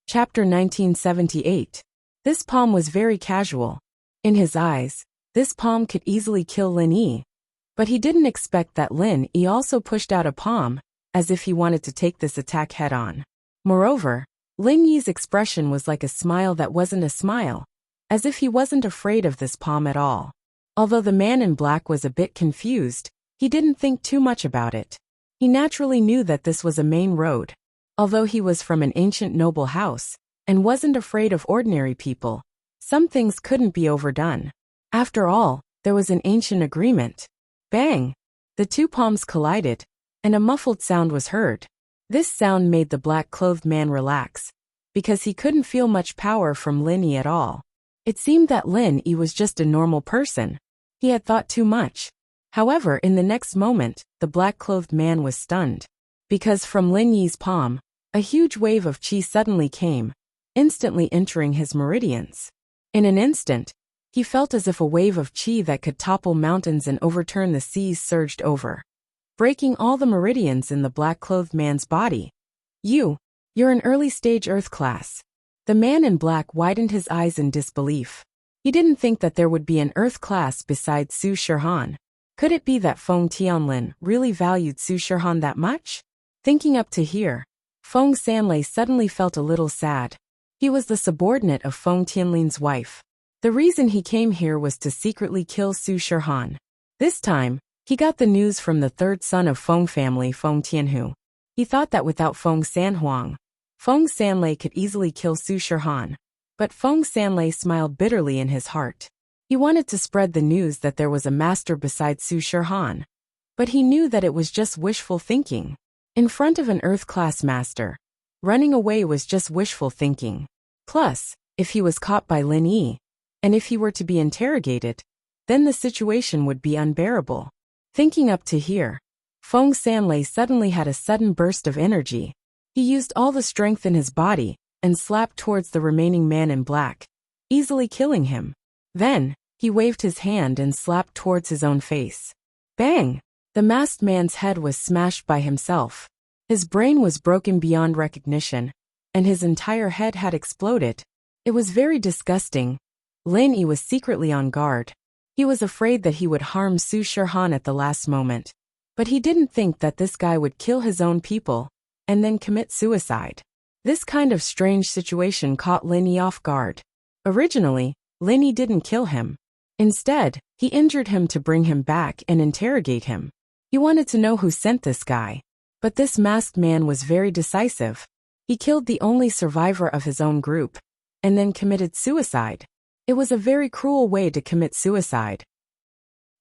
Chapter 1978. This palm was very casual. In his eyes, this palm could easily kill Lin Yi. But he didn't expect that Lin Yi also pushed out a palm, as if he wanted to take this attack head-on. Moreover, Lin Yi's expression was like a smile that wasn't a smile, as if he wasn't afraid of this palm at all. Although the man in black was a bit confused, he didn't think too much about it. He naturally knew that this was a main road. Although he was from an ancient noble house, and wasn't afraid of ordinary people, some things couldn't be overdone. After all, there was an ancient agreement. Bang! The two palms collided, and a muffled sound was heard. This sound made the black-clothed man relax, because he couldn't feel much power from Lin Yi at all. It seemed that Lin Yi was just a normal person. He had thought too much. However, in the next moment, the black-clothed man was stunned. Because from Lin Yi's palm, a huge wave of qi suddenly came, instantly entering his meridians. In an instant, he felt as if a wave of qi that could topple mountains and overturn the seas surged over, breaking all the meridians in the black-clothed man's body. You're an early-stage Earth class. The man in black widened his eyes in disbelief. He didn't think that there would be an Earth class besides Su Shihan. Could it be that Feng Tianlin really valued Su Shihan that much? Thinking up to here, Feng Sanlei suddenly felt a little sad. He was the subordinate of Feng Tianlin's wife. The reason he came here was to secretly kill Su Shihan. This time, he got the news from the third son of Feng family, Feng Tianhu. He thought that without Feng Sanhuang, Feng Sanlei could easily kill Su Shihan. But Feng Sanlei smiled bitterly in his heart. He wanted to spread the news that there was a master besides Su Shihan. But he knew that it was just wishful thinking. In front of an Earth-class master, running away was just wishful thinking. Plus, if he was caught by Lin Yi, and if he were to be interrogated, then the situation would be unbearable. Thinking up to here, Feng Sanlei suddenly had a sudden burst of energy. He used all the strength in his body and slapped towards the remaining man in black, easily killing him. Then, he waved his hand and slapped towards his own face. Bang! The masked man's head was smashed by himself. His brain was broken beyond recognition, and his entire head had exploded. It was very disgusting. Lin Yi was secretly on guard. He was afraid that he would harm Su Shihan at the last moment. But he didn't think that this guy would kill his own people, and then commit suicide. This kind of strange situation caught Lin Yi off guard. Originally, Lin Yi didn't kill him. Instead, he injured him to bring him back and interrogate him. He wanted to know who sent this guy. But this masked man was very decisive. He killed the only survivor of his own group, and then committed suicide. It was a very cruel way to commit suicide.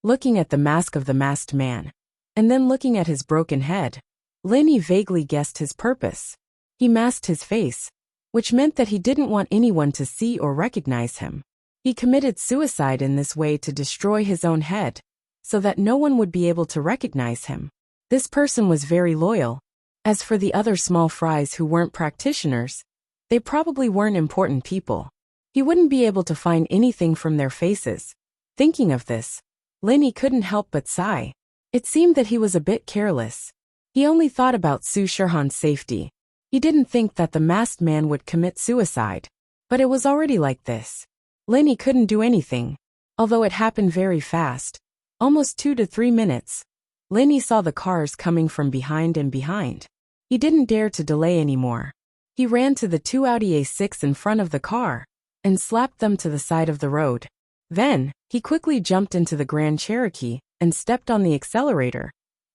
Looking at the mask of the masked man, and then looking at his broken head, Lin Yi vaguely guessed his purpose. He masked his face, which meant that he didn't want anyone to see or recognize him. He committed suicide in this way to destroy his own head, so that no one would be able to recognize him. This person was very loyal. As for the other small fries who weren't practitioners, they probably weren't important people. He wouldn't be able to find anything from their faces. Thinking of this, Lin Yi couldn't help but sigh. It seemed that he was a bit careless. He only thought about Su Shihan's safety. He didn't think that the masked man would commit suicide. But it was already like this. Lin Yi couldn't do anything. Although it happened very fast, almost 2 to 3 minutes, Lin Yi saw the cars coming from behind and behind. He didn't dare to delay anymore. He ran to the 2 Audi A6 in front of the car, and slapped them to the side of the road. Then, he quickly jumped into the Grand Cherokee, and stepped on the accelerator.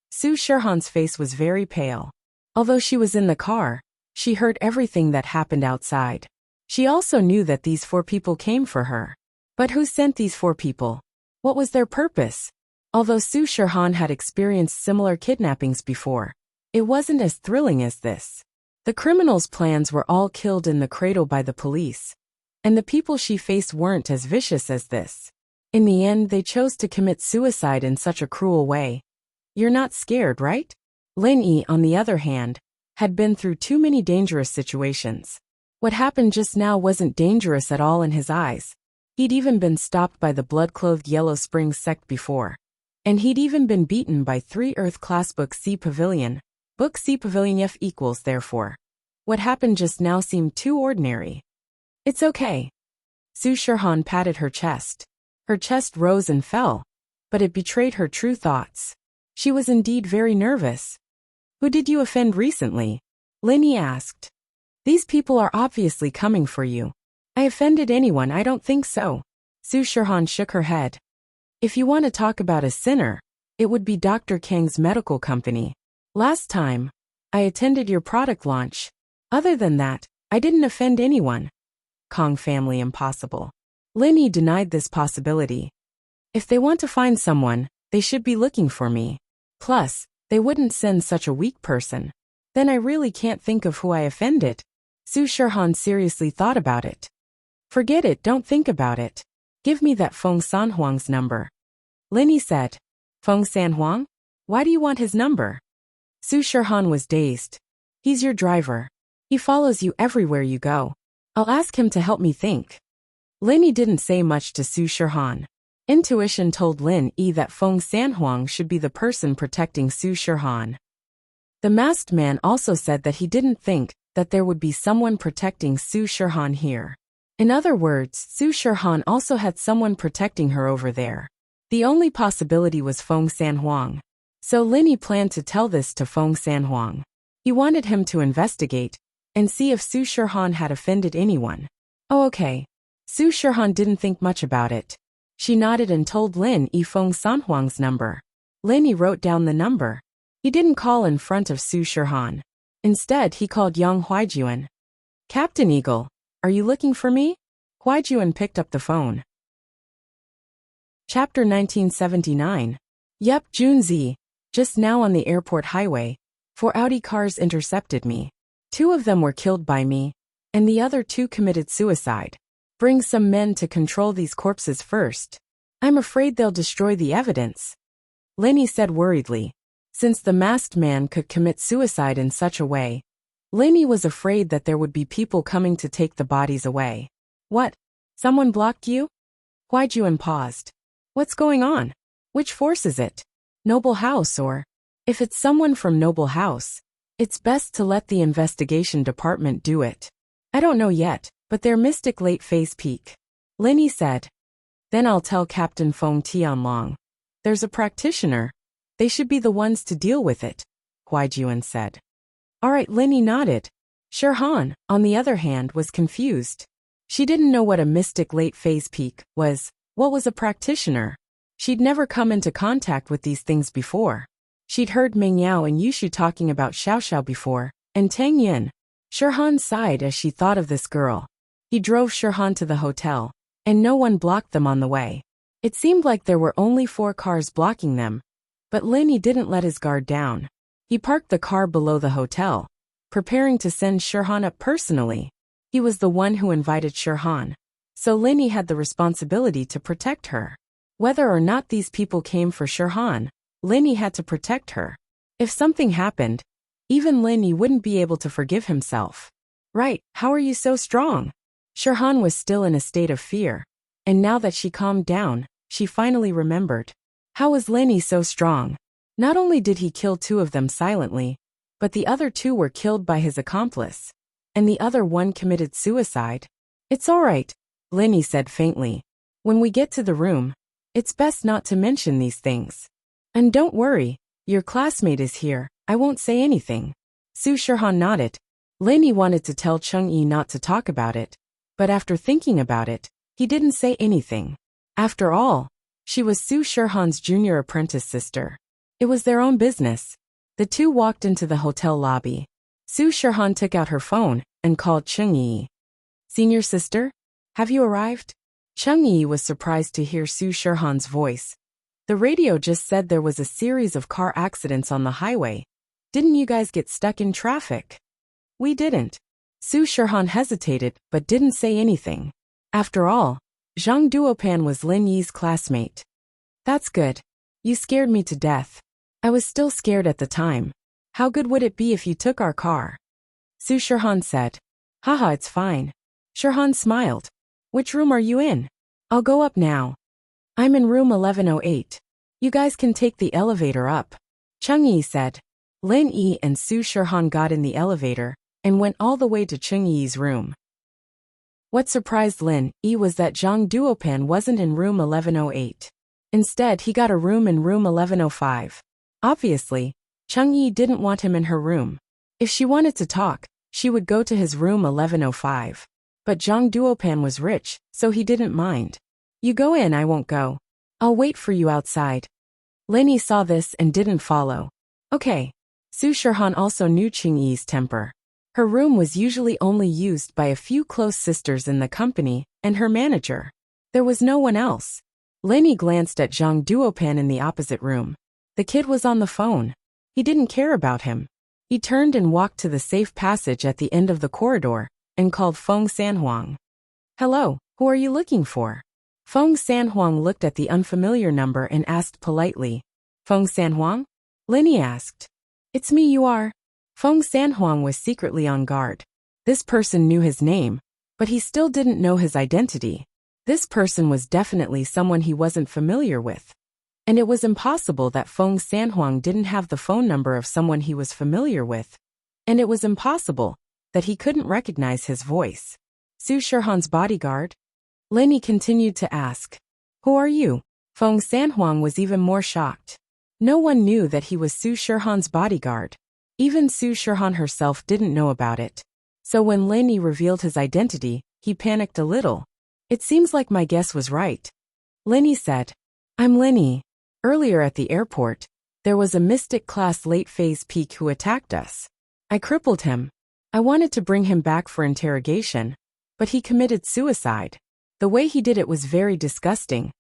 Su Shihan's face was very pale. Although she was in the car, she heard everything that happened outside. She also knew that these 4 people came for her. But who sent these 4 people? What was their purpose? Although Su Shihan had experienced similar kidnappings before, it wasn't as thrilling as this. The criminals' plans were all killed in the cradle by the police, and the people she faced weren't as vicious as this. In the end, they chose to commit suicide in such a cruel way. You're not scared, right? Lin Yi, on the other hand, had been through too many dangerous situations. What happened just now wasn't dangerous at all in his eyes. He'd even been stopped by the blood-clothed Yellow Springs sect before. And he'd even been beaten by 3 Earth-class Book C Pavilion. Book C Pavilion F equals therefore. What happened just now seemed too ordinary. It's okay. Su Shirhan patted her chest. Her chest rose and fell, but it betrayed her true thoughts. She was indeed very nervous. Who did you offend recently? Lin Yi asked. These people are obviously coming for you. I offended anyone? I don't think so. Su Shirhan shook her head. If you want to talk about a sinner, it would be Dr. Kang's medical company. Last time, I attended your product launch. Other than that, I didn't offend anyone. Kong family impossible. Lin Yi denied this possibility. If they want to find someone, they should be looking for me. Plus, they wouldn't send such a weak person. Then I really can't think of who I offended. Su Shirhan seriously thought about it. Forget it, don't think about it. Give me that Feng Sanhuang's number. Lin Yi said. Feng Sanhuang? Why do you want his number? Su Shirhan was dazed. He's your driver. He follows you everywhere you go. I'll ask him to help me think. Lin Yi didn't say much to Su Shirhan. Intuition told Lin Yi that Feng Sanhuang should be the person protecting Su Shirhan. The masked man also said that he didn't think that there would be someone protecting Su Shirhan here. In other words, Su Shirhan also had someone protecting her over there. The only possibility was Feng Sanhuang. So Lin Yi planned to tell this to Feng Sanhuang. He wanted him to investigate and see if Su Shirhan had offended anyone. Oh, okay. Su Shirhan didn't think much about it. She nodded and told Lin Yi Feng Sanhuang's number. Lin Yi wrote down the number. He didn't call in front of Su Shirhan. Instead, he called Yang Huaijuan. Captain Eagle, are you looking for me? Huaijuan picked up the phone. Chapter 1979. Yep, Junzi. Just now on the airport highway, 4 Audi cars intercepted me. 2 of them were killed by me, and the other 2 committed suicide. Bring some men to control these corpses first. I'm afraid they'll destroy the evidence. Lin Yi said worriedly. Since the masked man could commit suicide in such a way, Lin Yi was afraid that there would be people coming to take the bodies away. What? Someone blocked you? Huaijuan paused. What's going on? Which force is it? Noble House or? If it's someone from Noble House, it's best to let the investigation department do it. I don't know yet, but they're mystic late phase peak. Lin Yi said. Then I'll tell Captain Feng Tianlong. There's a practitioner. They should be the ones to deal with it, Huaijuan said. All right, Lin Yi nodded. Shirhan, on the other hand, was confused. She didn't know what a mystic late phase peak was. What was a practitioner? She'd never come into contact with these things before. She'd heard Ming Yao and Yushu talking about Xiaoxiao before, and Tang Yin. Shirhan sighed as she thought of this girl. He drove Shirhan to the hotel, and no one blocked them on the way. It seemed like there were only 4 cars blocking them, but Lin Yi didn't let his guard down. He parked the car below the hotel, preparing to send Shirhan up personally. He was the one who invited Shirhan, so Lin Yi had the responsibility to protect her. Whether or not these people came for Shirhan, Lin Yi had to protect her. If something happened, even Lin Yi wouldn't be able to forgive himself. Right, how are you so strong? Shirhan was still in a state of fear, and now that she calmed down, she finally remembered. How was Lin Yi so strong? Not only did he kill 2 of them silently, but the other 2 were killed by his accomplice, and the other one committed suicide. It's all right, Lin Yi said faintly. When we get to the room, it's best not to mention these things. And don't worry, your classmate is here, I won't say anything. Su Shirhan nodded. Lin Yi wanted to tell Cheng Yi not to talk about it, but after thinking about it, he didn't say anything. After all, she was Su Shirhan's junior apprentice sister. It was their own business. The 2 walked into the hotel lobby. Su Shirhan took out her phone and called Cheng Yi. Senior sister, have you arrived? Cheng Yi was surprised to hear Su Shirhan's voice. The radio just said there was a series of car accidents on the highway. Didn't you guys get stuck in traffic? We didn't. Su Shirhan hesitated but didn't say anything. After all, Zhang Duopan was Lin Yi's classmate. That's good. You scared me to death. I was still scared at the time. How good would it be if you took our car? Su Shirhan said. Haha, it's fine. Shirhan smiled. Which room are you in? I'll go up now. I'm in room 1108. You guys can take the elevator up. Cheng Yi said. Lin Yi and Su Shirhan got in the elevator, and went all the way to Chung Yi's room. What surprised Lin Yi was that Zhang Duopan wasn't in room 1108. Instead, he got a room in room 1105. Obviously, Chung Yi didn't want him in her room. If she wanted to talk, she would go to his room 1105. But Zhang Duopan was rich, so he didn't mind. You go in, I won't go. I'll wait for you outside. Lin Yi saw this and didn't follow. Okay. Su Shirhan also knew Chung Yi's temper. Her room was usually only used by a few close sisters in the company and her manager. There was no one else. Lin Yi glanced at Zhang Duopan in the opposite room. The kid was on the phone. He didn't care about him. He turned and walked to the safe passage at the end of the corridor and called Feng Sanhuang. Hello, who are you looking for? Feng Sanhuang looked at the unfamiliar number and asked politely. Feng Sanhuang? Lin Yi asked. It's me you are. Feng Sanhuang was secretly on guard. This person knew his name, but he still didn't know his identity. This person was definitely someone he wasn't familiar with. And it was impossible that Feng Sanhuang didn't have the phone number of someone he was familiar with. And it was impossible that he couldn't recognize his voice. Su Shirhan's bodyguard? Lin Yi continued to ask. Who are you? Feng Sanhuang was even more shocked. No one knew that he was Su Shirhan's bodyguard. Even Su Shirhan herself didn't know about it. So when Lin Yi revealed his identity, he panicked a little. It seems like my guess was right. Lin Yi said. I'm Lin Yi. Earlier at the airport, there was a Mystic-class late-phase peak who attacked us. I crippled him. I wanted to bring him back for interrogation, but he committed suicide. The way he did it was very disgusting.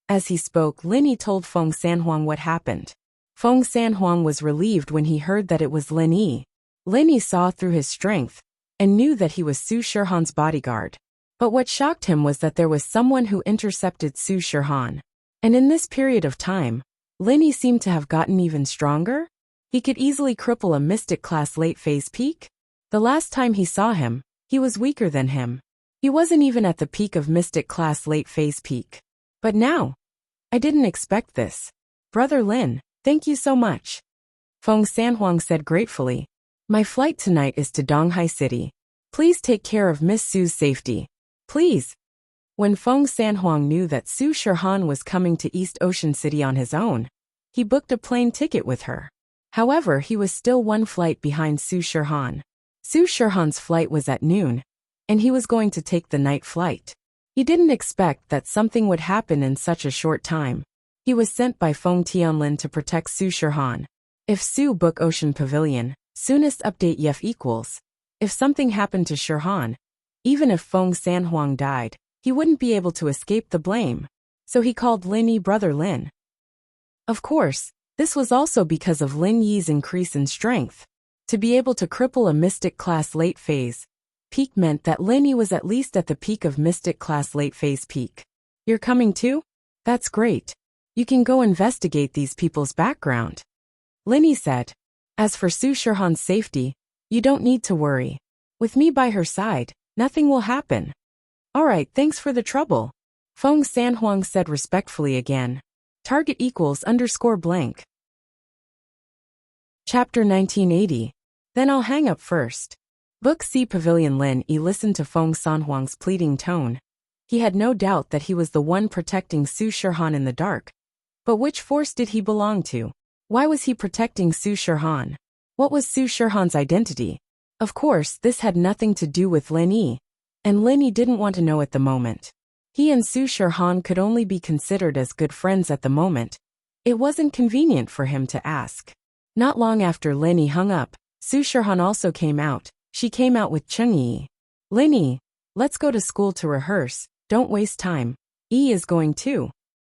As he spoke, Lin Yi told Feng Sanhuang what happened. Feng Sanhuang was relieved when he heard that it was Lin Yi. Lin Yi saw through his strength and knew that he was Su Shirhan's bodyguard. But what shocked him was that there was someone who intercepted Su Shirhan. And in this period of time, Lin Yi seemed to have gotten even stronger. He could easily cripple a Mystic-class late-phase peak. The last time he saw him, he was weaker than him. He wasn't even at the peak of Mystic-class late-phase peak. But now, I didn't expect this. Brother Lin, thank you so much. Feng Sanhuang said gratefully. My flight tonight is to Donghai City. Please take care of Miss Su's safety. Please. When Feng Sanhuang knew that Su Shirhan was coming to East Ocean City on his own, he booked a plane ticket with her. However, he was still one flight behind Su Shirhan. Su Shirhan's flight was at noon, and he was going to take the night flight. He didn't expect that something would happen in such a short time. He was sent by Feng Tianlin to protect Su Shirhan. If Su book Ocean Pavilion, soonest update Yef equals. If something happened to Shirhan, even if Feng Sanhuang died, he wouldn't be able to escape the blame. So he called Lin Yi brother Lin. Of course, this was also because of Lin Yi's increase in strength. To be able to cripple a Mystic-class late-phase peak meant that Lin Yi was at least at the peak of Mystic-class late-phase peak. You're coming too? That's great. You can go investigate these people's background. Lin Yi said. As for Su Shirhan's safety, you don't need to worry. With me by her side, nothing will happen. Alright, thanks for the trouble. Feng Sanhuang said respectfully again. Target equals _blank. Chapter 1980. Then I'll hang up first. Book C Pavilion. Lin Yi listened to Feng Sanhuang's pleading tone. He had no doubt that he was the one protecting Su Shirhan in the dark. But which force did he belong to? Why was he protecting Su Shirhan? What was Su Shirhan's identity? Of course, this had nothing to do with Lin Yi. And Lin Yi didn't want to know at the moment. He and Su Shirhan could only be considered as good friends at the moment. It wasn't convenient for him to ask. Not long after Lin Yi hung up, Su Shirhan also came out. She came out with Chung Yi. Lin Yi, let's go to school to rehearse, don't waste time. Yi is going too.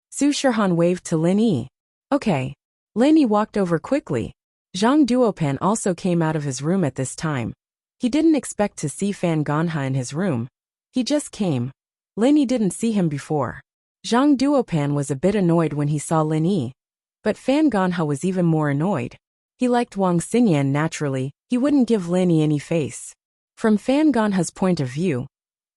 Su Shirhan waved to Lin Yi. Okay. Lin Yi walked over quickly. Zhang Duopan also came out of his room at this time. He didn't expect to see Fan Ganha in his room. He just came. Lin Yi didn't see him before. Zhang Duopan was a bit annoyed when he saw Lin Yi. But Fan Ganha was even more annoyed. He liked Wang Xinyan naturally, he wouldn't give Lin Yi any face. From Fan Ganha's point of view,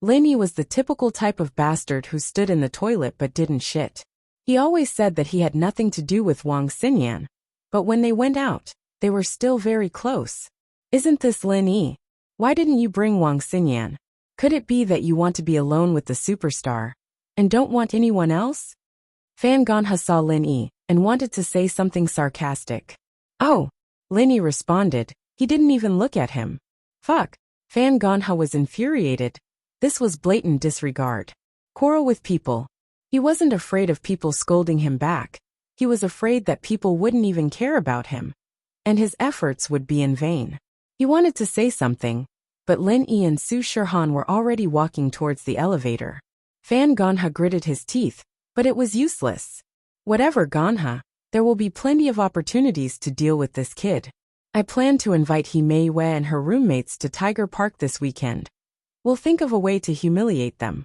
Lin Yi was the typical type of bastard who stood in the toilet but didn't shit. He always said that he had nothing to do with Wang Xinyan. But when they went out, they were still very close. Isn't this Lin Yi? Why didn't you bring Wang Xinyan? Could it be that you want to be alone with the superstar and don't want anyone else? Fan Ganha saw Lin Yi and wanted to say something sarcastic. Oh, Lin Yi responded. He didn't even look at him. Fuck. Fan Ganha was infuriated. This was blatant disregard. Quarrel with people. He wasn't afraid of people scolding him back. He was afraid that people wouldn't even care about him, and his efforts would be in vain. He wanted to say something, but Lin Yi and Su Shirhan were already walking towards the elevator. Fan Ganha gritted his teeth, but it was useless. Whatever Ganha, there will be plenty of opportunities to deal with this kid. I plan to invite He Mei Wei and her roommates to Tiger Park this weekend. We'll think of a way to humiliate them.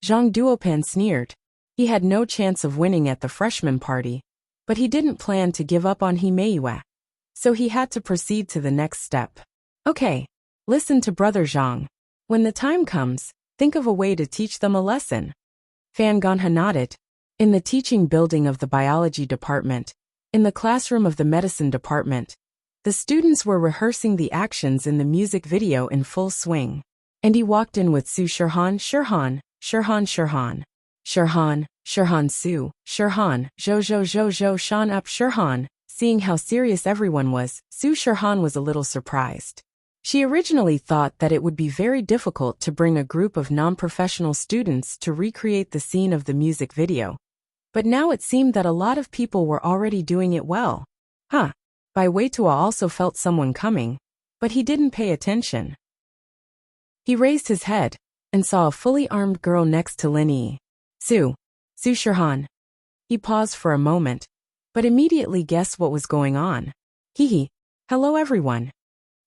Zhang Duopan sneered. He had no chance of winning at the freshman party, but he didn't plan to give up on He Mei Wei. So he had to proceed to the next step. Okay, listen to Brother Zhang. When the time comes, think of a way to teach them a lesson. Fan Ganha nodded. In the teaching building of the biology department, in the classroom of the medicine department, the students were rehearsing the actions in the music video in full swing. And he walked in with Su Shirhan, Shirhan, Shirhan, Shirhan, Shirhan, Shirhan Su, Shirhan, Zhou Shan up Shirhan. Seeing how serious everyone was, Su Shirhan was a little surprised. She originally thought that it would be very difficult to bring a group of non-professional students to recreate the scene of the music video. But now it seemed that a lot of people were already doing it well. Huh. Bai Weitua also felt someone coming, but he didn't pay attention. He raised his head and saw a fully armed girl next to Lin Yi. Su Shirhan. He paused for a moment, but immediately guessed what was going on. Hee. Hello everyone.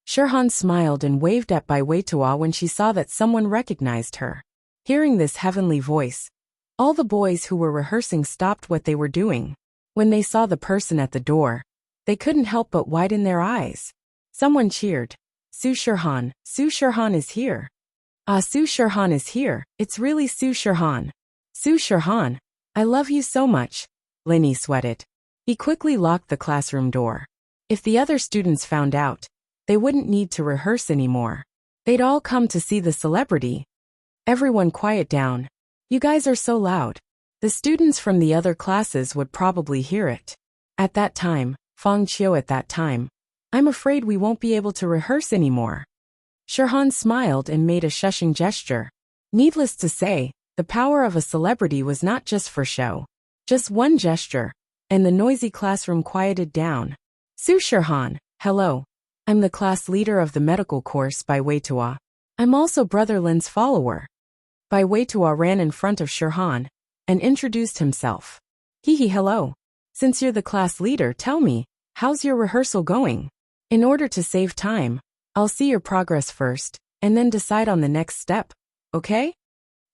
Shirhan smiled and waved at Bai Weitua when she saw that someone recognized her. Hearing this heavenly voice, all the boys who were rehearsing stopped what they were doing. When they saw the person at the door, they couldn't help but widen their eyes. Someone cheered. Su Shirhan is here. Su Shirhan is here. It's really Su Shirhan. Su Shirhan, I love you so much. Lin Yi sweated. He quickly locked the classroom door. If the other students found out, they wouldn't need to rehearse anymore. They'd all come to see the celebrity. Everyone quiet down. You guys are so loud. The students from the other classes would probably hear it. At that time, Fang Qiu at that time. I'm afraid we won't be able to rehearse anymore. Shirhan smiled and made a shushing gesture. Needless to say, the power of a celebrity was not just for show. Just one gesture, and the noisy classroom quieted down. Su Shirhan, hello. I'm the class leader of the medical course Bai Weitua. I'm also Brother Lin's follower. Bai Weitua ran in front of Shirhan and introduced himself. Hello. Since you're the class leader, tell me, how's your rehearsal going? In order to save time, I'll see your progress first, and then decide on the next step, okay?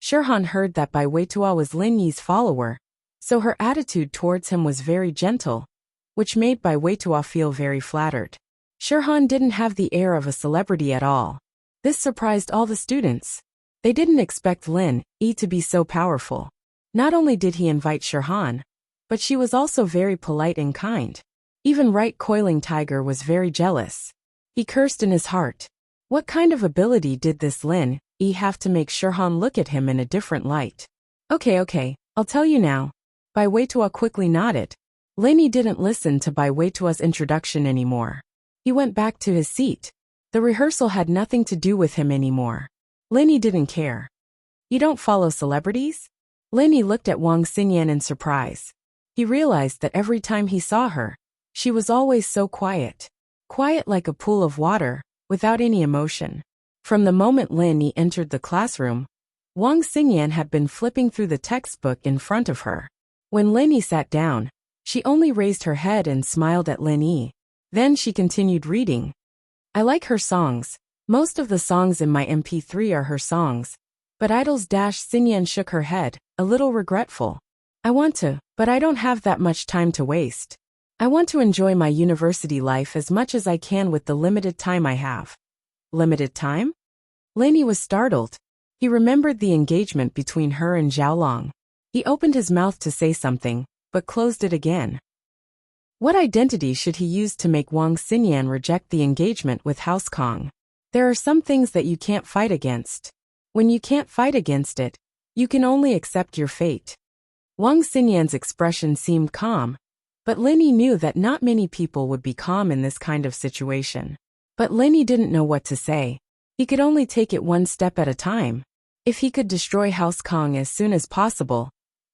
Shirhan heard that Bai Weitua was Lin Yi's follower, so her attitude towards him was very gentle, which made Bai Weitua feel very flattered. Shirhan didn't have the air of a celebrity at all. This surprised all the students. They didn't expect Lin Yi to be so powerful. Not only did he invite Shirhan, but she was also very polite and kind. Even Right Coiling Tiger was very jealous. He cursed in his heart. What kind of ability did this Lin Yi have to make Shirhan look at him in a different light? Okay, I'll tell you now. Bai Weitua quickly nodded. Lin Yi didn't listen to Bai Weitua's introduction anymore. He went back to his seat. The rehearsal had nothing to do with him anymore. Lin Yi didn't care. You don't follow celebrities? Lin Yi looked at Wang Xinyan in surprise. He realized that every time he saw her, she was always so quiet. Quiet like a pool of water, without any emotion. From the moment Lin Yi entered the classroom, Wang Xinyan had been flipping through the textbook in front of her. When Lin Yi sat down, she only raised her head and smiled at Lin Yi. Then she continued reading. I like her songs. Most of the songs in my MP3 are her songs. But Xinyan shook her head, a little regretful. I want to, but I don't have that much time to waste. I want to enjoy my university life as much as I can with the limited time I have. Limited time? Lin Yi was startled. He remembered the engagement between her and Zhao Long. He opened his mouth to say something, but closed it again. What identity should he use to make Wang Xinyan reject the engagement with House Kong? There are some things that you can't fight against. When you can't fight against it, you can only accept your fate. Wang Xinyan's expression seemed calm, but Lin Yi knew that not many people would be calm in this kind of situation. But Lin Yi didn't know what to say. He could only take it one step at a time. If he could destroy House Kong as soon as possible,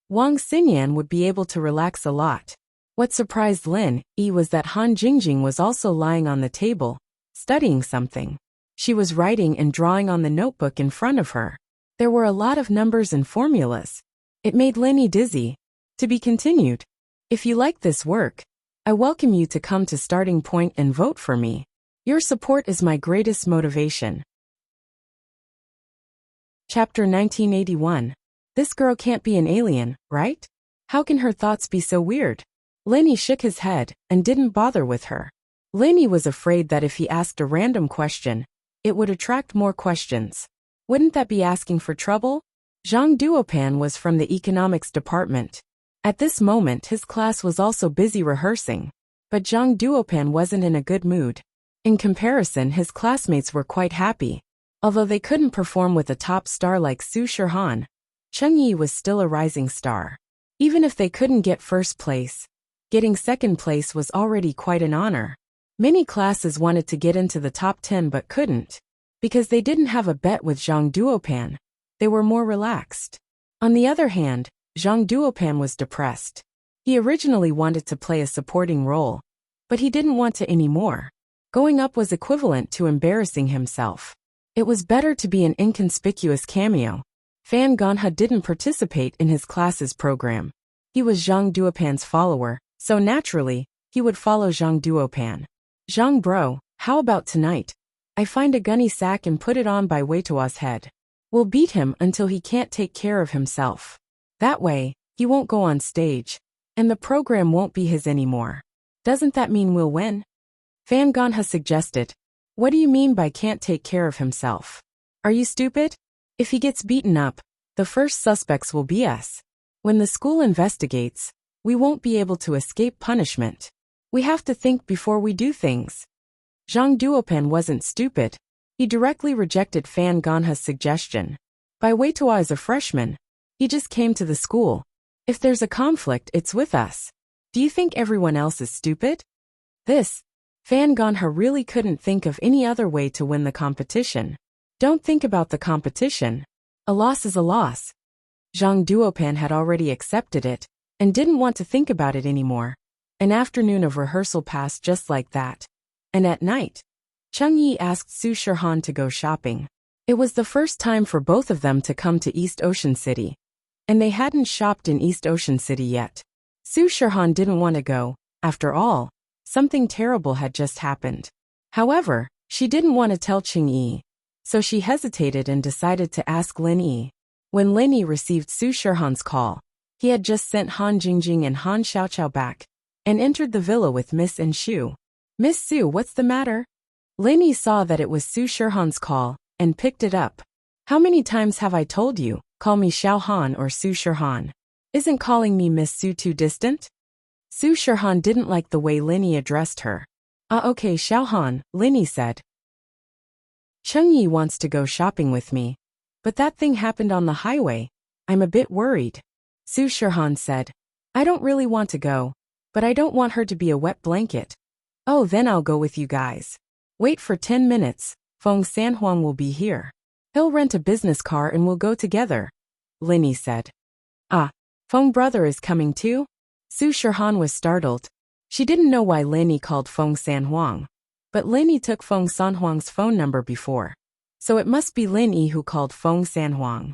Wang Xinyan would be able to relax a lot. What surprised Lin Yi was that Han Jingjing was also lying on the table, studying something. She was writing and drawing on the notebook in front of her. There were a lot of numbers and formulas. It made Lin Yi dizzy. To be continued. If you like this work, I welcome you to come to Starting Point and vote for me. Your support is my greatest motivation. Chapter 1981. This girl can't be an alien, right? How can her thoughts be so weird? Lin Yi shook his head and didn't bother with her. Lin Yi was afraid that if he asked a random question, it would attract more questions. Wouldn't that be asking for trouble? Zhang Duopan was from the economics department. At this moment his class was also busy rehearsing, but Zhang Duopan wasn't in a good mood. In comparison, his classmates were quite happy. Although they couldn't perform with a top star like Su Shihan, Cheng Yi was still a rising star. Even if they couldn't get first place, getting second place was already quite an honor. Many classes wanted to get into the top 10 but couldn't, because they didn't have a bet with Zhang Duopan. They were more relaxed. On the other hand, Zhang Duopan was depressed. He originally wanted to play a supporting role, but he didn't want to anymore. Going up was equivalent to embarrassing himself. It was better to be an inconspicuous cameo. Fan Ganha didn't participate in his class's program. He was Zhang Duopan's follower, so naturally, he would follow Zhang Duopan. Zhang bro, how about tonight? I find a gunny sack and put it on by Weitua's head. We'll beat him until he can't take care of himself. That way, he won't go on stage, and the program won't be his anymore. Doesn't that mean we'll win? Fan Ganha suggested. What do you mean by can't take care of himself? Are you stupid? If he gets beaten up, the first suspects will be us. When the school investigates, we won't be able to escape punishment. We have to think before we do things. Zhang Duopan wasn't stupid. He directly rejected Fan Ganha's suggestion. Bai Weitua is a freshman. He just came to the school. If there's a conflict, it's with us. Do you think everyone else is stupid? Fan Ganha really couldn't think of any other way to win the competition. Don't think about the competition. A loss is a loss. Zhang Duopan had already accepted it, and didn't want to think about it anymore. An afternoon of rehearsal passed just like that. And at night, Cheng Yi asked Su Shihan to go shopping. It was the first time for both of them to come to East Ocean City. And they hadn't shopped in East Ocean City yet. Su Shihan didn't want to go. After all, something terrible had just happened. However, she didn't want to tell Cheng Yi, so she hesitated and decided to ask Lin Yi. When Lin Yi received Su Shihan's call, he had just sent Han Jingjing and Han Xiaoqiao back, and entered the villa with Miss and Shu. Miss Su, what's the matter? Lin Yi saw that it was Su Shihan's call, and picked it up. How many times have I told you, call me Xiao Han or Su Shihan? Isn't calling me Miss Su too distant? Su Shihan didn't like the way Lin Yi addressed her. Okay Xiao Han, Lin Yi said. Cheng Yi wants to go shopping with me. But that thing happened on the highway. I'm a bit worried. Su Shihan said. I don't really want to go, but I don't want her to be a wet blanket. Oh, then I'll go with you guys. Wait for 10 minutes, Feng Sanhuang will be here. He'll rent a business car and we'll go together, Lin Yi said. Feng brother is coming too? Su Shihan was startled. She didn't know why Lin Yi called Feng Sanhuang, but Lin Yi took Feng Sanhuang's phone number before, so it must be Lin Yi who called Feng Sanhuang.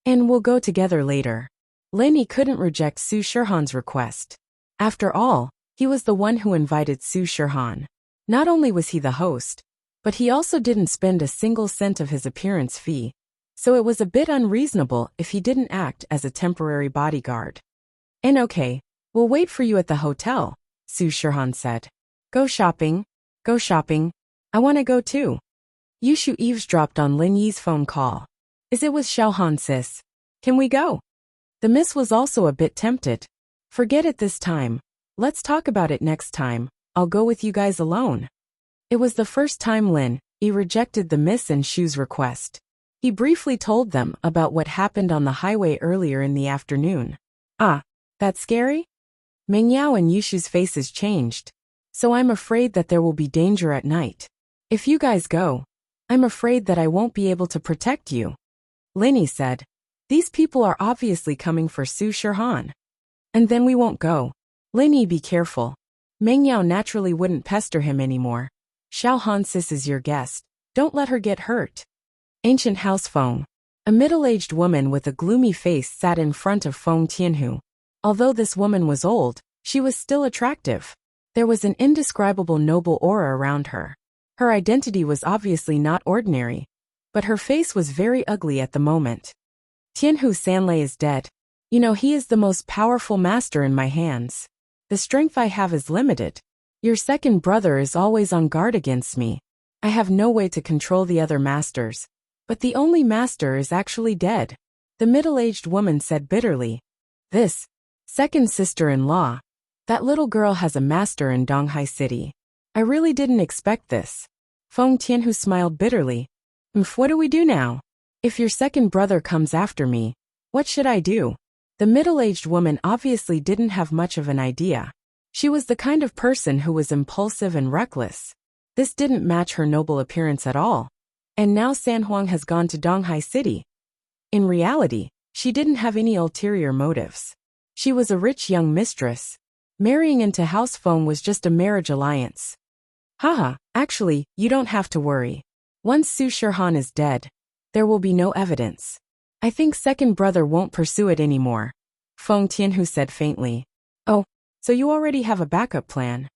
And we'll go together later. Lin Yi couldn't reject Su Shihan's request. After all, he was the one who invited Su Shihan. Not only was he the host, but he also didn't spend a single cent of his appearance fee, so it was a bit unreasonable if he didn't act as a temporary bodyguard. And okay, we'll wait for you at the hotel, Su Shihan said. Go shopping. Go shopping. I want to go too. Yushu eavesdropped on Lin Yi's phone call. Is it with Xiao Han sis? Can we go? The miss was also a bit tempted. Forget it this time. Let's talk about it next time. I'll go with you guys alone. It was the first time Lin He rejected the Miss and Shu's request. He briefly told them about what happened on the highway earlier in the afternoon. Ah, that's scary? Mingyao and Yushu's faces changed. So I'm afraid that there will be danger at night. If you guys go, I'm afraid that I won't be able to protect you. Linny said. These people are obviously coming for Su Shirhan. And then we won't go. Linny, be careful. Mingyao naturally wouldn't pester him anymore. Xiao Han sis is your guest. Don't let her get hurt. Ancient House Feng. A middle-aged woman with a gloomy face sat in front of Feng Tianhu. Although this woman was old, she was still attractive. There was an indescribable noble aura around her. Her identity was obviously not ordinary, but her face was very ugly at the moment. Tianhu Sanlei is dead. You know, he is the most powerful master in my hands. The strength I have is limited. Your second brother is always on guard against me. I have no way to control the other masters, but the only master is actually dead. The middle-aged woman said bitterly. This second sister-in-law. That little girl has a master in Donghai City. I really didn't expect this. Feng Tianhu smiled bitterly. What do we do now? If your second brother comes after me, what should I do? The middle-aged woman obviously didn't have much of an idea. She was the kind of person who was impulsive and reckless. This didn't match her noble appearance at all. And now San Huang has gone to Donghai City. In reality, she didn't have any ulterior motives. She was a rich young mistress. Marrying into House Feng was just a marriage alliance. Haha, actually, you don't have to worry. Once Su Shirhan is dead, there will be no evidence. I think second brother won't pursue it anymore. Feng Tianhu said faintly. Oh, so you already have a backup plan?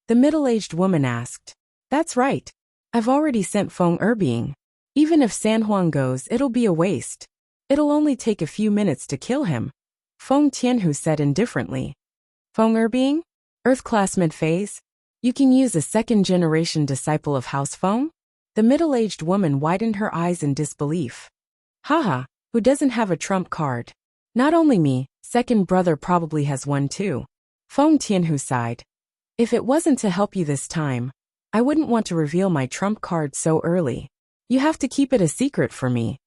The middle-aged woman asked. That's right. I've already sent Feng Erbying. Even if San Huang goes, it'll be a waste. It'll only take a few minutes to kill him. Feng Tianhu said indifferently. Feng Erbying? Earth-class mid-phase? You can use a second-generation disciple of House Feng? The middle-aged woman widened her eyes in disbelief. Haha, who doesn't have a trump card? Not only me, second brother probably has one too. Feng Tianhu sighed. If it wasn't to help you this time, I wouldn't want to reveal my trump card so early. You have to keep it a secret for me.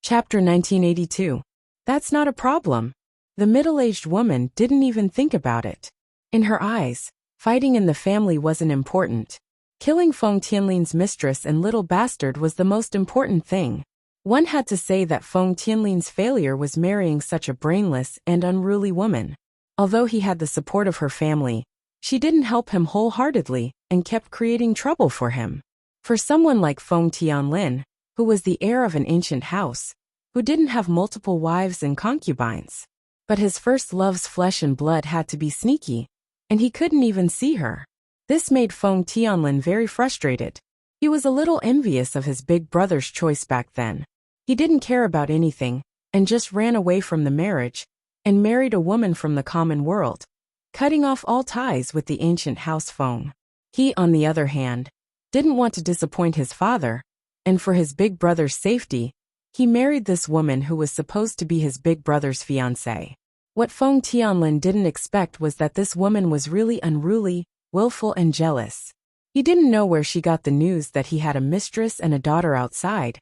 Chapter 1982. That's not a problem. The middle-aged woman didn't even think about it. In her eyes, fighting in the family wasn't important. Killing Feng Tianlin's mistress and little bastard was the most important thing. One had to say that Feng Tianlin's failure was marrying such a brainless and unruly woman. Although he had the support of her family, she didn't help him wholeheartedly and kept creating trouble for him. For someone like Feng Tianlin, who was the heir of an ancient house, who didn't have multiple wives and concubines, but his first love's flesh and blood had to be sneaky, and he couldn't even see her. This made Feng Tianlin very frustrated. He was a little envious of his big brother's choice back then. He didn't care about anything, and just ran away from the marriage, and married a woman from the common world, cutting off all ties with the ancient House Feng. He, on the other hand, didn't want to disappoint his father, and for his big brother's safety, he married this woman who was supposed to be his big brother's fiancée. What Feng Tianlin didn't expect was that this woman was really unruly, willful and jealous. He didn't know where she got the news that he had a mistress and a daughter outside,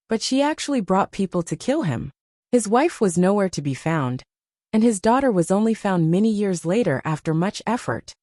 but she actually brought people to kill him. His wife was nowhere to be found, and his daughter was only found many years later after much effort.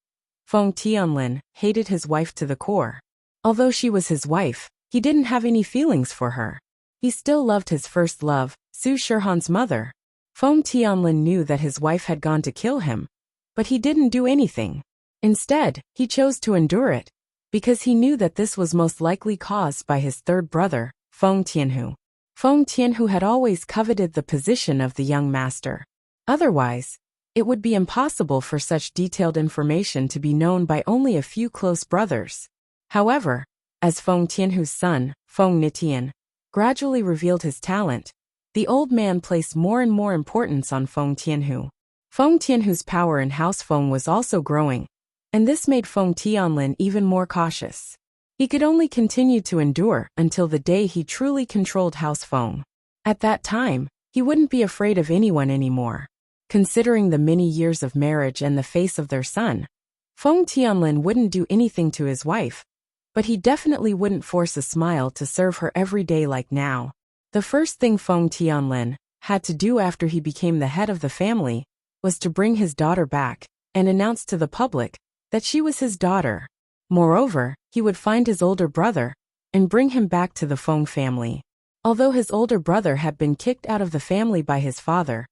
Feng Tianlin hated his wife to the core. Although she was his wife, he didn't have any feelings for her. He still loved his first love, Su Shirhan's mother. Feng Tianlin knew that his wife had gone to kill him, but he didn't do anything. Instead, he chose to endure it, because he knew that this was most likely caused by his third brother, Feng Tianhu. Feng Tianhu had always coveted the position of the young master. Otherwise, it would be impossible for such detailed information to be known by only a few close brothers. However, as Feng Tianhu's son, Feng Nitian, gradually revealed his talent, the old man placed more and more importance on Feng Tianhu. Feng Tianhu's power in House Feng was also growing, and this made Feng Tianlin even more cautious. He could only continue to endure until the day he truly controlled House Feng. At that time, he wouldn't be afraid of anyone anymore. Considering the many years of marriage and the face of their son, Feng Tianlin wouldn't do anything to his wife, but he definitely wouldn't force a smile to serve her every day like now. The first thing Feng Tianlin had to do after he became the head of the family was to bring his daughter back and announce to the public that she was his daughter. Moreover, he would find his older brother and bring him back to the Feng family. Although his older brother had been kicked out of the family by his father,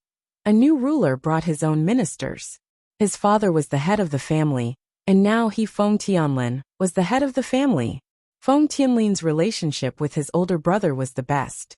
a new ruler brought his own ministers. His father was the head of the family, and now he, Feng Tianlin, was the head of the family. Feng Tianlin's relationship with his older brother was the best.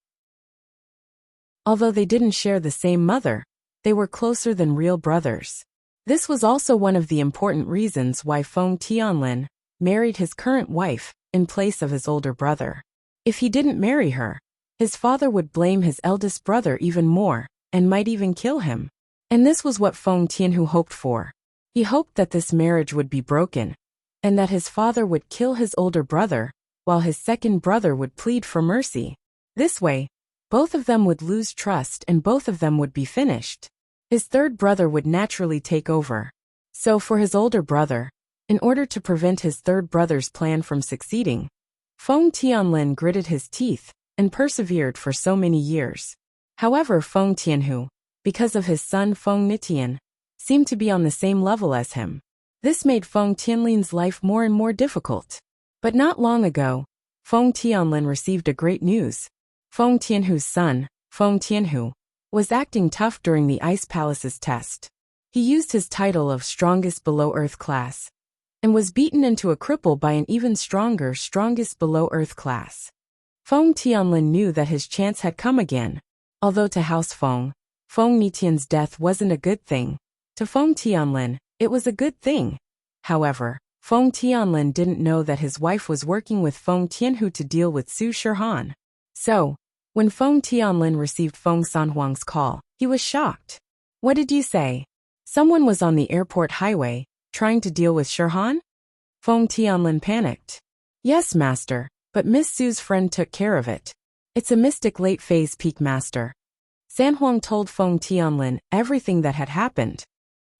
Although they didn't share the same mother, they were closer than real brothers. This was also one of the important reasons why Feng Tianlin married his current wife in place of his older brother. If he didn't marry her, his father would blame his eldest brother even more and might even kill him. And this was what Feng Tianhu hoped for. He hoped that this marriage would be broken, and that his father would kill his older brother, while his second brother would plead for mercy. This way, both of them would lose trust and both of them would be finished. His third brother would naturally take over. So for his older brother, in order to prevent his third brother's plan from succeeding, Feng Tianlin gritted his teeth and persevered for so many years. However, Feng Tianhu, because of his son Feng Nitian, seemed to be on the same level as him. This made Feng Tianlin's life more and more difficult. But not long ago, Feng Tianlin received a great news. Feng Tianhu's son, Feng Tianhu, was acting tough during the Ice Palace's test. He used his title of strongest below-earth class, and was beaten into a cripple by an even stronger strongest below-earth class. Feng Tianlin knew that his chance had come again. Although to House Feng, Feng Nitian's death wasn't a good thing, to Feng Tianlin, it was a good thing. However, Feng Tianlin didn't know that his wife was working with Feng Tianhu to deal with Su Shihan. So, when Feng Tianlin received Feng Sanhuang's call, he was shocked. What did you say? Someone was on the airport highway, trying to deal with Shihan? Feng Tianlin panicked. Yes, master, but Miss Su's friend took care of it. It's a mystic late phase peak master. Sanhuang told Feng Tianlin everything that had happened.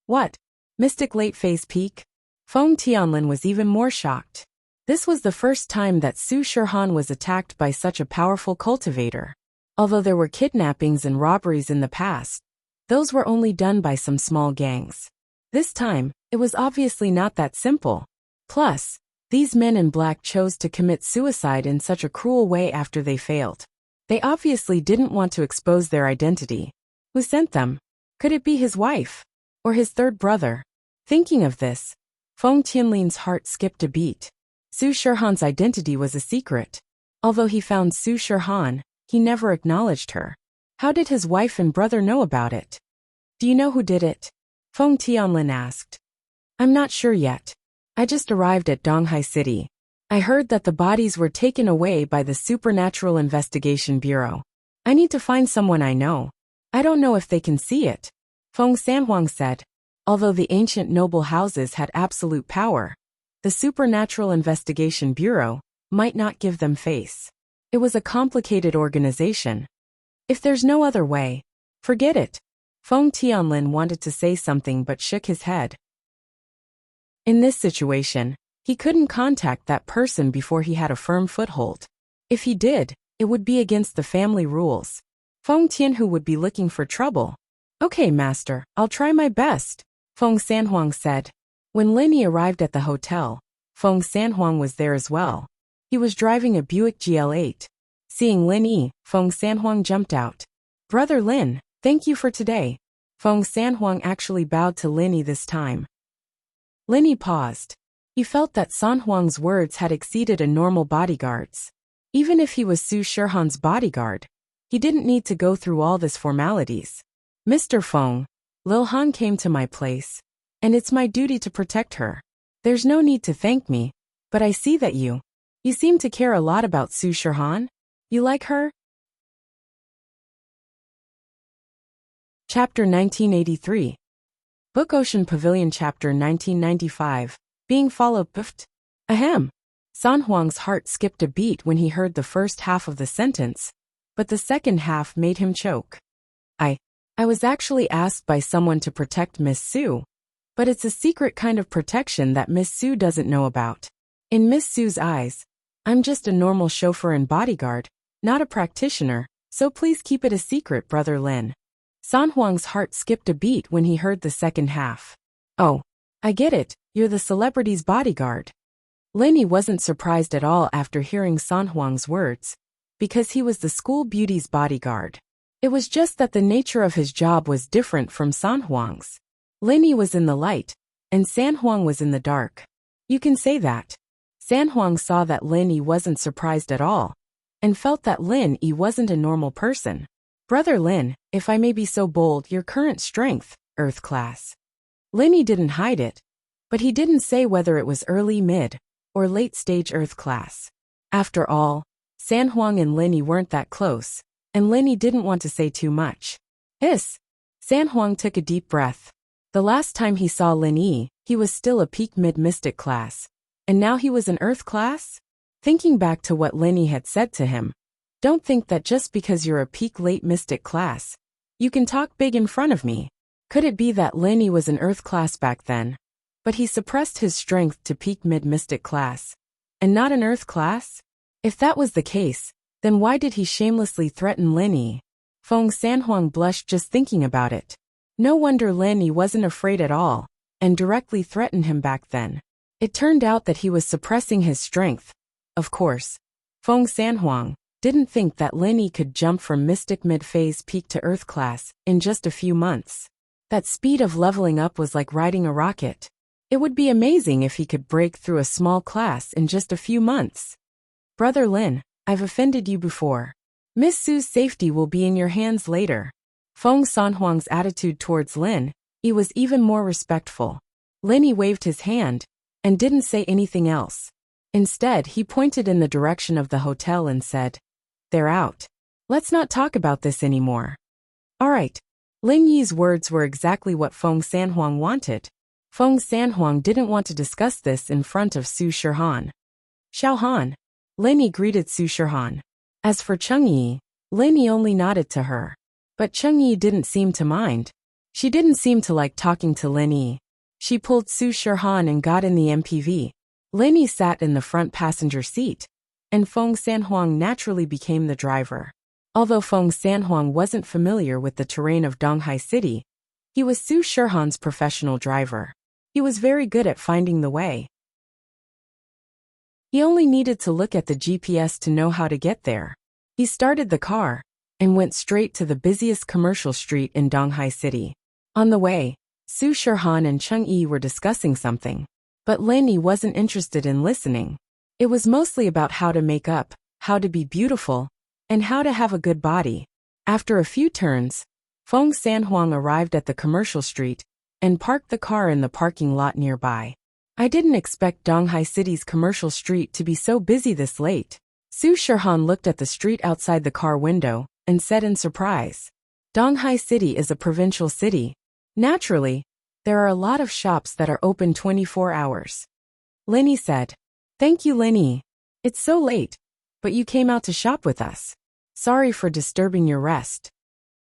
What? Mystic late phase peak? Feng Tianlin was even more shocked. This was the first time that Su Shihan was attacked by such a powerful cultivator. Although there were kidnappings and robberies in the past, those were only done by some small gangs. This time, it was obviously not that simple. Plus, these men in black chose to commit suicide in such a cruel way after they failed. They obviously didn't want to expose their identity. Who sent them? Could it be his wife? Or his third brother? Thinking of this, Feng Tianlin's heart skipped a beat. Su Shihan's identity was a secret. Although he found Su Shihan, he never acknowledged her. How did his wife and brother know about it? Do you know who did it? Feng Tianlin asked. I'm not sure yet. I just arrived at Donghai City. I heard that the bodies were taken away by the Supernatural Investigation Bureau. I need to find someone I know. I don't know if they can see it. Feng Sanhuang said. Although the ancient noble houses had absolute power, the Supernatural Investigation Bureau might not give them face. It was a complicated organization. If there's no other way, forget it. Feng Tianlin wanted to say something but shook his head. In this situation, he couldn't contact that person before he had a firm foothold. If he did, it would be against the family rules. Feng Tianhu would be looking for trouble. Okay, master, I'll try my best, Feng Sanhuang said. When Linny arrived at the hotel, Feng Sanhuang was there as well. He was driving a Buick GL8. Seeing Lin Yi, Feng Sanhuang jumped out. Brother Lin, thank you for today. Feng Sanhuang actually bowed to Lin Yi this time. Lin Yi paused. He felt that Sanhuang's words had exceeded a normal bodyguard's. Even if he was Su Shihan's bodyguard, he didn't need to go through all this formalities. Mr. Feng, Lil Han came to my place, and it's my duty to protect her. There's no need to thank me, but I see that you seem to care a lot about Su Shihan. You like her? Chapter 1983. Book Ocean Pavilion Chapter 1995. Being followed puffed. Ahem. Sanhuang's heart skipped a beat when he heard the first half of the sentence, but the second half made him choke. I was actually asked by someone to protect Miss Su. But it's a secret kind of protection that Miss Sue doesn't know about. In Miss Sue's eyes, I'm just a normal chauffeur and bodyguard, not a practitioner, so please keep it a secret, Brother Lin. San Huang's heart skipped a beat when he heard the second half. Oh, I get it, you're the celebrity's bodyguard. Linny wasn't surprised at all after hearing San Huang's words, because he was the school beauty's bodyguard. It was just that the nature of his job was different from San Huang's. Linny was in the light, and San Huang was in the dark. You can say that. San Huang saw that Lin Yi wasn't surprised at all, and felt that Lin Yi wasn't a normal person. Brother Lin, if I may be so bold, your current strength, Earth class. Lin Yi didn't hide it, but he didn't say whether it was early, mid, or late stage Earth class. After all, San Huang and Lin Yi weren't that close, and Lin Yi didn't want to say too much. San Huang took a deep breath. The last time he saw Lin Yi, he was still a peak mid mystic class, and now he was an Earth class? Thinking back to what Lin Yi had said to him, don't think that just because you're a peak late mystic class, you can talk big in front of me. Could it be that Lin Yi was an Earth class back then, but he suppressed his strength to peak mid mystic class, and not an Earth class? If that was the case, then why did he shamelessly threaten Lin Yi? Feng San Huang blushed just thinking about it. No wonder Lin Yi wasn't afraid at all, and directly threatened him back then. It turned out that he was suppressing his strength. Of course, Feng San Huang didn't think that Lin Yi could jump from mystic mid-phase peak to Earth class in just a few months. That speed of leveling up was like riding a rocket. It would be amazing if he could break through a small class in just a few months. Brother Lin, I've offended you before. Miss Sue's safety will be in your hands later. Feng San Huang's attitude towards Lin Yi was even more respectful. Lin Yi waved his hand and didn't say anything else. Instead, he pointed in the direction of the hotel and said, "They're out. Let's not talk about this anymore." All right. Lin Yi's words were exactly what Feng San Huang wanted. Feng San Huang didn't want to discuss this in front of Su Shihan. Xiaohan. Lin Yi greeted Su Shihan. As for Cheng Yi, Lin Yi only nodded to her. But Cheng Yi didn't seem to mind. She didn't seem to like talking to Lin Yi. She pulled Su Shihan and got in the MPV. Lin Yi sat in the front passenger seat, and Feng San Huang naturally became the driver. Although Feng San Huang wasn't familiar with the terrain of Donghai City, he was Su Shihan's professional driver. He was very good at finding the way. He only needed to look at the GPS to know how to get there. He started the car and went straight to the busiest commercial street in Donghai City. On the way, Su Shihan and Cheng Yi were discussing something, but Lin Yi wasn't interested in listening. It was mostly about how to make up, how to be beautiful, and how to have a good body. After a few turns, Feng San Huang arrived at the commercial street and parked the car in the parking lot nearby. I didn't expect Donghai City's commercial street to be so busy this late. Su Shihan looked at the street outside the car window and said in surprise, "Donghai City is a provincial city. Naturally, there are a lot of shops that are open 24 hours. Lin Yi said, "Thank you, Lin Yi. It's so late, but you came out to shop with us. Sorry for disturbing your rest."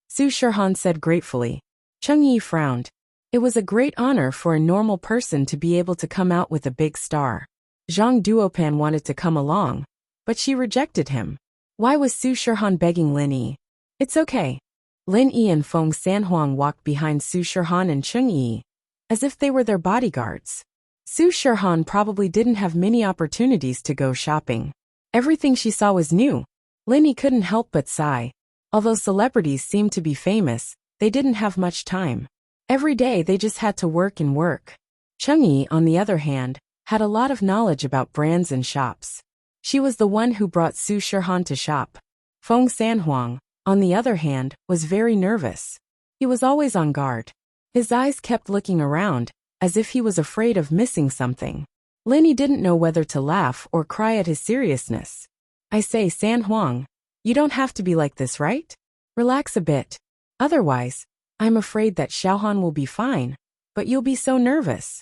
Su Shihan said gratefully. Cheng Yi frowned. It was a great honor for a normal person to be able to come out with a big star. Zhang Duopan wanted to come along, but she rejected him. Why was Su Shihan begging Lin Yi? It's okay. Lin Yi and Feng San Huang walked behind Su Shihan and Cheng Yi, as if they were their bodyguards. Su Shihan probably didn't have many opportunities to go shopping. Everything she saw was new. Lin Yi couldn't help but sigh. Although celebrities seemed to be famous, they didn't have much time. Every day they just had to work and work. Cheng Yi, on the other hand, had a lot of knowledge about brands and shops. She was the one who brought Su Shihan to shop. Feng San Huang, on the other hand, was very nervous. He was always on guard. His eyes kept looking around, as if he was afraid of missing something. Lin Yi didn't know whether to laugh or cry at his seriousness. I say, San Huang, you don't have to be like this, right? Relax a bit. Otherwise, I'm afraid that Xiaohan will be fine, but you'll be so nervous.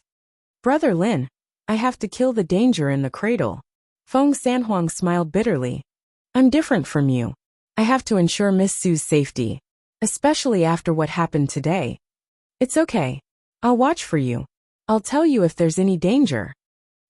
Brother Lin, I have to kill the danger in the cradle. Feng San Huang smiled bitterly. I'm different from you. I have to ensure Miss Sue's safety, especially after what happened today. It's okay. I'll watch for you. I'll tell you if there's any danger,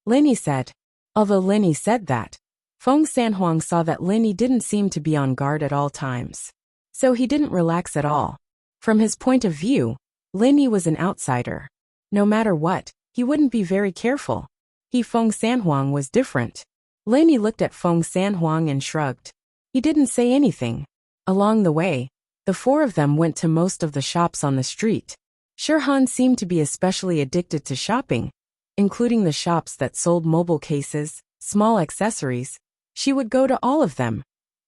Linny said. Although Linny said that, Feng Sanhuang saw that Linny didn't seem to be on guard at all times. So he didn't relax at all. From his point of view, Linny was an outsider. No matter what, he wouldn't be very careful. Feng Sanhuang was different. Linny looked at Feng Sanhuang and shrugged. He didn't say anything. Along the way, the four of them went to most of the shops on the street. Shirhan seemed to be especially addicted to shopping, including the shops that sold mobile cases, small accessories. She would go to all of them,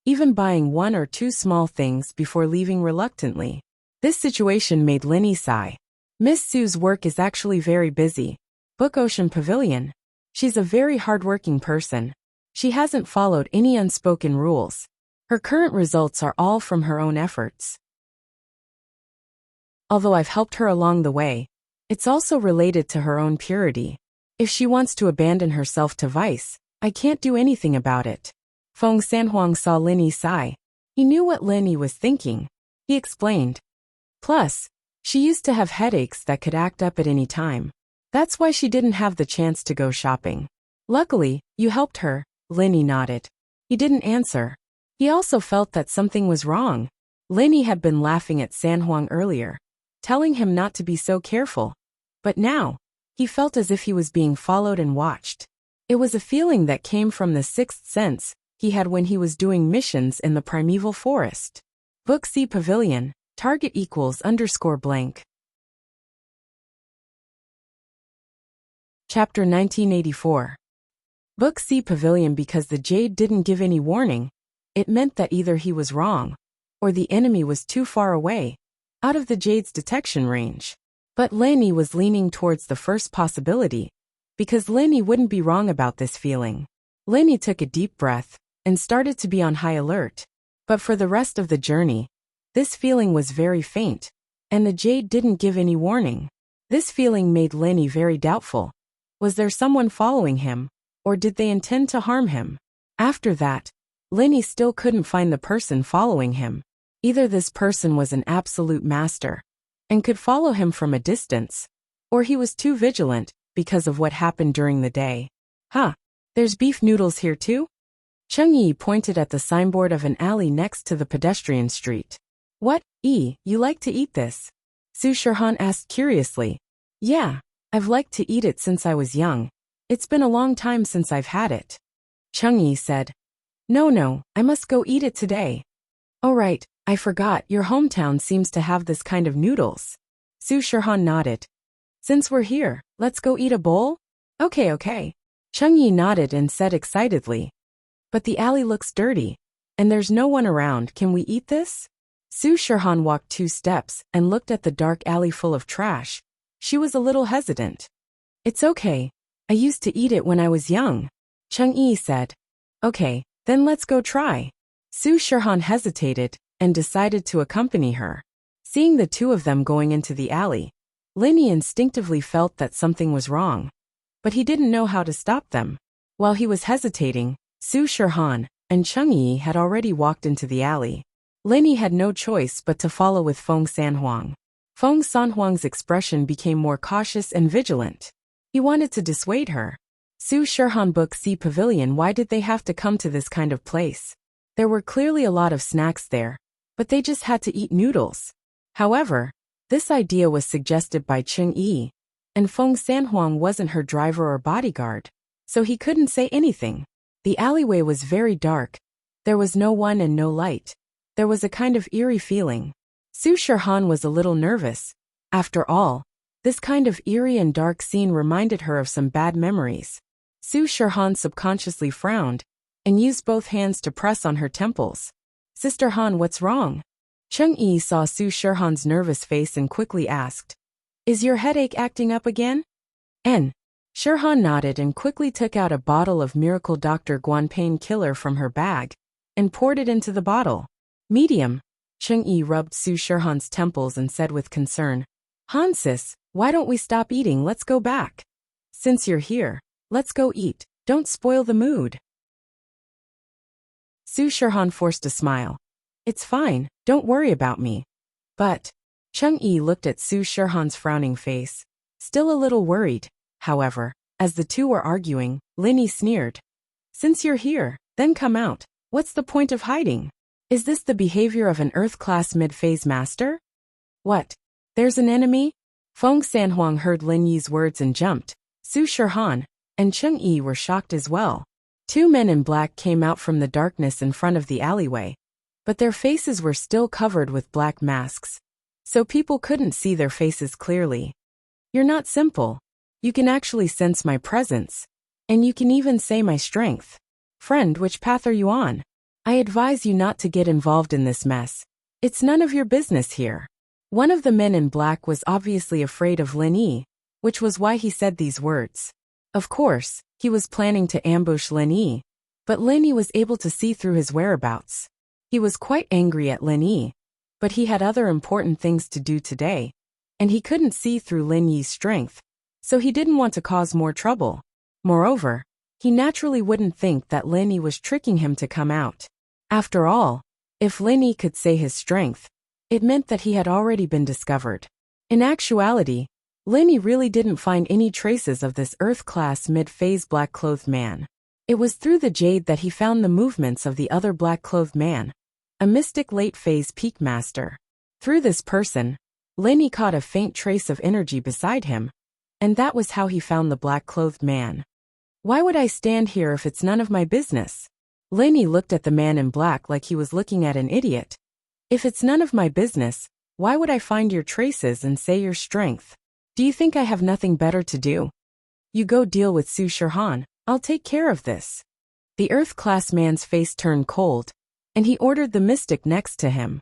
even buying one or two small things before leaving reluctantly. This situation made Linny sigh. Miss Sue's work is actually very busy. Book Ocean Pavilion. She's a very hardworking person. She hasn't followed any unspoken rules. Her current results are all from her own efforts. Although I've helped her along the way, it's also related to her own purity. If she wants to abandon herself to vice, I can't do anything about it. Feng Sanhuang saw Linny sigh. He knew what Linny was thinking. He explained. Plus, she used to have headaches that could act up at any time. That's why she didn't have the chance to go shopping. Luckily, you helped her, Linny nodded. He didn't answer. He also felt that something was wrong. Linny had been laughing at Sanhuang earlier, telling him not to be so careful. But now, he felt as if he was being followed and watched. It was a feeling that came from the sixth sense he had when he was doing missions in the primeval forest. Book C Pavilion, target =_blank. Chapter 1984. Book C Pavilion. Because the jade didn't give any warning, it meant that either he was wrong, or the enemy was too far away, out of the jade's detection range. But Linny was leaning towards the first possibility, because Linny wouldn't be wrong about this feeling. Linny took a deep breath, and started to be on high alert. But for the rest of the journey, this feeling was very faint, and the jade didn't give any warning. This feeling made Linny very doubtful. Was there someone following him, or did they intend to harm him? After that, Linny still couldn't find the person following him. Either this person was an absolute master, and could follow him from a distance, or he was too vigilant because of what happened during the day. There's beef noodles here too? Cheng Yi pointed at the signboard of an alley next to the pedestrian street. What, you like to eat this? Su Shirhan asked curiously. Yeah, I've liked to eat it since I was young. It's been a long time since I've had it. Cheng Yi said. No, I must go eat it today. Oh right, I forgot, your hometown seems to have this kind of noodles. Su Shirhan nodded. Since we're here, let's go eat a bowl? Okay. Cheng Yi nodded and said excitedly. But the alley looks dirty, and there's no one around. Can we eat this? Su Shirhan walked 2 steps and looked at the dark alley full of trash. She was a little hesitant. It's okay. I used to eat it when I was young, Cheng Yi said. Okay, then let's go try. Su Shirhan hesitated and decided to accompany her. Seeing the two of them going into the alley, Linny instinctively felt that something was wrong, but he didn't know how to stop them. While he was hesitating, Su Shirhan and Cheng Yi had already walked into the alley. Linny had no choice but to follow with Feng Sanhuang. Feng Sanhuang's expression became more cautious and vigilant. He wanted to dissuade her. Su Shirhan Book C Pavilion. Why did they have to come to this kind of place? There were clearly a lot of snacks there, but they just had to eat noodles. However, this idea was suggested by Cheng Yi, and Feng Sanhuang wasn't her driver or bodyguard, so he couldn't say anything. The alleyway was very dark. There was no one and no light. There was a kind of eerie feeling. Su Shirhan was a little nervous. After all, this kind of eerie and dark scene reminded her of some bad memories. Su Shirhan subconsciously frowned and used both hands to press on her temples. Sister Han, what's wrong? Cheng Yi saw Su Shirhan's nervous face and quickly asked, Is your headache acting up again? Shirhan nodded and quickly took out a bottle of Miracle Dr. Guan pain killer from her bag and poured it into the bottle. Medium. Cheng Yi rubbed Su Shirhan's temples and said with concern, Han sis, why don't we stop eating? Let's go back. Since you're here, let's go eat. Don't spoil the mood. Su Shirhan forced a smile. It's fine, don't worry about me. But, Cheng Yi looked at Su Shirhan's frowning face. still a little worried. However, as the two were arguing, Lin Yi sneered. Since you're here, then come out. What's the point of hiding? Is this the behavior of an Earth-class mid-phase master? What? There's an enemy? Feng Sanhuang heard Lin Yi's words and jumped. Su Shihan and Cheng Yi were shocked as well. Two men in black came out from the darkness in front of the alleyway, but their faces were still covered with black masks, so people couldn't see their faces clearly. You're not simple. You can actually sense my presence, and you can even say my strength. Friend, which path are you on? I advise you not to get involved in this mess. It's none of your business here. One of the men in black was obviously afraid of Lin Yi, which was why he said these words. Of course, he was planning to ambush Lin Yi, but Lin Yi was able to see through his whereabouts. He was quite angry at Lin Yi, but he had other important things to do today, and he couldn't see through Lin Yi's strength, so he didn't want to cause more trouble. Moreover, he naturally wouldn't think that Lin Yi was tricking him to come out. After all, if Lin Yi could say his strength, it meant that he had already been discovered. In actuality, Lin Yi really didn't find any traces of this Earth-class mid-phase black-clothed man. It was through the jade that he found the movements of the other black-clothed man, a mystic late-phase peak master. Through this person, Lin Yi caught a faint trace of energy beside him, and that was how he found the black-clothed man. Why would I stand here if it's none of my business? Lin Yi looked at the man in black like he was looking at an idiot. If it's none of my business, why would I find your traces and say your strength? Do you think I have nothing better to do? You go deal with Su Shihan. I'll take care of this. The Earth-class man's face turned cold, and he ordered the mystic next to him.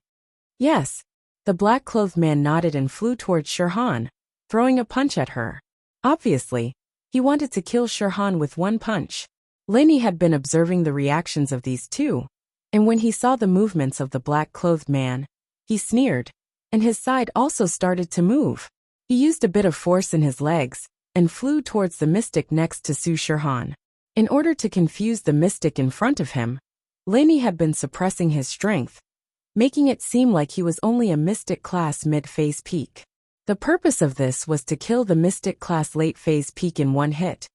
Yes. The black-clothed man nodded and flew towards Shihan, throwing a punch at her. Obviously, he wanted to kill Shihan with one punch. Lin Yi had been observing the reactions of these two, and when he saw the movements of the black-clothed man, he sneered, and his side also started to move. He used a bit of force in his legs, and flew towards the mystic next to Su Shihan. In order to confuse the mystic in front of him, Lin Yi had been suppressing his strength, making it seem like he was only a mystic-class mid-phase peak. The purpose of this was to kill the mystic-class late-phase peak in one hit,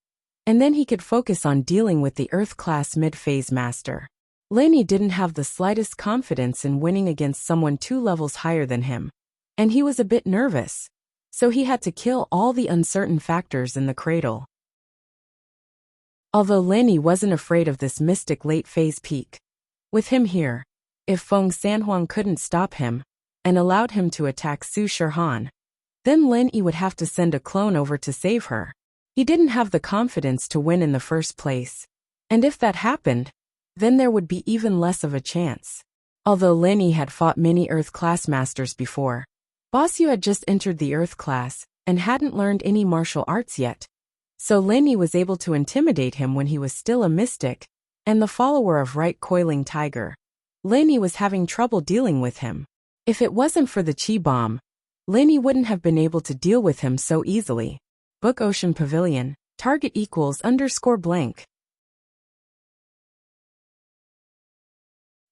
and then he could focus on dealing with the Earth-class mid-phase master. Lin Yi didn't have the slightest confidence in winning against someone 2 levels higher than him, and he was a bit nervous, so he had to kill all the uncertain factors in the cradle. Although Lin Yi wasn't afraid of this mystic late-phase peak, with him here, if Feng Sanhuang couldn't stop him, and allowed him to attack Su Shihan, then Lin Yi would have to send a clone over to save her. He didn't have the confidence to win in the first place, and if that happened, then there would be even less of a chance. Although Lin Yi had fought many Earth class masters before, Boss Yu had just entered the Earth class and hadn't learned any martial arts yet, so Lin Yi was able to intimidate him when he was still a mystic and the follower of Right Coiling Tiger. Lin Yi was having trouble dealing with him. If it wasn't for the Chi Bomb, Lin Yi wouldn't have been able to deal with him so easily. Book Ocean Pavilion, target =_blank.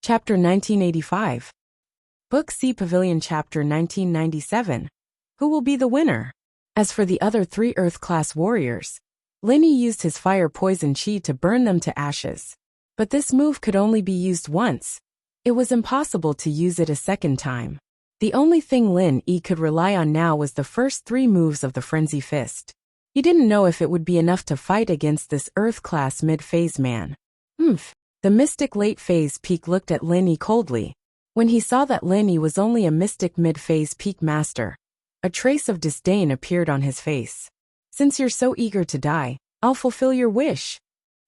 Chapter 1985. Book C Pavilion Chapter 1997. Who will be the winner? As for the other 3 Earth-class warriors, Lin Yi used his fire poison chi to burn them to ashes. But this move could only be used once. It was impossible to use it a second time. The only thing Lin Yi could rely on now was the first 3 moves of the Frenzy Fist. He didn't know if it would be enough to fight against this Earth-class mid-phase man. The mystic late-phase peak looked at Lin Yi coldly. When he saw that Lin Yi was only a mystic mid-phase peak master, a trace of disdain appeared on his face. Since you're so eager to die, I'll fulfill your wish.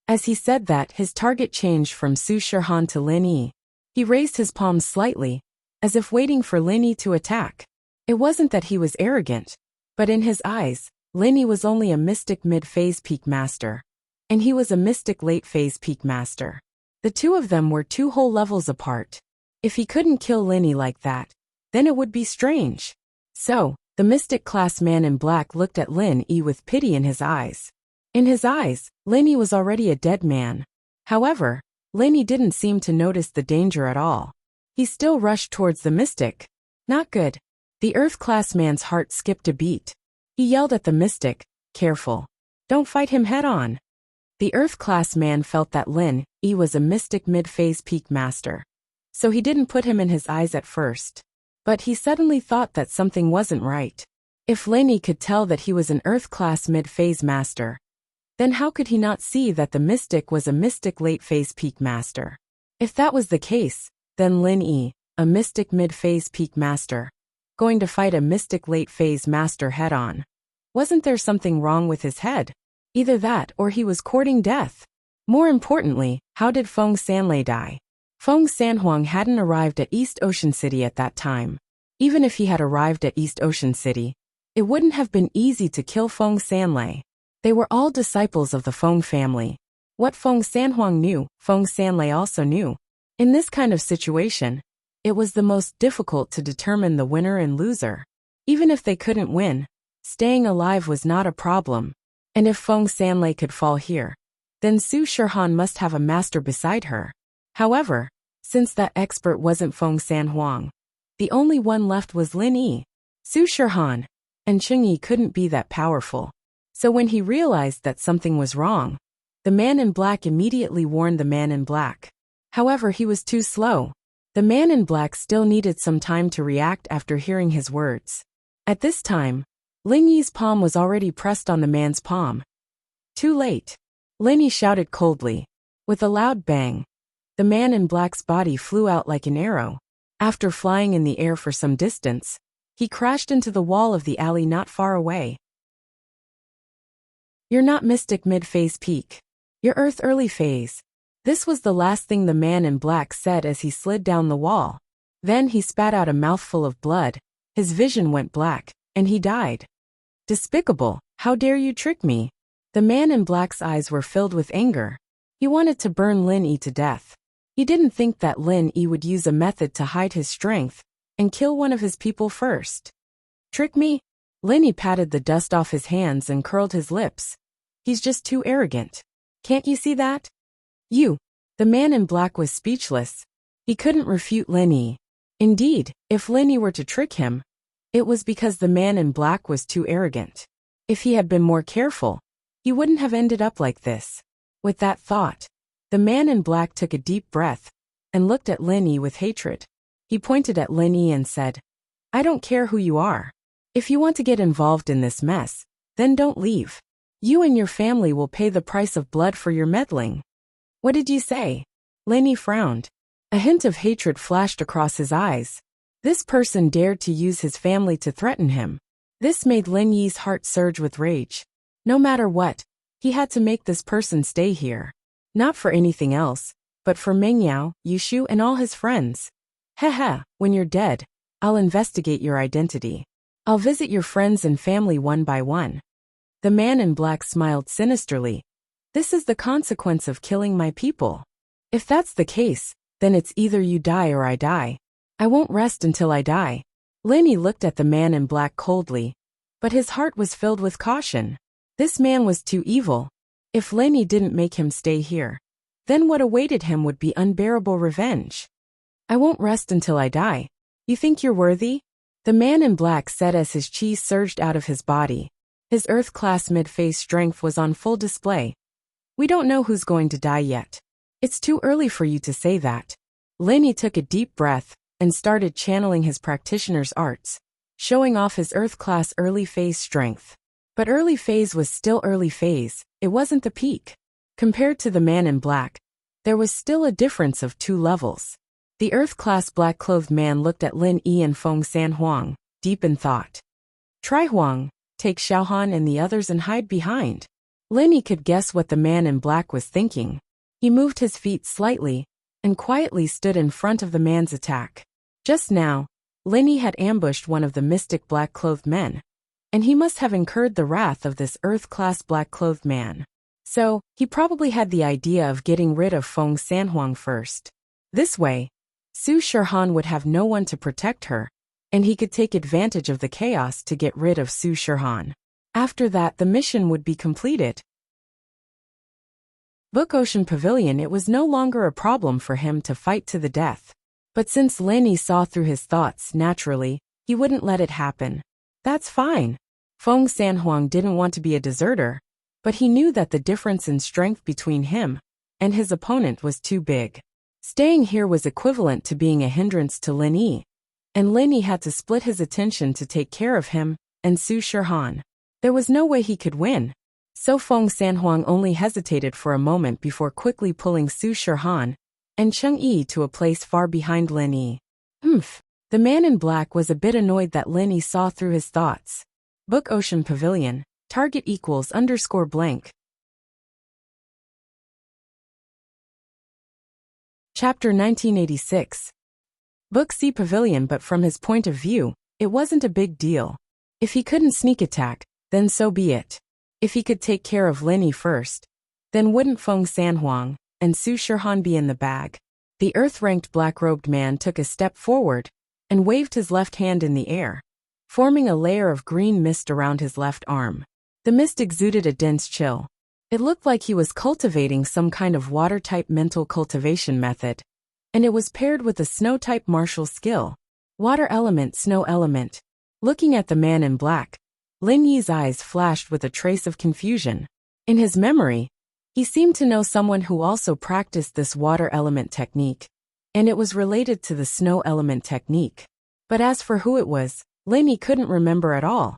As he said that, his target changed from Su Shihan to Lin Yi. He raised his palms slightly, as if waiting for Lin Yi to attack. It wasn't that he was arrogant, but in his eyes, Lin Yi was only a mystic mid-phase peak master, and he was a mystic late-phase peak master. The two of them were 2 whole levels apart. If he couldn't kill Lin Yi like that, then it would be strange. So, the mystic class man in black looked at Lin Yi with pity in his eyes. In his eyes, Lin Yi was already a dead man. However, Lin Yi didn't seem to notice the danger at all. He still rushed towards the mystic. Not good. The Earth class man's heart skipped a beat. He yelled at the mystic, "Careful. Don't fight him head-on." The Earth-class man felt that Lin Yi was a mystic mid-phase peak master, so he didn't put him in his eyes at first. But he suddenly thought that something wasn't right. If Lin Yi could tell that he was an Earth-class mid-phase master, then how could he not see that the mystic was a mystic late-phase peak master? If that was the case, then Lin Yi, a mystic mid-phase peak master, going to fight a mystic late-phase master head-on. Wasn't there something wrong with his head? Either that or he was courting death. More importantly, how did Feng Sanlei die? Feng Sanhuang hadn't arrived at East Ocean City at that time. Even if he had arrived at East Ocean City, it wouldn't have been easy to kill Feng Sanlei. They were all disciples of the Feng family. What Feng Sanhuang knew, Feng Sanlei also knew. In this kind of situation, it was the most difficult to determine the winner and loser. Even if they couldn't win, staying alive was not a problem. And if Feng Sanlei could fall here, then Su Shihan must have a master beside her. However, since that expert wasn't Feng Sanhuang, the only one left was Lin Yi. Su Shihan and Cheng Yi couldn't be that powerful. So when he realized that something was wrong, the man in black immediately warned the man in black. However, he was too slow. The man in black still needed some time to react after hearing his words. At this time, Lin Yi's palm was already pressed on the man's palm. Too late. Lin Yi shouted coldly. With a loud bang, the man in black's body flew out like an arrow. After flying in the air for some distance, he crashed into the wall of the alley not far away. "You're not mystic mid-phase peak. You're Earth early phase." This was the last thing the man in black said as he slid down the wall. Then he spat out a mouthful of blood, his vision went black, and he died. "Despicable, how dare you trick me?" The man in black's eyes were filled with anger. He wanted to burn Lin Yi to death. He didn't think that Lin Yi would use a method to hide his strength and kill one of his people first. "Trick me?" Lin Yi patted the dust off his hands and curled his lips. "He's just too arrogant. Can't you see that?" "You." The man in black was speechless. He couldn't refute Lin Yi. Indeed, if Lin Yi were to trick him, it was because the man in black was too arrogant. If he had been more careful, he wouldn't have ended up like this. With that thought, the man in black took a deep breath and looked at Lin Yi with hatred. He pointed at Lin Yi and said, "I don't care who you are. If you want to get involved in this mess, then don't leave. You and your family will pay the price of blood for your meddling." "What did you say?" Lin Yi frowned. A hint of hatred flashed across his eyes. This person dared to use his family to threaten him. This made Lin Yi's heart surge with rage. No matter what, he had to make this person stay here. Not for anything else, but for Mengyao, Yushu and all his friends. "Heh, when you're dead, I'll investigate your identity. I'll visit your friends and family one by one." The man in black smiled sinisterly. "This is the consequence of killing my people. If that's the case, then it's either you die or I die. I won't rest until I die." Lin Yi looked at the man in black coldly, but his heart was filled with caution. This man was too evil. If Lin Yi didn't make him stay here, then what awaited him would be unbearable revenge. "I won't rest until I die. You think you're worthy?" The man in black said as his chi surged out of his body. His Earth-class mid-phase strength was on full display. "We don't know who's going to die yet. It's too early for you to say that." Lin Yi took a deep breath and started channeling his practitioner's arts, showing off his Earth-class early phase strength. But early phase was still early phase, it wasn't the peak. Compared to the man in black, there was still a difference of 2 levels. The Earth-class black-clothed man looked at Lin Yi and Feng Sanhuang, deep in thought. "Try Huang, take Xiaohan and the others and hide behind." Lin Yi could guess what the man in black was thinking. He moved his feet slightly and quietly stood in front of the man's attack. Just now, Lin Yi had ambushed one of the mystic black-clothed men, and he must have incurred the wrath of this Earth-class black-clothed man. So, he probably had the idea of getting rid of Feng Sanhuang first. This way, Su Shihan would have no one to protect her, and he could take advantage of the chaos to get rid of Su Shihan. After that, the mission would be completed. Book Ocean Pavilion. It was no longer a problem for him to fight to the death. But since Lin Yi saw through his thoughts naturally, he wouldn't let it happen. "That's fine. Feng Sanhuang didn't want to be a deserter, but he knew that the difference in strength between him and his opponent was too big. Staying here was equivalent to being a hindrance to Lin Yi, and Lin Yi had to split his attention to take care of him and Su Shihan. There was no way he could win, so Feng Sanhuang only hesitated for a moment before quickly pulling Su Shihan and Cheng Yi to a place far behind Lin Yi. The man in black was a bit annoyed that Lin Yi saw through his thoughts. Book Ocean Pavilion, target equals _blank. Chapter 1986. Book C Pavilion, but from his point of view, it wasn't a big deal. If he couldn't sneak attack, then so be it. If he could take care of Lin Yi first, then wouldn't Feng Sanhuang and Su Shihan be in the bag? The earth-ranked black-robed man took a step forward and waved his left hand in the air, forming a layer of green mist around his left arm. The mist exuded a dense chill. It looked like he was cultivating some kind of water-type mental cultivation method, and it was paired with a snow-type martial skill. Water element, snow element. Looking at the man in black, Lin Yi's eyes flashed with a trace of confusion. In his memory, he seemed to know someone who also practiced this water element technique, and it was related to the snow element technique. But as for who it was, Lin Yi couldn't remember at all.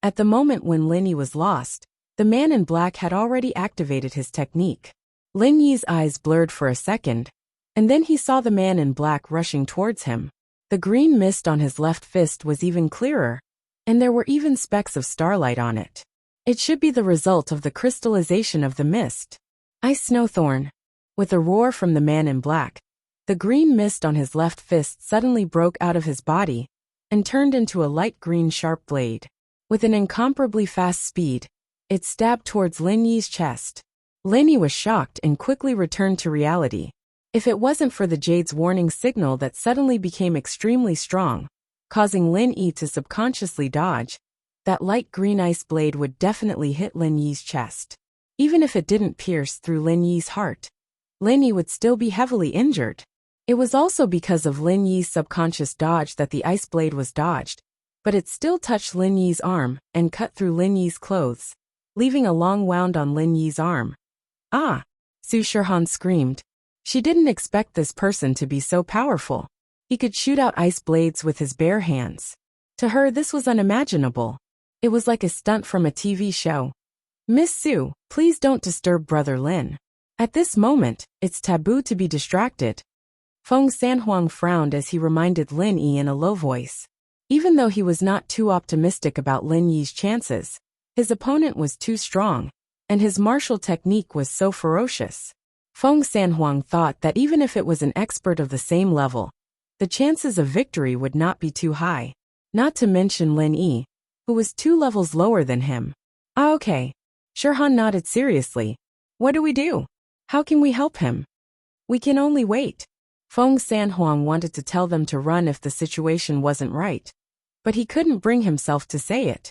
At the moment when Lin Yi was lost, the man in black had already activated his technique. Lin Yi's eyes blurred for a second, and then he saw the man in black rushing towards him. The green mist on his left fist was even clearer, and there were even specks of starlight on it. It should be the result of the crystallization of the mist. Ice Snowthorn. With a roar from the man in black, the green mist on his left fist suddenly broke out of his body and turned into a light green sharp blade. With an incomparably fast speed, it stabbed towards Lin Yi's chest. Lin Yi was shocked and quickly returned to reality. If it wasn't for the jade's warning signal that suddenly became extremely strong, causing Lin Yi to subconsciously dodge, that light green ice blade would definitely hit Lin Yi's chest. Even if it didn't pierce through Lin Yi's heart, Lin Yi would still be heavily injured. It was also because of Lin Yi's subconscious dodge that the ice blade was dodged, but it still touched Lin Yi's arm and cut through Lin Yi's clothes, leaving a long wound on Lin Yi's arm. Ah! Su Shihan screamed. She didn't expect this person to be so powerful. He could shoot out ice blades with his bare hands. To her, this was unimaginable. It was like a stunt from a TV show. Miss Su, please don't disturb Brother Lin. At this moment, it's taboo to be distracted. Feng Sanhuang frowned as he reminded Lin Yi in a low voice. Even though he was not too optimistic about Lin Yi's chances, his opponent was too strong, and his martial technique was so ferocious. Feng Sanhuang thought that even if it was an expert of the same level, the chances of victory would not be too high. Not to mention Lin Yi, who was 2 levels lower than him. Ah, okay. Shihan nodded seriously. What do we do? How can we help him? We can only wait. Feng Sanhuang wanted to tell them to run if the situation wasn't right, but he couldn't bring himself to say it.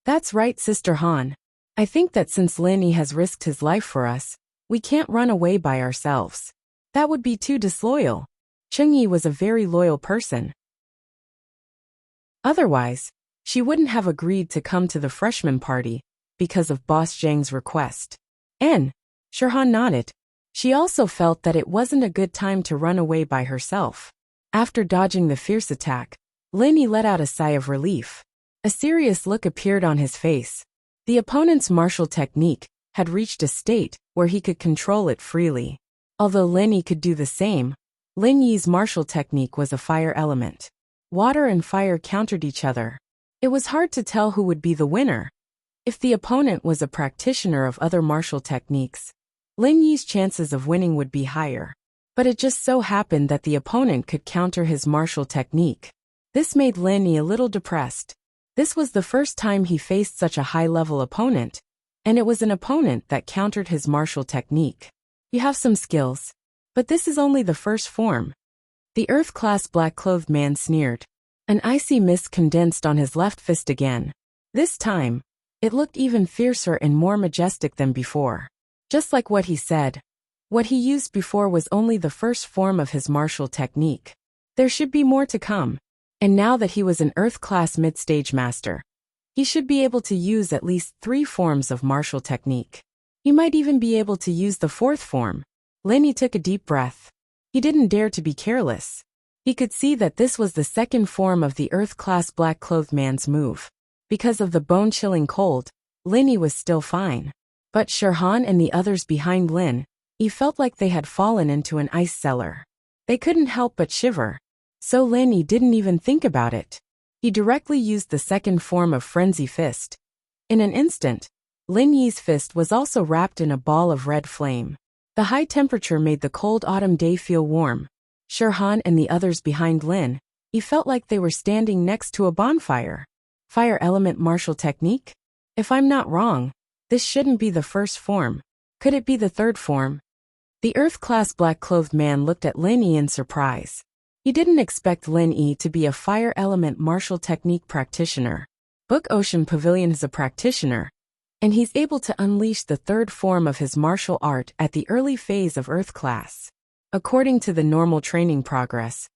That's right, Sister Han. I think that since Lin Yi has risked his life for us, we can't run away by ourselves. That would be too disloyal. Cheng Yi was a very loyal person. Otherwise, she wouldn't have agreed to come to the freshman party because of Boss Zhang's request. Shihan nodded. She also felt that it wasn't a good time to run away by herself. After dodging the fierce attack, Lin Yi let out a sigh of relief. A serious look appeared on his face. The opponent's martial technique had reached a state where he could control it freely. Although Lin Yi could do the same, Lin Yi's martial technique was a fire element. Water and fire countered each other. It was hard to tell who would be the winner. If the opponent was a practitioner of other martial techniques, Lin Yi's chances of winning would be higher. But it just so happened that the opponent could counter his martial technique. This made Lin Yi a little depressed. This was the first time he faced such a high-level opponent, and it was an opponent that countered his martial technique. You have some skills, but this is only the first form. The Earth-class black-clothed man sneered. An icy mist condensed on his left fist again. This time, it looked even fiercer and more majestic than before. Just like what he said, what he used before was only the first form of his martial technique. There should be more to come. And now that he was an Earth-class mid-stage master, He should be able to use at least 3 forms of martial technique. He might even be able to use the 4th form. Lin Yi took a deep breath. He didn't dare to be careless. He could see that this was the 2nd form of the Earth-class black-clothed man's move. Because of the bone-chilling cold, Lin Yi was still fine. But Shirhan and the others behind Lin Yi felt like they had fallen into an ice cellar. They couldn't help but shiver. So Lin Yi didn't even think about it. He directly used the 2nd form of Frenzy Fist. In an instant, Lin Yi's fist was also wrapped in a ball of red flame. The high temperature made the cold autumn day feel warm. Shirhan and the others behind Lin Yi felt like they were standing next to a bonfire. Fire element martial technique? If I'm not wrong, this shouldn't be the 1st form. Could it be the 3rd form? The Earth-class black-clothed man looked at Lin Yi in surprise. He didn't expect Lin Yi to be a fire element martial technique practitioner. Book Ocean Pavilion is a practitioner, and he's able to unleash the 3rd form of his martial art at the early phase of Earth class. According to the normal training progress,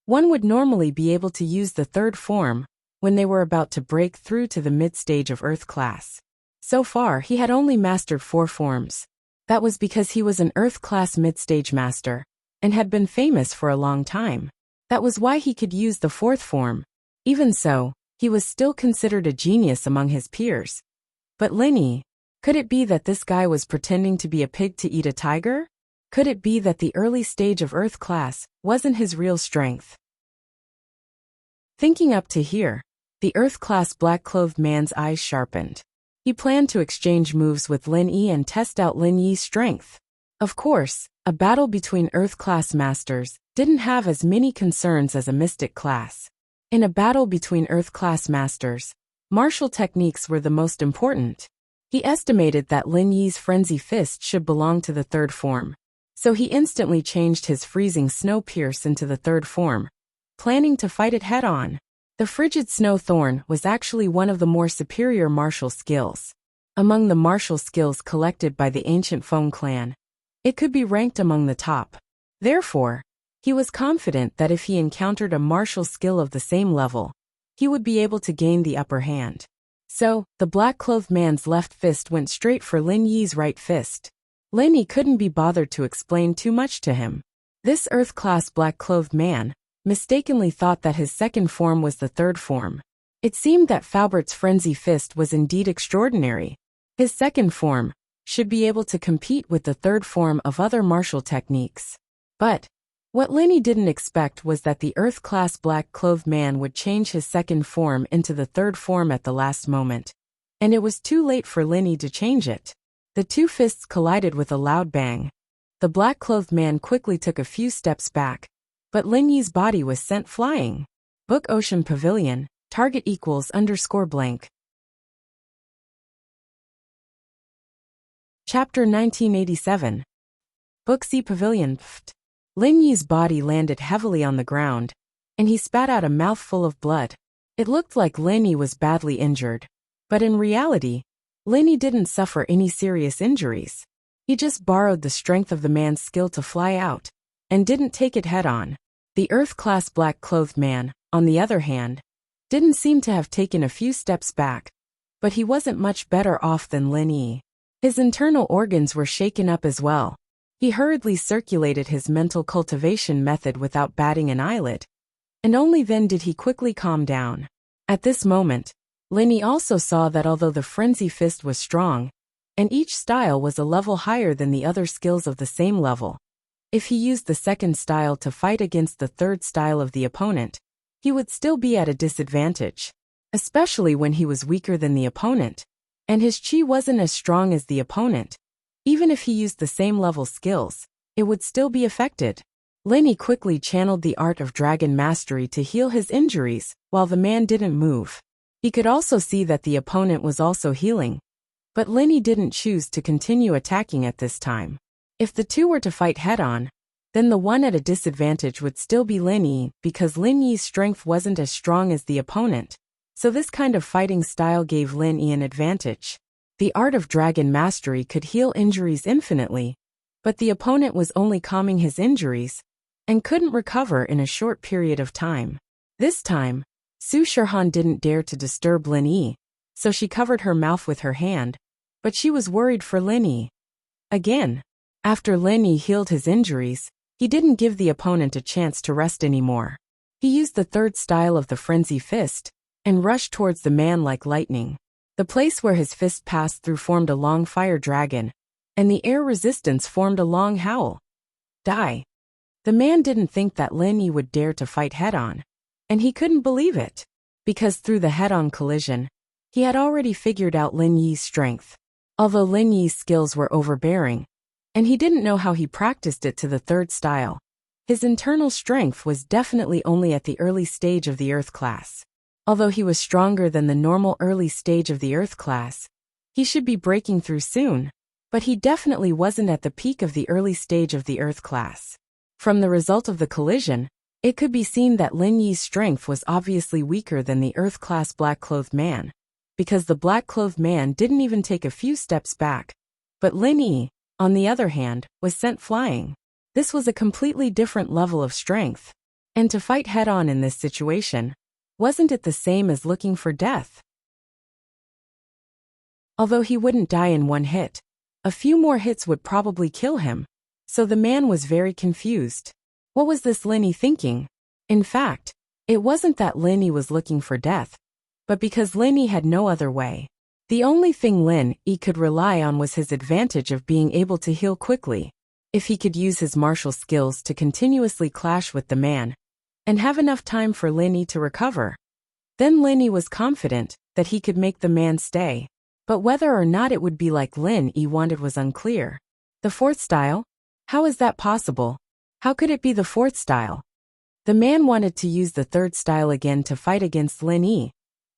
one would normally be able to use the 3rd form when they were about to break through to the mid-stage of Earth class. So far, he had only mastered 4 forms. That was because he was an Earth class mid-stage master and had been famous for a long time. That was why he could use the 4th form. Even so, he was still considered a genius among his peers. But Lin Yi, could it be that this guy was pretending to be a pig to eat a tiger? Could it be that the early stage of Earth class wasn't his real strength? Thinking up to here, the Earth class black-clothed man's eyes sharpened. He planned to exchange moves with Lin Yi and test out Lin Yi's strength. Of course, a battle between Earth class masters didn't have as many concerns as a mystic class. In a battle between Earth class masters, martial techniques were the most important. He estimated that Lin Yi's Frenzy Fist should belong to the 3rd form. So he instantly changed his Freezing Snow Pierce into the 3rd form, planning to fight it head-on. The Frigid Snow Thorn was actually one of the more superior martial skills. Among the martial skills collected by the ancient Feng clan, it could be ranked among the top. Therefore, he was confident that if he encountered a martial skill of the same level, he would be able to gain the upper hand. So, the black-clothed man's left fist went straight for Lin Yi's right fist. Lin Yi couldn't be bothered to explain too much to him. This Earth-class black-clothed man mistakenly thought that his 2nd form was the 3rd form. It seemed that Faubert's Frenzy Fist was indeed extraordinary. His 2nd form should be able to compete with the 3rd form of other martial techniques. But what Lin Yi didn't expect was that the Earth-class black-clothed man would change his 2nd form into the 3rd form at the last moment. And it was too late for Lin Yi to change it. The 2 fists collided with a loud bang. The black-clothed man quickly took a few steps back, but Lin Yi's body was sent flying. Book Ocean Pavilion, target =_blank. Chapter 1987. Book C Pavilion. Lin Yi's body landed heavily on the ground, and he spat out a mouthful of blood. It looked like Lin Yi was badly injured, but in reality, Lin Yi didn't suffer any serious injuries. He just borrowed the strength of the man's skill to fly out, and didn't take it head-on. The Earth-class black-clothed man, on the other hand, didn't seem to have taken a few steps back, but he wasn't much better off than Lin Yi. His internal organs were shaken up as well. He hurriedly circulated his mental cultivation method without batting an eyelid, and only then did he quickly calm down. At this moment, Lin Yi also saw that although the Frenzy Fist was strong, and each style was a level higher than the other skills of the same level, if he used the 2nd style to fight against the 3rd style of the opponent, he would still be at a disadvantage, especially when he was weaker than the opponent, and his chi wasn't as strong as the opponent. Even if he used the same level skills, it would still be affected. Lin Yi quickly channeled the art of dragon mastery to heal his injuries, while the man didn't move. He could also see that the opponent was also healing, but Lin Yi didn't choose to continue attacking at this time. If the two were to fight head-on, then the one at a disadvantage would still be Lin Yi because Lin Yi's strength wasn't as strong as the opponent, so this kind of fighting style gave Lin Yi an advantage. The art of dragon mastery could heal injuries infinitely, but the opponent was only calming his injuries and couldn't recover in a short period of time. This time, Su Shirhan didn't dare to disturb Lin Yi, so she covered her mouth with her hand, but she was worried for Lin Yi. Again, after Lin Yi healed his injuries, he didn't give the opponent a chance to rest anymore. He used the third style of the Frenzy Fist and rushed towards the man like lightning. The place where his fist passed through formed a long fire dragon, and the air resistance formed a long howl. Die. The man didn't think that Lin Yi would dare to fight head-on, and he couldn't believe it, because through the head-on collision, he had already figured out Lin Yi's strength. Although Lin Yi's skills were overbearing, and he didn't know how he practiced it to the third style, his internal strength was definitely only at the early stage of the Earth class. Although he was stronger than the normal early stage of the Earth class, he should be breaking through soon, but he definitely wasn't at the peak of the early stage of the Earth class. From the result of the collision, it could be seen that Lin Yi's strength was obviously weaker than the Earth class black-clothed man, because the black-clothed man didn't even take a few steps back, but Lin Yi, on the other hand, was sent flying. This was a completely different level of strength, and to fight head-on in this situation, wasn't it the same as looking for death? Although he wouldn't die in one hit, a few more hits would probably kill him, so the man was very confused. What was this Lin Yi thinking? In fact, it wasn't that Lin Yi was looking for death, but because Lin Yi had no other way. The only thing Lin Yi could rely on was his advantage of being able to heal quickly. If he could use his martial skills to continuously clash with the man, and have enough time for Lin Yi to recover, then Lin Yi was confident that he could make the man stay. But whether or not it would be like Lin Yi wanted was unclear. The fourth style? How is that possible? How could it be the fourth style? The man wanted to use the third style again to fight against Lin Yi,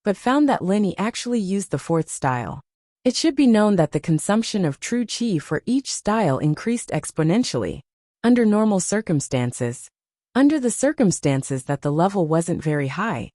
but found that Lin Yi actually used the fourth style. It should be known that the consumption of true qi for each style increased exponentially, under normal circumstances. Under the circumstances that the level wasn't very high,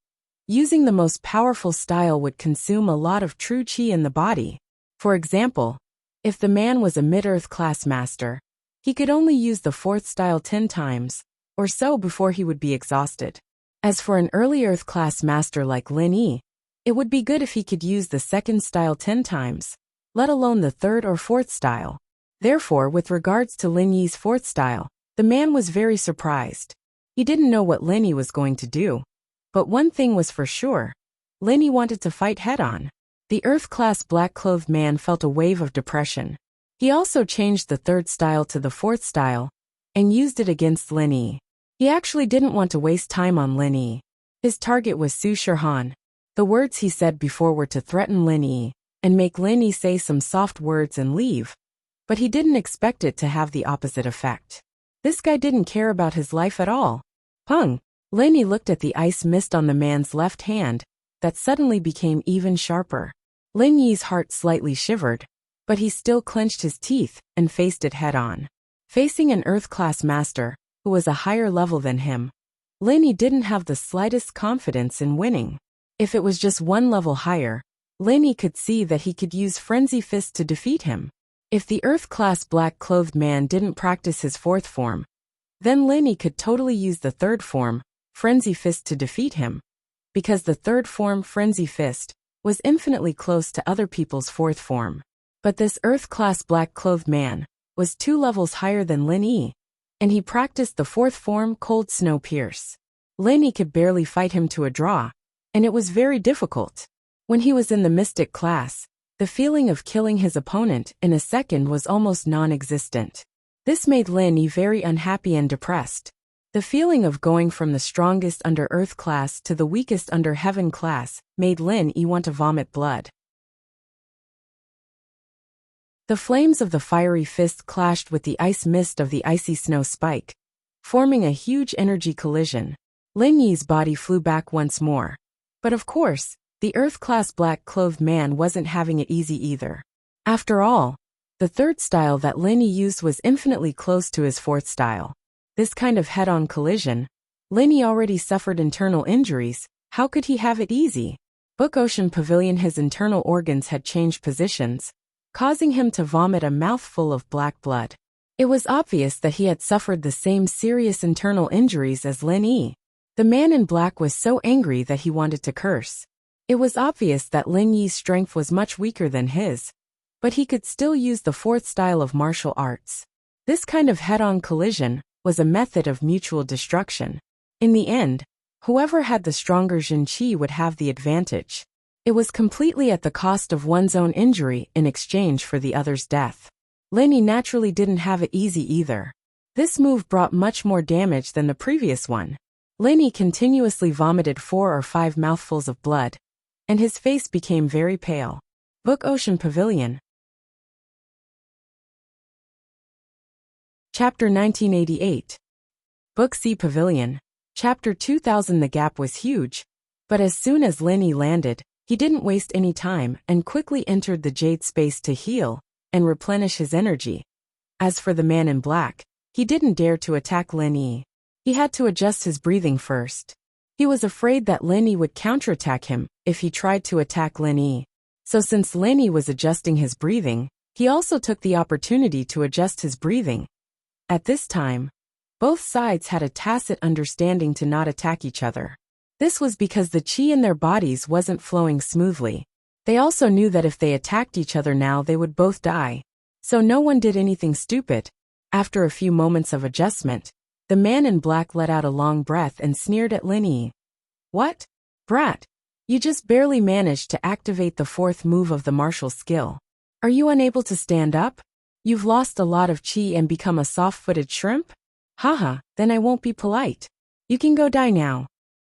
using the most powerful style would consume a lot of true qi in the body. For example, if the man was a mid-earth class master, he could only use the fourth style 10 times, or so before he would be exhausted. As for an early earth class master like Lin Yi, it would be good if he could use the second style 10 times, let alone the third or fourth style. Therefore, with regards to Lin Yi's fourth style, the man was very surprised. He didn't know what Lin Yi was going to do. But one thing was for sure. Lin Yi wanted to fight head-on. The Earth-class black-clothed man felt a wave of depression. He also changed the third style to the fourth style, and used it against Lin Yi. He actually didn't want to waste time on Lin Yi. His target was Su Shihan. The words he said before were to threaten Lin Yi, and make Lin Yi say some soft words and leave. But he didn't expect it to have the opposite effect. This guy didn't care about his life at all. Pung! Lin Yi looked at the ice mist on the man's left hand, that suddenly became even sharper. Lin Yi's heart slightly shivered, but he still clenched his teeth and faced it head-on. Facing an Earth-class master, who was a higher level than him, Lin Yi didn't have the slightest confidence in winning. If it was just one level higher, Lin Yi could see that he could use Frenzy Fist to defeat him. If the Earth-class black-clothed man didn't practice his fourth form, then Lin Yi could totally use the third form, Frenzy Fist, to defeat him, because the third form, Frenzy Fist, was infinitely close to other people's fourth form. But this Earth-class black-clothed man was 2 levels higher than Lin Yi, and he practiced the fourth form, Cold Snow Pierce. Lin Yi could barely fight him to a draw, and it was very difficult. When he was in the Mystic class, the feeling of killing his opponent in a second was almost non-existent. This made Lin Yi very unhappy and depressed. The feeling of going from the strongest under Earth class to the weakest under Heaven class made Lin Yi want to vomit blood. The flames of the fiery fist clashed with the ice mist of the icy snow spike, forming a huge energy collision. Lin Yi's body flew back once more. But of course, the Earth-class black-clothed man wasn't having it easy either. After all, the third style that Lin Yi used was infinitely close to his fourth style. This kind of head-on collision, Lin Yi already suffered internal injuries. How could he have it easy? Book Ocean Pavilion. His internal organs had changed positions, causing him to vomit a mouthful of black blood. It was obvious that he had suffered the same serious internal injuries as Lin Yi. The man in black was so angry that he wanted to curse. It was obvious that Lin Yi's strength was much weaker than his, but he could still use the fourth style of martial arts. This kind of head-on collision was a method of mutual destruction. In the end, whoever had the stronger Jin Qi would have the advantage. It was completely at the cost of one's own injury in exchange for the other's death. Lin Yi naturally didn't have it easy either. This move brought much more damage than the previous one. Lin Yi continuously vomited 4 or 5 mouthfuls of blood, and his face became very pale. Book Ocean Pavilion. Chapter 1988. Book Sea Pavilion. Chapter 2000. The gap was huge, but as soon as Lin Yi landed, he didn't waste any time and quickly entered the jade space to heal and replenish his energy. As for the man in black, he didn't dare to attack Lin Yi. He had to adjust his breathing first. He was afraid that Lin Yi would counterattack him if he tried to attack Lin Yi. So since Lin Yi was adjusting his breathing, he also took the opportunity to adjust his breathing. At this time, both sides had a tacit understanding to not attack each other. This was because the qi in their bodies wasn't flowing smoothly. They also knew that if they attacked each other now they would both die. So no one did anything stupid. After a few moments of adjustment, the man in black let out a long breath and sneered at Lin Yi. "What? Brat, you just barely managed to activate the fourth move of the martial skill. Are you unable to stand up? You've lost a lot of qi and become a soft-footed shrimp? Haha, then I won't be polite. You can go die now."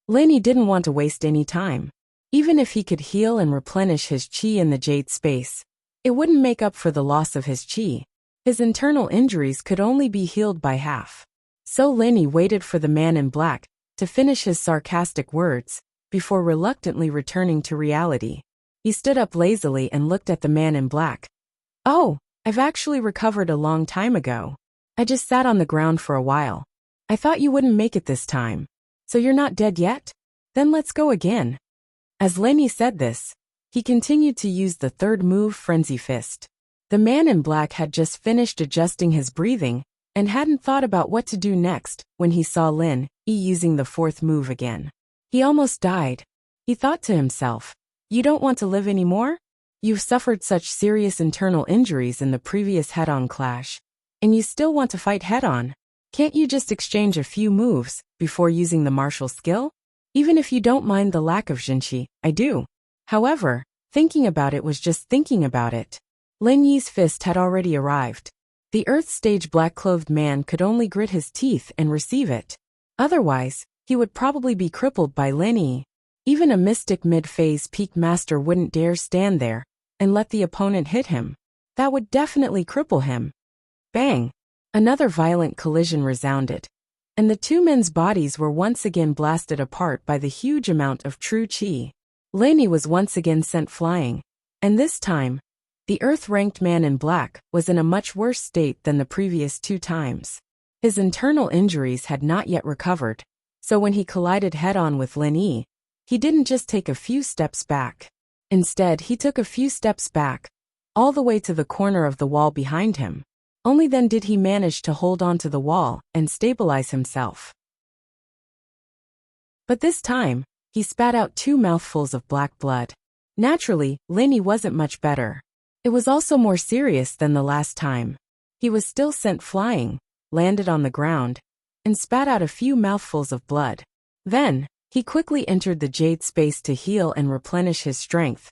Lin Yi didn't want to waste any time. Even if he could heal and replenish his qi in the jade space, it wouldn't make up for the loss of his qi. His internal injuries could only be healed by half. So Lin Yi waited for the man in black to finish his sarcastic words before reluctantly returning to reality. He stood up lazily and looked at the man in black. "Oh, I've actually recovered a long time ago. I just sat on the ground for a while. I thought you wouldn't make it this time. So you're not dead yet? Then let's go again." As Lin Yi said this, he continued to use the third move, Frenzy Fist. The man in black had just finished adjusting his breathing and hadn't thought about what to do next when he saw Lin Yi using the fourth move again. He almost died. He thought to himself, "You don't want to live anymore? You've suffered such serious internal injuries in the previous head-on clash, and you still want to fight head-on? Can't you just exchange a few moves before using the martial skill? Even if you don't mind the lack of Jinqi, I do." However, thinking about it was just thinking about it. Lin Yi's fist had already arrived. The Earth Stage black-clothed man could only grit his teeth and receive it. Otherwise, he would probably be crippled by Lin Yi. Even a mystic mid-phase peak master wouldn't dare stand there and let the opponent hit him. That would definitely cripple him. Bang! Another violent collision resounded, and the two men's bodies were once again blasted apart by the huge amount of true qi. Lin Yi was once again sent flying, and this time, the Earth-ranked man in black was in a much worse state than the previous 2 times. His internal injuries had not yet recovered, so when he collided head-on with Lin Yi, he didn't just take a few steps back. Instead, he took a few steps back, all the way to the corner of the wall behind him. Only then did he manage to hold onto the wall and stabilize himself. But this time, he spat out 2 mouthfuls of black blood. Naturally, Lin Yi wasn't much better. It was also more serious than the last time. He was still sent flying, landed on the ground, and spat out a few mouthfuls of blood. Then, he quickly entered the jade space to heal and replenish his strength.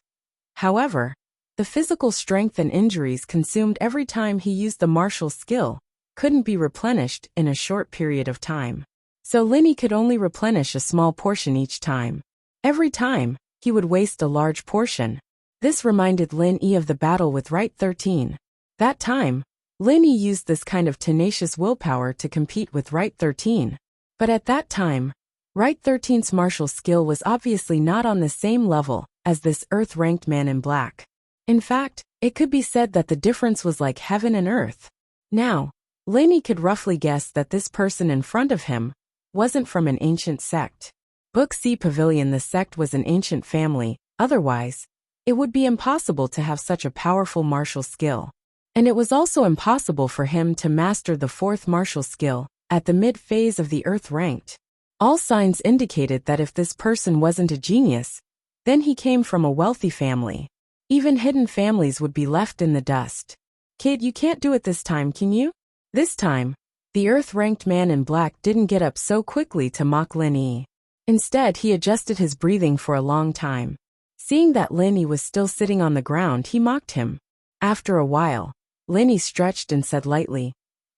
However, the physical strength and injuries consumed every time he used the martial skill couldn't be replenished in a short period of time. So Lin Yi could only replenish a small portion each time. Every time, he would waste a large portion. This reminded Lin Yi of the battle with Right 13. That time, Lin Yi used this kind of tenacious willpower to compete with Right 13. But at that time, Right 13's martial skill was obviously not on the same level as this Earth-ranked man in black. In fact, it could be said that the difference was like heaven and earth. Now, Lin Yi could roughly guess that this person in front of him wasn't from an ancient sect. Book Sea Pavilion. The sect was an ancient family, otherwise, it would be impossible to have such a powerful martial skill. And it was also impossible for him to master the 4th martial skill at the mid-phase of the Earth ranked. All signs indicated that if this person wasn't a genius, Then he came from a wealthy family. Even hidden families would be left in the dust. Kid, you can't do it this time, can you? This time, the Earth-ranked man in black didn't get up so quickly to mock Lin Yi. Instead, he adjusted his breathing for a long time. Seeing that Lin Yi was still sitting on the ground, he mocked him. After a while, Lin Yi stretched and said lightly,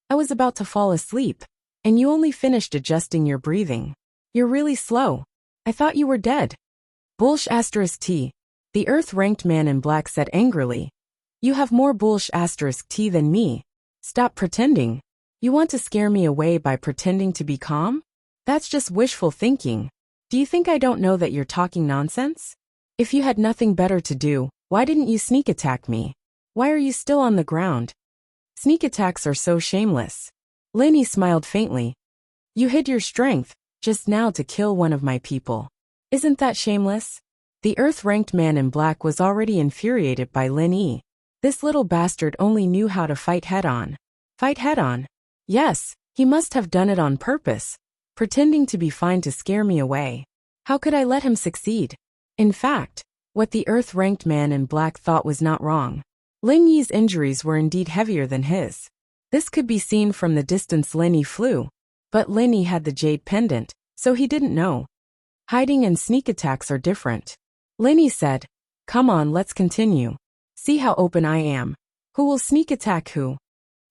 I was about to fall asleep, and you only finished adjusting your breathing. You're really slow. I thought you were dead. Bullsh *T. The Earth-ranked man in black said angrily. You have more Bullsh *T than me. Stop pretending. You want to scare me away by pretending to be calm? That's just wishful thinking. Do you think I don't know that you're talking nonsense? If you had nothing better to do, why didn't you sneak attack me? Why are you still on the ground? Sneak attacks are so shameless. Lin Yi smiled faintly. You hid your strength just now to kill one of my people. Isn't that shameless? The Earth-ranked man in black was already infuriated by Lin Yi. This little bastard only knew how to fight head-on. Fight head-on? Yes, he must have done it on purpose, pretending to be fine to scare me away. How could I let him succeed? In fact, what the Earth-ranked man in black thought was not wrong. Lin Yi's injuries were indeed heavier than his. This could be seen from the distance Lin Yi flew, but Lin Yi had the jade pendant, so he didn't know. Hiding and sneak attacks are different. Lin Yi said, Come on, let's continue. See how open I am. Who will sneak attack who?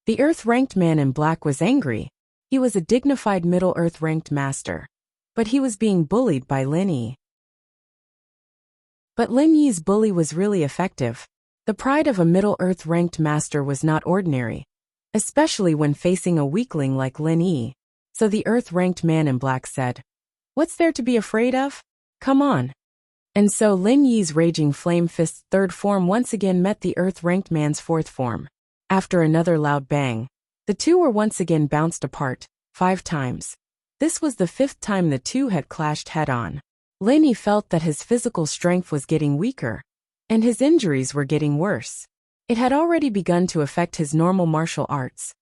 The Earth-ranked man in black was angry. He was a dignified Middle Earth-ranked master, but he was being bullied by Lin Yi. But Lin Yi's bully was really effective. The pride of a Middle Earth-ranked master was not ordinary, especially when facing a weakling like Lin Yi. So the Earth-ranked man in black said, What's there to be afraid of? Come on. And so Lin Yi's raging flame fist's third form once again met the Earth-ranked man's fourth form. After another loud bang, the two were once again bounced apart, 5 times. This was the 5th time the two had clashed head-on. Lin Yi felt that his physical strength was getting weaker, and his injuries were getting worse. It had already begun to affect his normal martial arts.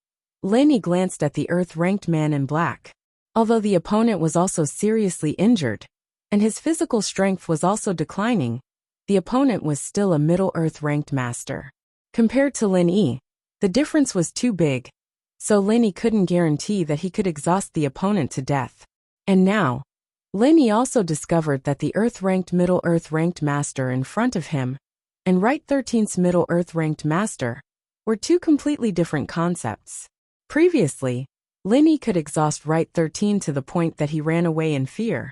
Lin Yi glanced at the Earth-ranked man in black. Although the opponent was also seriously injured, and his physical strength was also declining, the opponent was still a Middle Earth-ranked master. Compared to Lin Yi, the difference was too big, so Lin Yi couldn't guarantee that he could exhaust the opponent to death. And now, Lin Yi also discovered that the Earth-ranked Middle Earth-ranked master in front of him and Right 13th's Middle Earth-ranked master were two completely different concepts. Previously, Lin Yi could exhaust Right 13 to the point that he ran away in fear,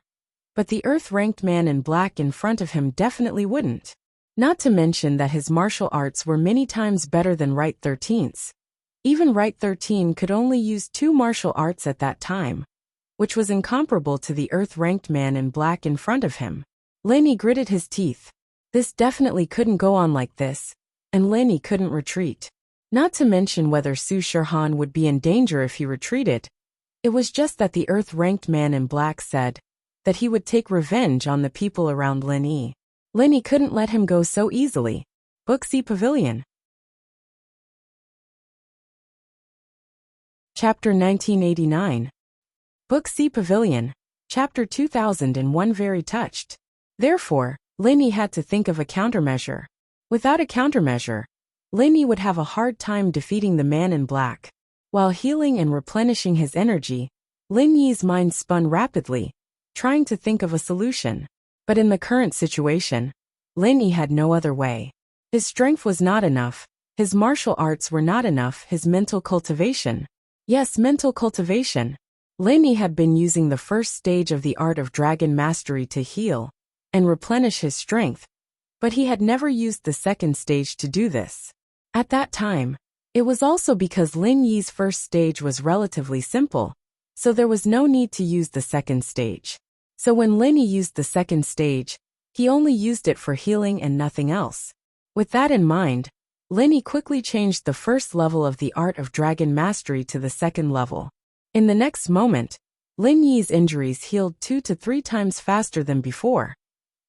but the Earth-ranked man in black in front of him definitely wouldn't. Not to mention that his martial arts were many times better than Right 13's. Even Right 13 could only use 2 martial arts at that time, which was incomparable to the Earth-ranked man in black in front of him. Lin Yi gritted his teeth. This definitely couldn't go on like this, and Lin Yi couldn't retreat. Not to mention whether Su Shirhan would be in danger if he retreated. It was just that the Earth-ranked man in black said that he would take revenge on the people around Lin Yi. Lin Yi couldn't let him go so easily. Book C Pavilion. Chapter 1989. Book C Pavilion, Chapter 2001. Very touched. Therefore, Lin Yi had to think of a countermeasure. Without a countermeasure, Lin Yi would have a hard time defeating the man in black. While healing and replenishing his energy, Lin Yi's mind spun rapidly, trying to think of a solution. But in the current situation, Lin Yi had no other way. His strength was not enough, his martial arts were not enough, his mental cultivation. Yes, mental cultivation. Lin Yi had been using the first stage of the art of dragon mastery to heal and replenish his strength, but he had never used the second stage to do this. At that time, it was also because Lin Yi's first stage was relatively simple, so there was no need to use the second stage. So when Lin Yi used the second stage, he only used it for healing and nothing else. With that in mind, Lin Yi quickly changed the first level of the art of dragon mastery to the second level. In the next moment, Lin Yi's injuries healed 2 to 3 times faster than before,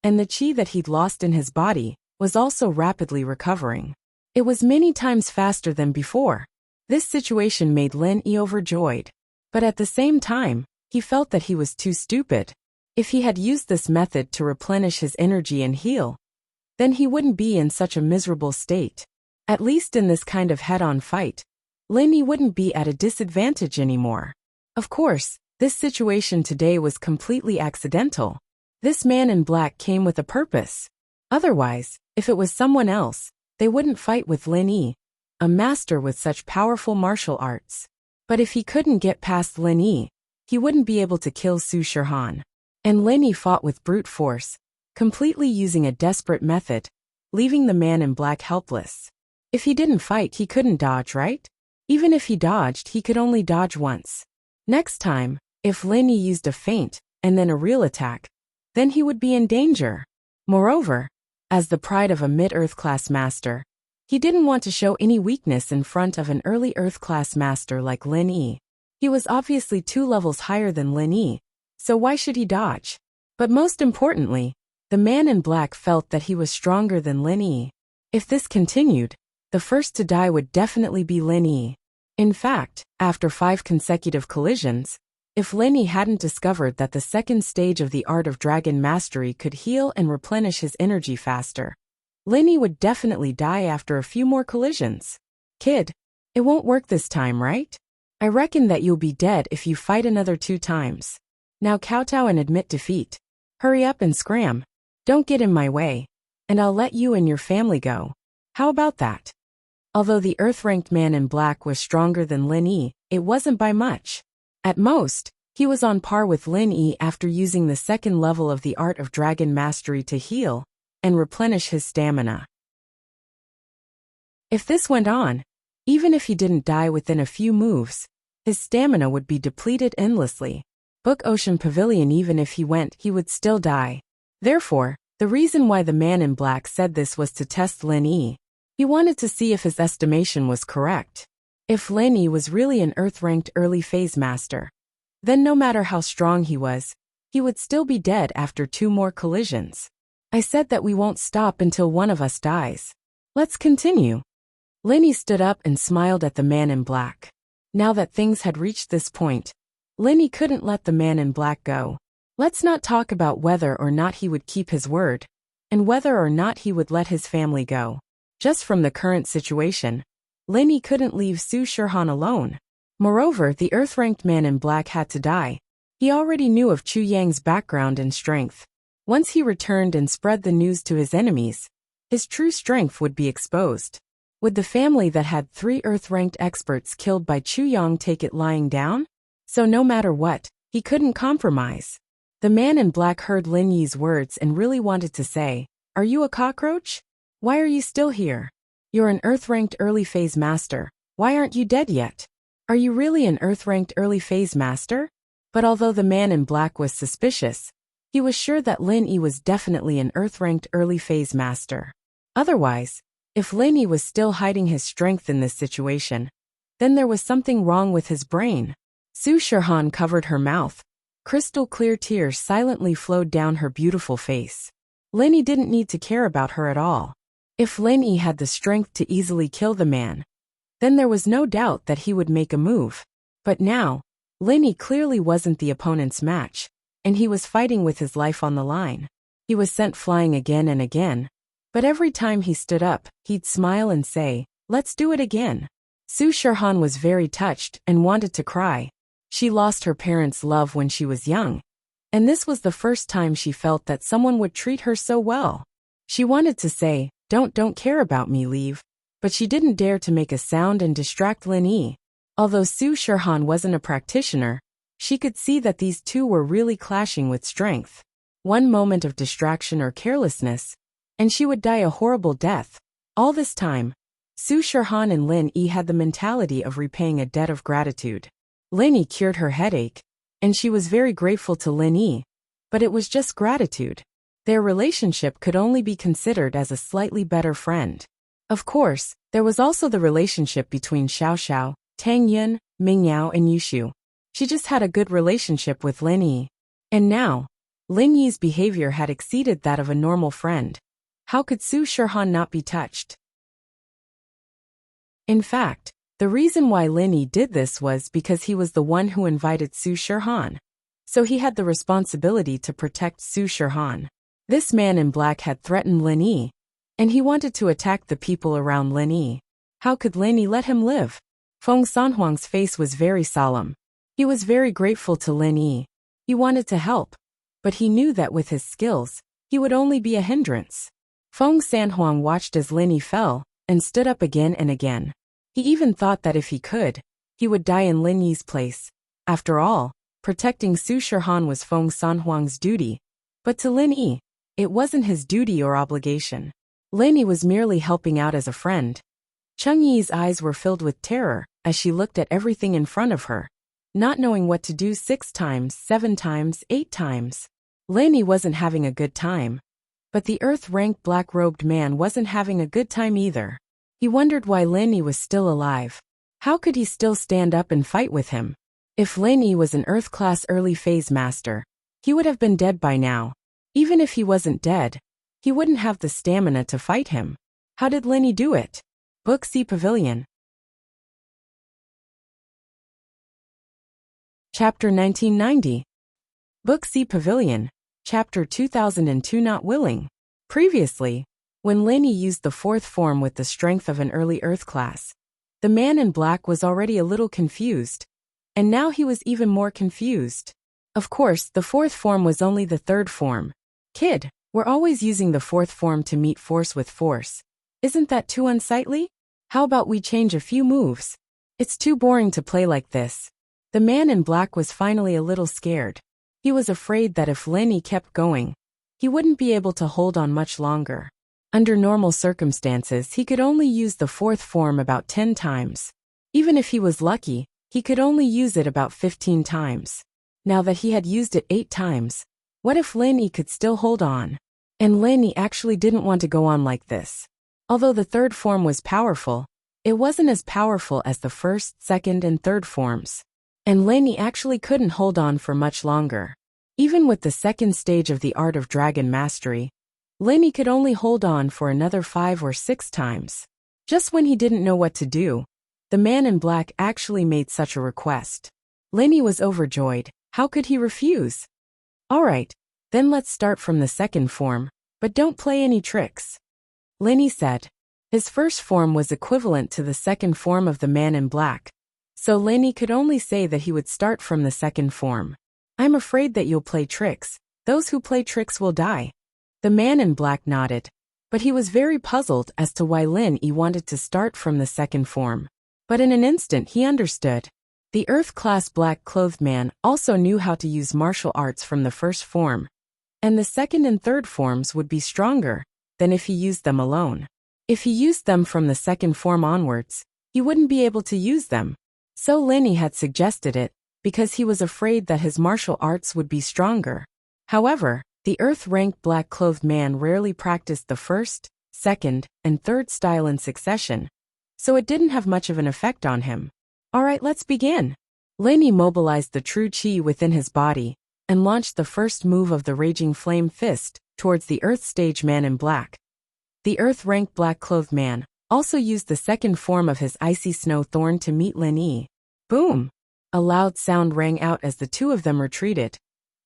and the qi that he'd lost in his body was also rapidly recovering. It was many times faster than before. This situation made Lin Yi overjoyed, but at the same time, he felt that he was too stupid. If he had used this method to replenish his energy and heal, then he wouldn't be in such a miserable state. At least in this kind of head-on fight, Lin Yi wouldn't be at a disadvantage anymore. Of course, this situation today was completely accidental. This man in black came with a purpose. Otherwise, if it was someone else, they wouldn't fight with Lin Yi, a master with such powerful martial arts. But if he couldn't get past Lin Yi, he wouldn't be able to kill Su Shihan. And Lin Yi fought with brute force, completely using a desperate method, leaving the man in black helpless. If he didn't fight, he couldn't dodge, right? Even if he dodged, he could only dodge once. Next time, if Lin Yi used a feint and then a real attack, then he would be in danger. Moreover, as the pride of a mid-Earth class master, he didn't want to show any weakness in front of an early Earth class master like Lin Yi. He was obviously 2 levels higher than Lin Yi, so why should he dodge? But most importantly, the man in black felt that he was stronger than Lin Yi. If this continued, the first to die would definitely be Lin Yi. In fact, after 5 consecutive collisions, if Lin Yi hadn't discovered that the second stage of the art of dragon mastery could heal and replenish his energy faster, Lin Yi would definitely die after a few more collisions. Kid, it won't work this time, right? I reckon that you'll be dead if you fight another 2 times. Now kowtow and admit defeat. Hurry up and scram. Don't get in my way, and I'll let you and your family go. How about that? Although the Earth-ranked man in black was stronger than Lin Yi, it wasn't by much. At most, he was on par with Lin Yi after using the second level of the art of dragon mastery to heal and replenish his stamina. If this went on, even if he didn't die within a few moves, his stamina would be depleted endlessly. Book Ocean Pavilion, even if he went, he would still die. Therefore, the reason why the man in black said this was to test Lin Yi. He wanted to see if his estimation was correct. If Lin Yi was really an Earth-ranked early phase master, then no matter how strong he would still be dead after 2 more collisions. I said that we won't stop until one of us dies. Let's continue. Lin Yi stood up and smiled at the man in black. Now that things had reached this point, Lin Yi couldn't let the man in black go. Let's not talk about whether or not he would keep his word, and whether or not he would let his family go. Just from the current situation, Lin Yi couldn't leave Su Shihan alone. Moreover, the Earth-ranked man in black had to die. He already knew of Chu Yang's background and strength. Once he returned and spread the news to his enemies, his true strength would be exposed. Would the family that had 3 Earth-ranked experts killed by Chu Yang take it lying down? So no matter what, he couldn't compromise. The man in black heard Lin Yi's words and really wanted to say, "Are you a cockroach? Why are you still here? You're an Earth-ranked early phase master. Why aren't you dead yet? Are you really an Earth-ranked early phase master?" But although the man in black was suspicious, he was sure that Lin Yi was definitely an Earth-ranked early phase master. Otherwise, if Lin Yi was still hiding his strength in this situation, then there was something wrong with his brain. Su Shihan covered her mouth. Crystal clear tears silently flowed down her beautiful face. Lin Yi didn't need to care about her at all. If Lin Yi had the strength to easily kill the man, then there was no doubt that he would make a move. But now, Lin Yi clearly wasn't the opponent's match, and he was fighting with his life on the line. He was sent flying again and again, but every time he stood up, he'd smile and say, "Let's do it again." Su Shihan was very touched and wanted to cry. She lost her parents' love when she was young, and this was the first time she felt that someone would treat her so well. She wanted to say, Don't care about me, leave," but she didn't dare to make a sound and distract Lin Yi. Although Su Shihan wasn't a practitioner, she could see that these two were really clashing with strength. One moment of distraction or carelessness, and she would die a horrible death. All this time, Su Shihan and Lin Yi had the mentality of repaying a debt of gratitude. Lin Yi cured her headache, and she was very grateful to Lin Yi, but it was just gratitude. Their relationship could only be considered as a slightly better friend. Of course, there was also the relationship between Xiao Xiao, Tang Yun, Ming Yao and Yushu. She just had a good relationship with Lin Yi. And now, Lin Yi's behavior had exceeded that of a normal friend. How could Su Shihan not be touched? In fact, the reason why Lin Yi did this was because he was the one who invited Su Shihan. so he had the responsibility to protect Su Shirhan. This man in black had threatened Lin Yi, and he wanted to attack the people around Lin Yi. How could Lin Yi let him live? Feng Sanhuang's face was very solemn. He was very grateful to Lin Yi. He wanted to help, but he knew that with his skills, he would only be a hindrance. Feng Sanhuang watched as Lin Yi fell, and stood up again and again. He even thought that if he could, he would die in Lin Yi's place. After all, protecting Su Shirhan was Feng Sanhuang's duty, but to Lin Yi, it wasn't his duty or obligation. Lin Yi was merely helping out as a friend. Cheng Yi's eyes were filled with terror as she looked at everything in front of her, not knowing what to do 6 times, 7 times, 8 times. Lin Yi wasn't having a good time, but the earth-ranked black-robed man wasn't having a good time either. He wondered why Lin Yi was still alive. How could he still stand up and fight with him? If Lin Yi was an Earth-class early phase master, he would have been dead by now. Even if he wasn't dead, he wouldn't have the stamina to fight him. How did Lin Yi do it? Book C Pavilion. Chapter 1990. Book C Pavilion, Chapter 2002 Not Willing. Previously, when Lin Yi used the 4th form with the strength of an early Earth class, the man in black was already a little confused, and now he was even more confused. Of course, the 4th form was only the 3rd form. Kid, we're always using the 4th form to meet force with force. Isn't that too unsightly? How about we change a few moves? It's too boring to play like this. The man in black was finally a little scared. He was afraid that if Lin Yi kept going, he wouldn't be able to hold on much longer. Under normal circumstances, he could only use the 4th form about 10 times. Even if he was lucky, he could only use it about 15 times. Now that he had used it 8 times, what if Lin Yi could still hold on? And Lin Yi actually didn't want to go on like this. Although the 3rd form was powerful, it wasn't as powerful as the 1st, 2nd, and 3rd forms. And Lin Yi actually couldn't hold on for much longer. Even with the 2nd stage of the Art of Dragon Mastery, Lin Yi could only hold on for another 5 or 6 times. Just when he didn't know what to do, the man in black actually made such a request. Lin Yi was overjoyed. How could he refuse? Alright, then let's start from the 2nd form, but don't play any tricks. Lin Yi said. His 1st form was equivalent to the 2nd form of the man in black, so Lin Yi could only say that he would start from the 2nd form. I'm afraid that you'll play tricks. Those who play tricks will die. The man in black nodded, but he was very puzzled as to why Lin Yi wanted to start from the 2nd form. But in an instant he understood. The Earth-class black-clothed man also knew how to use martial arts from the 1st form, and the 2nd and 3rd forms would be stronger than if he used them alone. If he used them from the 2nd form onwards, he wouldn't be able to use them. So Lin Yi had suggested it, because he was afraid that his martial arts would be stronger. However, the Earth-ranked black-clothed man rarely practiced the 1st, 2nd, and 3rd style in succession, so it didn't have much of an effect on him. Alright, let's begin. Lin Yi mobilized the true chi within his body, and launched the 1st move of the Raging Flame Fist towards the Earth stage man in black. The Earth-ranked black-clothed man also used the 2nd form of his Icy Snow Thorn to meet Lin Yi. Boom! A loud sound rang out as the two of them retreated.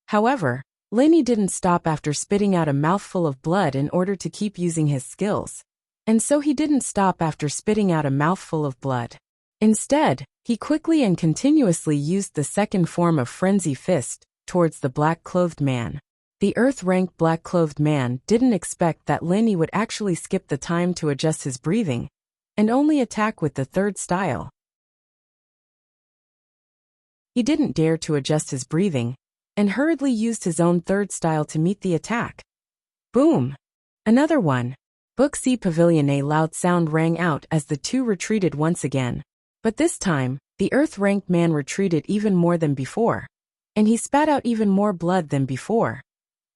However, Lin Yi didn't stop after spitting out a mouthful of blood in order to keep using his skills. And so he didn't stop after spitting out a mouthful of blood. Instead, he quickly and continuously used the 2nd form of Frenzy Fist towards the black-clothed man. The Earth-ranked black-clothed man didn't expect that Lin Yi would actually skip the time to adjust his breathing, and only attack with the 3rd style. He didn't dare to adjust his breathing, and hurriedly used his own 3rd style to meet the attack. Boom! Another one. Book C Pavilion. A loud sound rang out as the two retreated once again. But this time, the Earth-ranked man retreated even more than before, and he spat out even more blood than before.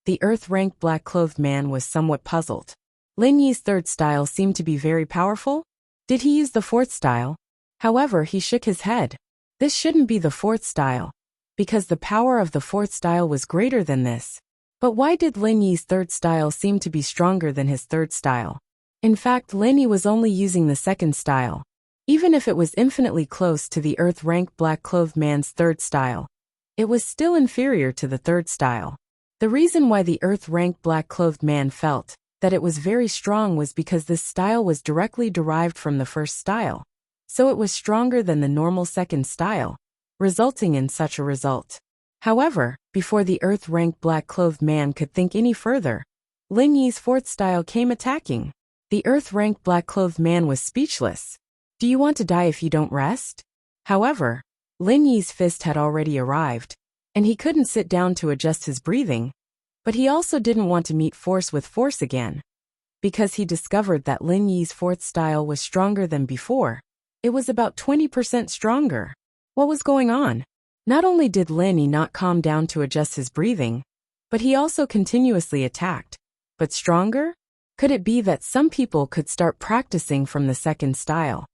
The Earth-ranked black-clothed man was somewhat puzzled. Lin Yi's 3rd style seemed to be very powerful. Did he use the 4th style? However, he shook his head. This shouldn't be the 4th style, because the power of the 4th style was greater than this. But why did Lin Yi's 3rd style seem to be stronger than his 3rd style? In fact, Lin Yi was only using the 2nd style. Even if it was infinitely close to the Earth-ranked black-clothed man's 3rd style, it was still inferior to the third style. The reason why the earth-rank black-clothed man felt that it was very strong was because this style was directly derived from the first style, so it was stronger than the normal second style, resulting in such a result. However, before the earth-rank black-clothed man could think any further, Lin Yi's fourth style came attacking. The earth-rank black-clothed man was speechless. Do you want to die if you don't rest? However, Lin Yi's fist had already arrived, and he couldn't sit down to adjust his breathing, but he also didn't want to meet force with force again, because he discovered that Lin Yi's fourth style was stronger than before. It was about 20% stronger. What was going on? Not only did Lin Yi not calm down to adjust his breathing, but he also continuously attacked. But stronger? Could it be that some people could start practicing from the second style,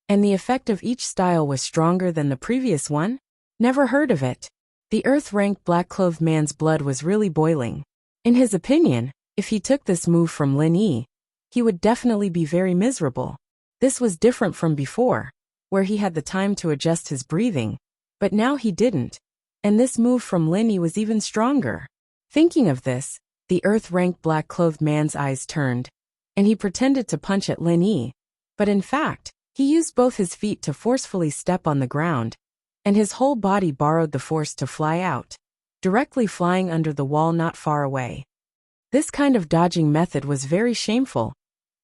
and the effect of each style was stronger than the previous one? Never heard of it. The earth-rank black-clothed man's blood was really boiling. In his opinion, if he took this move from Lin Yi, he would definitely be very miserable. This was different from before, where he had the time to adjust his breathing, but now he didn't, and this move from Lin Yi was even stronger. Thinking of this, the earth-rank black-clothed man's eyes turned, and he pretended to punch at Lin Yi, but in fact, he used both his feet to forcefully step on the ground, and his whole body borrowed the force to fly out, directly flying under the wall not far away. This kind of dodging method was very shameful,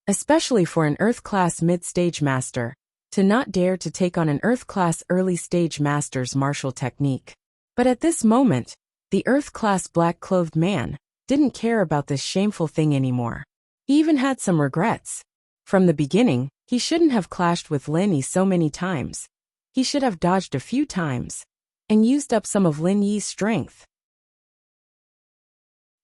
especially for an Earth-class mid-stage master, to not dare to take on an Earth-class early-stage master's martial technique. But at this moment, the Earth-class black-clothed man didn't care about this shameful thing anymore. He even had some regrets. From the beginning, he shouldn't have clashed with Lin Yi so many times. He should have dodged a few times and used up some of Lin Yi's strength.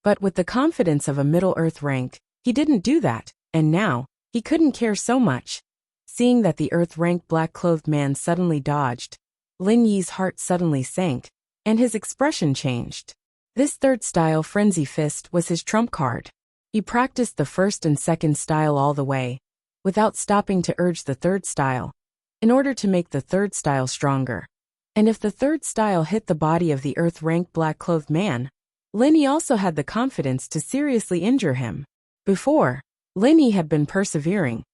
But with the confidence of a middle earth rank, he didn't do that, and now, he couldn't care so much. Seeing that the earth rank black-clothed man suddenly dodged, Lin Yi's heart suddenly sank, and his expression changed. This third style, Frenzy Fist, was his trump card. He practiced the first and second style all the way, without stopping to urge the third style, in order to make the third style stronger. And if the third style hit the body of the earth-rank black-clothed man, Lin Yi also had the confidence to seriously injure him. Before, Lin Yi had been persevering.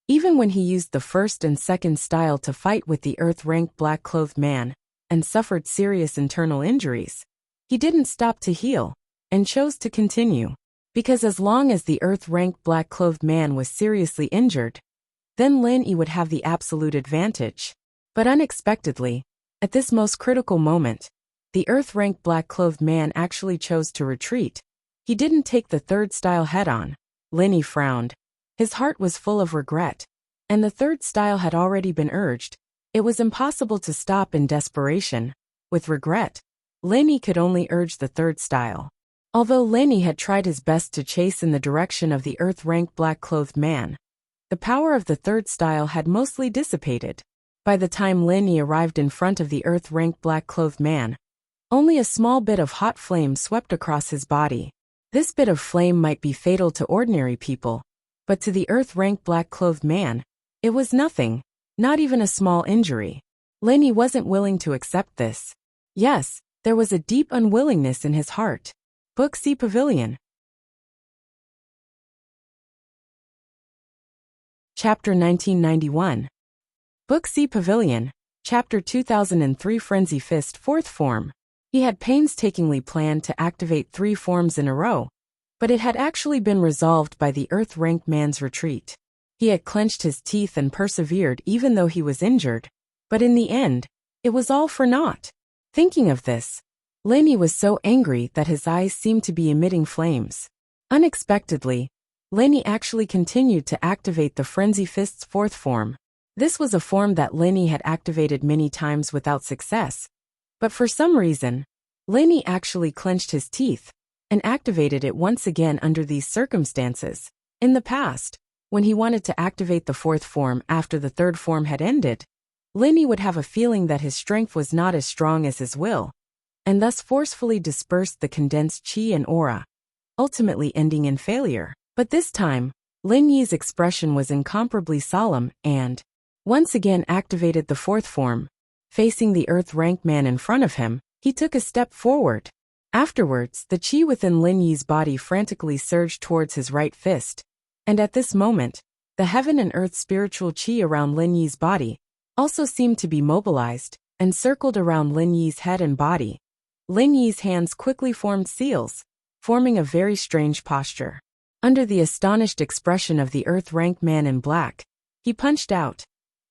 Even when he used the first and second style to fight with the earth-rank black-clothed man, and suffered serious internal injuries, he didn't stop to heal, and chose to continue. Because as long as the earth-rank black-clothed man was seriously injured, then Lin Yi would have the absolute advantage. But unexpectedly, at this most critical moment, the earth-rank black-clothed man actually chose to retreat. He didn't take the third style head-on. Lin Yi frowned. His heart was full of regret, and the third style had already been urged. It was impossible to stop in desperation. With regret, Lin Yi could only urge the third style. Although Lin Yi had tried his best to chase in the direction of the earth-rank black-clothed man, the power of the third style had mostly dissipated. By the time Lin Yi arrived in front of the earth-rank black-clothed man, only a small bit of hot flame swept across his body. This bit of flame might be fatal to ordinary people, but to the earth-rank black-clothed man, it was nothing, not even a small injury. Lin Yi wasn't willing to accept this. Yes, there was a deep unwillingness in his heart. Book C Pavilion. Chapter 1991. Book C Pavilion, Chapter 2003 Frenzy Fist 4th Form. He had painstakingly planned to activate 3 forms in a row, but it had actually been resolved by the earth-rank man's retreat. He had clenched his teeth and persevered even though he was injured, but in the end, it was all for naught. Thinking of this, Lin Yi was so angry that his eyes seemed to be emitting flames. Unexpectedly, Lin Yi actually continued to activate the Frenzy Fist's 4th form. This was a form that Lin Yi had activated many times without success, but for some reason, Lin Yi actually clenched his teeth and activated it once again under these circumstances. In the past, when he wanted to activate the 4th form after the 3rd form had ended, Lin Yi would have a feeling that his strength was not as strong as his will, and thus forcefully dispersed the condensed qi and aura, ultimately ending in failure. But this time, Lin Yi's expression was incomparably solemn and, once again activated the 4th form. Facing the earth-rank man in front of him, He took a step forward. Afterwards, the chi within Lin Yi's body frantically surged towards his right fist, and at this moment, the heaven and earth spiritual chi around Lin Yi's body also seemed to be mobilized and circled around Lin Yi's head and body. Lin Yi's hands quickly formed seals, forming a very strange posture. Under the astonished expression of the earth-rank man in black, he punched out.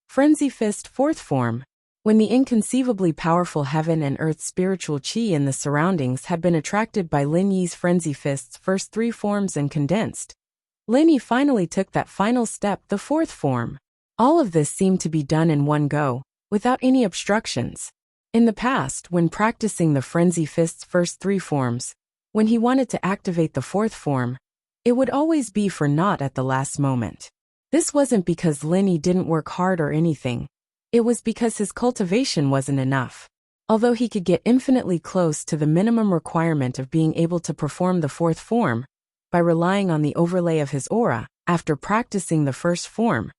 Frenzy Fist Fourth Form. When the inconceivably powerful heaven and earth spiritual chi in the surroundings had been attracted by Lin Yi's Frenzy Fist's first three forms and condensed, Lin Yi finally took that final step, the fourth form. All of this seemed to be done in one go, without any obstructions. In the past, when practicing the Frenzy Fist's first three forms, when he wanted to activate the fourth form, it would always be for naught at the last moment. This wasn't because Lin Yi didn't work hard or anything. It was because his cultivation wasn't enough. Although he could get infinitely close to the minimum requirement of being able to perform the fourth form, by relying on the overlay of his aura, after practicing the first form,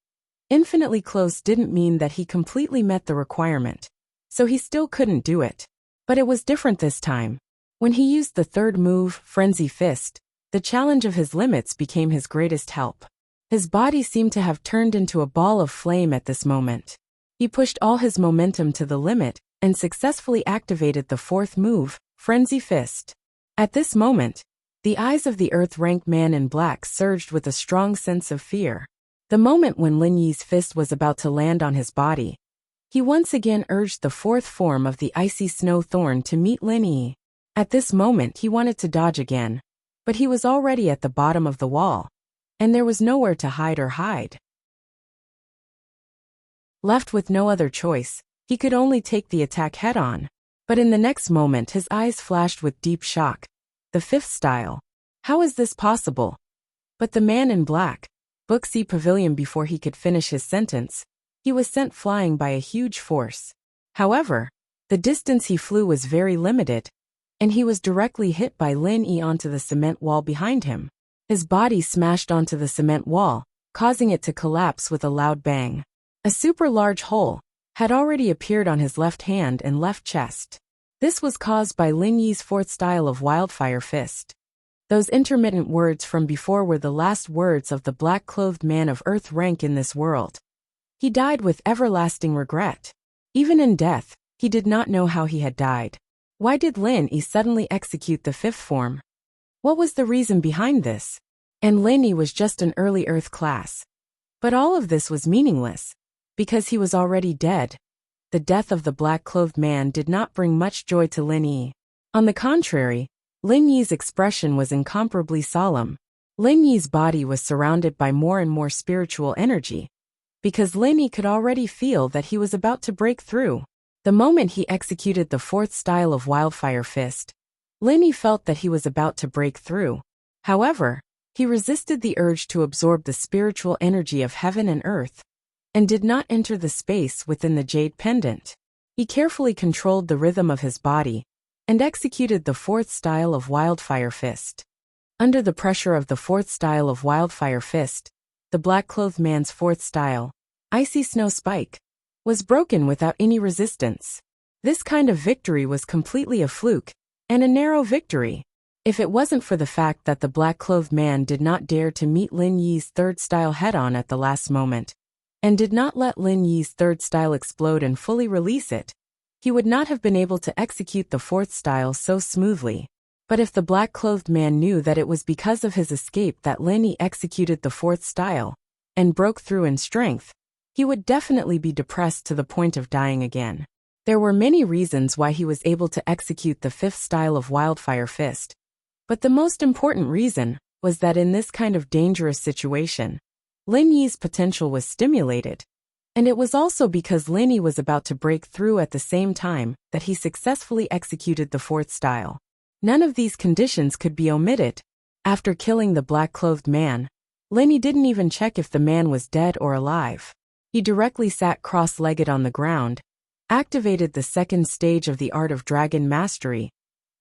infinitely close didn't mean that he completely met the requirement, so he still couldn't do it. But it was different this time. When he used the third move, Frenzy Fist, the challenge of his limits became his greatest help. His body seemed to have turned into a ball of flame at this moment. He pushed all his momentum to the limit and successfully activated the fourth move, Frenzy Fist. At this moment, the eyes of the earth-rank man in black surged with a strong sense of fear. The moment when Lin Yi's fist was about to land on his body, he once again urged the fourth form of the icy snow thorn to meet Lin Yi. At this moment he wanted to dodge again, but he was already at the bottom of the wall, and there was nowhere to hide. Left with no other choice, he could only take the attack head-on. But in the next moment his eyes flashed with deep shock. The fifth style. How is this possible? But the man in black, Book C Pavilion. Before he could finish his sentence, he was sent flying by a huge force. However, the distance he flew was very limited, and he was directly hit by Lin Yi onto the cement wall behind him. His body smashed onto the cement wall, causing it to collapse with a loud bang. A super large hole had already appeared on his left hand and left chest. This was caused by Lin Yi's fourth style of Wildfire Fist. Those intermittent words from before were the last words of the black-clothed man of earth rank in this world. He died with everlasting regret. Even in death, he did not know how he had died. Why did Lin Yi suddenly execute the fifth form? What was the reason behind this? And Lin Yi was just an early earth class. But all of this was meaningless, because he was already dead. The death of the black-clothed man did not bring much joy to Lin Yi. On the contrary, Lin Yi's expression was incomparably solemn. Lin Yi's body was surrounded by more and more spiritual energy, because Lin Yi could already feel that he was about to break through. The moment he executed the fourth style of Wildfire Fist, Lin Yi felt that he was about to break through. However, he resisted the urge to absorb the spiritual energy of heaven and earth, and did not enter the space within the jade pendant. He carefully controlled the rhythm of his body, and executed the fourth style of Wildfire Fist. Under the pressure of the fourth style of Wildfire Fist, the black-clothed man's fourth style, Icy Snow Spike, was broken without any resistance. This kind of victory was completely a fluke, and a narrow victory. If it wasn't for the fact that the black-clothed man did not dare to meet Lin Yi's third style head-on at the last moment, and did not let Lin Yi's third style explode and fully release it, he would not have been able to execute the fourth style so smoothly. But if the black-clothed man knew that it was because of his escape that Lin Yi executed the fourth style, and broke through in strength, he would definitely be depressed to the point of dying again. There were many reasons why he was able to execute the fifth style of Wildfire Fist, but the most important reason was that in this kind of dangerous situation, Lin Yi's potential was stimulated, and it was also because Lin Yi was about to break through at the same time that he successfully executed the fourth style. None of these conditions could be omitted. After killing the black-clothed man, Lin Yi didn't even check if the man was dead or alive. He directly sat cross-legged on the ground, activated the second stage of the Art of Dragon Mastery,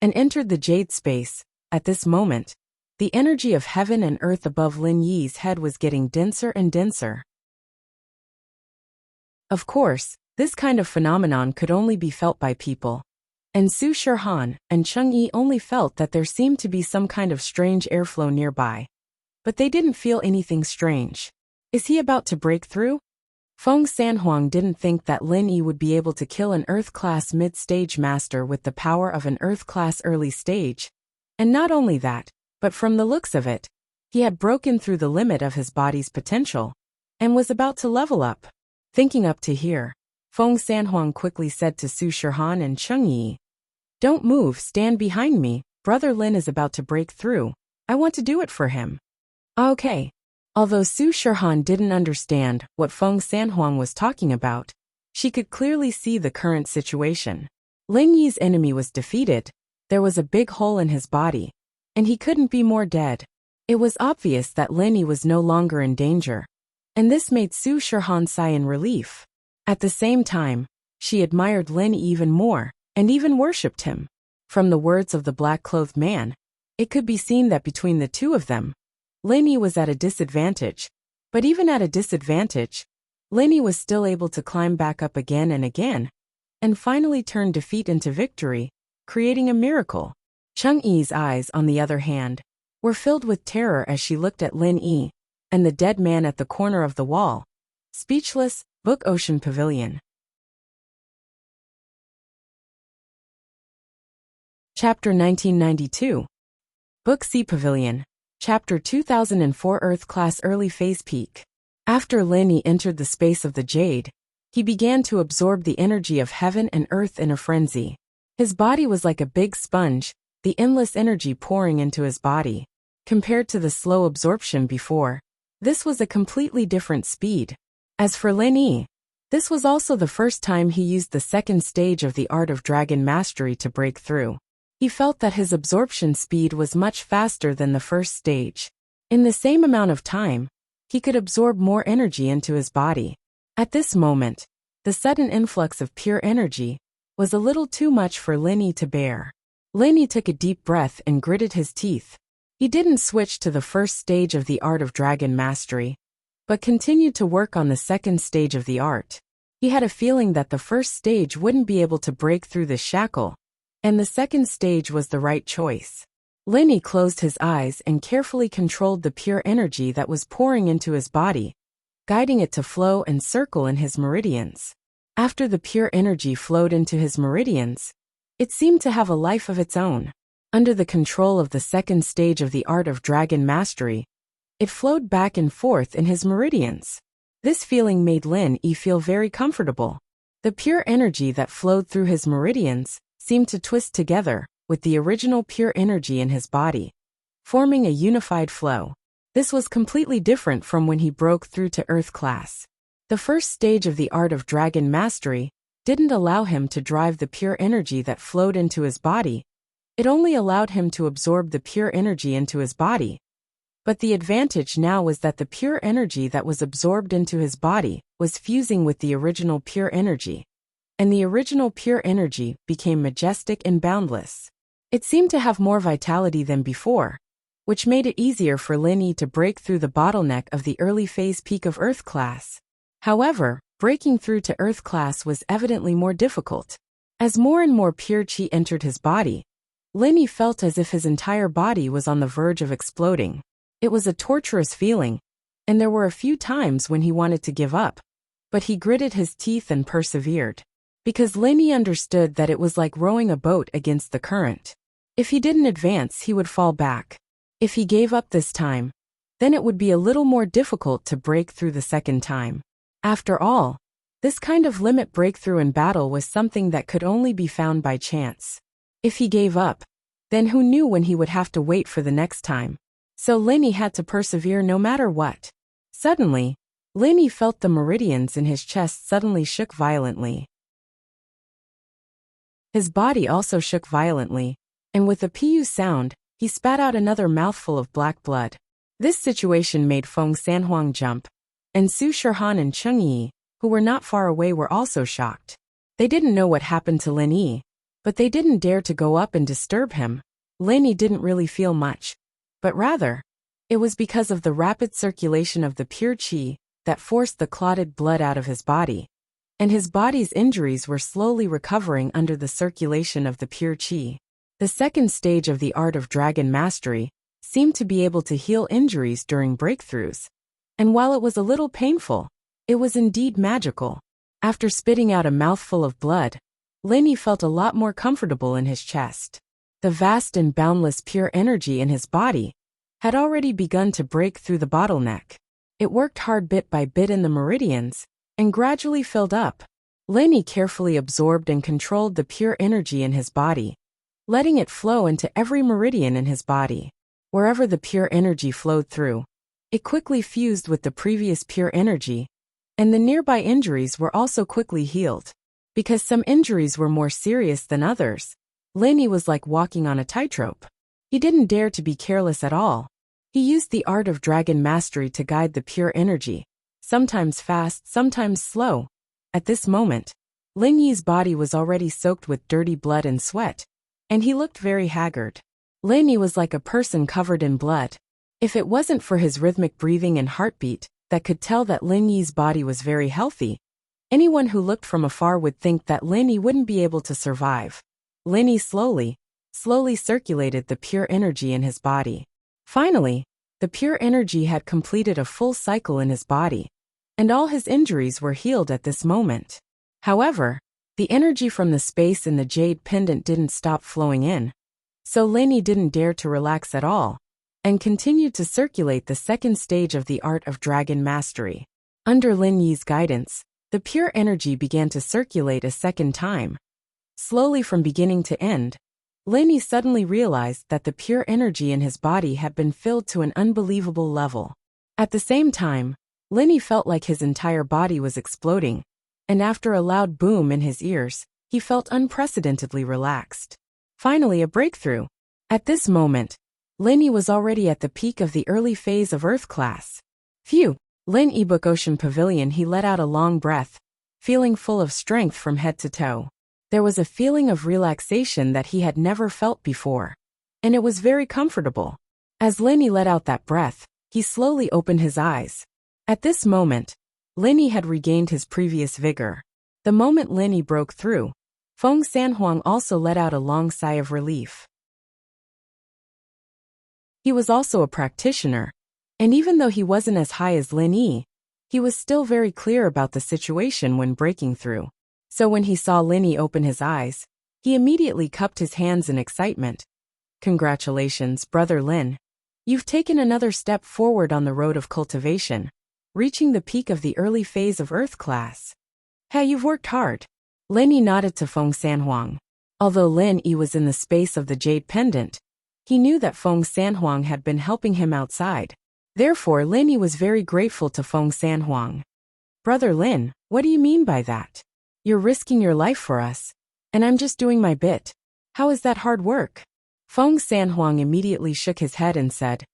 and entered the jade space. At this moment, the energy of heaven and earth above Lin Yi's head was getting denser and denser. Of course, this kind of phenomenon could only be felt by people and Su Shirhan and Changyi only felt that there seemed to be some kind of strange airflow nearby. But they didn't feel anything strange. Is he about to break through? Feng Sanhuang didn't think that Lin Yi would be able to kill an Earth-class mid-stage master with the power of an Earth-class early stage. And not only that, but from the looks of it, he had broken through the limit of his body's potential and was about to level up. Thinking up to here, Feng Sanhuang quickly said to Su Shirhan and Changyi, "Don't move, stand behind me, Brother Lin is about to break through. I want to do it for him." Okay. Although Su Shirhan didn't understand what Feng Sanhuang was talking about, she could clearly see the current situation. Lin Yi's enemy was defeated, there was a big hole in his body, and he couldn't be more dead. It was obvious that Lin Yi was no longer in danger, and this made Su Shirhan sigh in relief. At the same time, she admired Lin Yi even more, and even worshipped him. From the words of the black-clothed man, it could be seen that between the two of them, Lin Yi was at a disadvantage, but even at a disadvantage, Lin Yi was still able to climb back up again and finally turn defeat into victory, creating a miracle. Changyi's eyes, on the other hand, were filled with terror as she looked at Lin Yi and the dead man at the corner of the wall. Speechless, Book Ocean Pavilion. Chapter 1992. Book Sea Pavilion. Chapter 2004 Earth-Class Early Phase Peak. After Lin Yi entered the space of the Jade, he began to absorb the energy of heaven and earth in a frenzy. His body was like a big sponge, the endless energy pouring into his body. Compared to the slow absorption before, this was a completely different speed. As for Lin Yi, this was also the first time he used the second stage of the Art of Dragon Mastery to break through. He felt that his absorption speed was much faster than the first stage. In the same amount of time, he could absorb more energy into his body. At this moment, the sudden influx of pure energy was a little too much for Lin Yi to bear. Lin Yi took a deep breath and gritted his teeth. He didn't switch to the first stage of the Art of Dragon Mastery, but continued to work on the second stage of the art. He had a feeling that the first stage wouldn't be able to break through the shackle, and the second stage was the right choice. Lin Yi closed his eyes and carefully controlled the pure energy that was pouring into his body, guiding it to flow and circle in his meridians. After the pure energy flowed into his meridians, it seemed to have a life of its own. Under the control of the second stage of the Art of Dragon Mastery, it flowed back and forth in his meridians. This feeling made Lin Yi feel very comfortable. The pure energy that flowed through his meridians seemed to twist together with the original pure energy in his body, forming a unified flow. This was completely different from when he broke through to Earth class. The first stage of the Art of Dragon Mastery didn't allow him to drive the pure energy that flowed into his body. It only allowed him to absorb the pure energy into his body. But the advantage now was that the pure energy that was absorbed into his body was fusing with the original pure energy, and the original pure energy became majestic and boundless. It seemed to have more vitality than before, which made it easier for Lin Yi to break through the bottleneck of the early phase peak of Earth class. However, breaking through to Earth class was evidently more difficult. As more and more pure chi entered his body, Lin Yi felt as if his entire body was on the verge of exploding. It was a torturous feeling, and there were a few times when he wanted to give up, but he gritted his teeth and persevered. Because Lin Yi understood that it was like rowing a boat against the current. If he didn't advance, he would fall back. If he gave up this time, then it would be a little more difficult to break through the second time. After all, this kind of limit breakthrough in battle was something that could only be found by chance. If he gave up, then who knew when he would have to wait for the next time? So Lin Yi had to persevere no matter what. Suddenly, Lin Yi felt the meridians in his chest suddenly shook violently. His body also shook violently, and with a pu sound, he spat out another mouthful of black blood. This situation made Feng Sanhuang jump, and Su Shirhan and Changyi, who were not far away, were also shocked. They didn't know what happened to Lin Yi, but they didn't dare to go up and disturb him. Lin Yi didn't really feel much, but rather, it was because of the rapid circulation of the pure chi that forced the clotted blood out of his body. and his body's injuries were slowly recovering under the circulation of the pure qi. The second stage of the art of dragon mastery seemed to be able to heal injuries during breakthroughs. And while it was a little painful, it was indeed magical. After spitting out a mouthful of blood, Lin felt a lot more comfortable in his chest. The vast and boundless pure energy in his body had already begun to break through the bottleneck. It worked hard bit by bit in the meridians, and gradually filled up. Lin carefully absorbed and controlled the pure energy in his body, letting it flow into every meridian in his body. Wherever the pure energy flowed through, it quickly fused with the previous pure energy, and the nearby injuries were also quickly healed. Because some injuries were more serious than others, Lin was like walking on a tightrope. He didn't dare to be careless at all. He used the art of dragon mastery to guide the pure energy, sometimes fast, sometimes slow. At this moment, Lin Yi's body was already soaked with dirty blood and sweat, and he looked very haggard. Lin Yi was like a person covered in blood. If it wasn't for his rhythmic breathing and heartbeat that could tell that Lin Yi's body was very healthy, anyone who looked from afar would think that Lin Yi wouldn't be able to survive. Lin Yi slowly circulated the pure energy in his body. Finally, the pure energy had completed a full cycle in his body, and all his injuries were healed at this moment. However, the energy from the space in the jade pendant didn't stop flowing in, so Lin Yi didn't dare to relax at all, and continued to circulate the second stage of the art of dragon mastery. Under Lin Yi's guidance, the pure energy began to circulate a second time. Slowly from beginning to end, Lin Yi suddenly realized that the pure energy in his body had been filled to an unbelievable level. At the same time, Lin Yi felt like his entire body was exploding, and after a loud boom in his ears, he felt unprecedentedly relaxed. Finally, a breakthrough. At this moment, Lin Yi was already at the peak of the early phase of Earth class. Phew! Lin Yi Book Ocean Pavilion. He let out a long breath, feeling full of strength from head to toe. There was a feeling of relaxation that he had never felt before, and it was very comfortable. As Lin Yi let out that breath, he slowly opened his eyes. At this moment, Lin Yi had regained his previous vigor. The moment Lin Yi broke through, Feng Sanhuang also let out a long sigh of relief. He was also a practitioner, and even though he wasn't as high as Lin Yi, he was still very clear about the situation when breaking through. So when he saw Lin Yi open his eyes, he immediately cupped his hands in excitement. Congratulations, Brother Lin. You've taken another step forward on the road of cultivation, reaching the peak of the early phase of Earth class. Hey, you've worked hard. Lin Yi nodded to Feng Sanhuang. Although Lin Yi was in the space of the jade pendant, he knew that Feng Sanhuang had been helping him outside. Therefore, Lin Yi was very grateful to Feng Sanhuang. Brother Lin, what do you mean by that? You're risking your life for us, and I'm just doing my bit. How is that hard work? Feng Sanhuang immediately shook his head and said,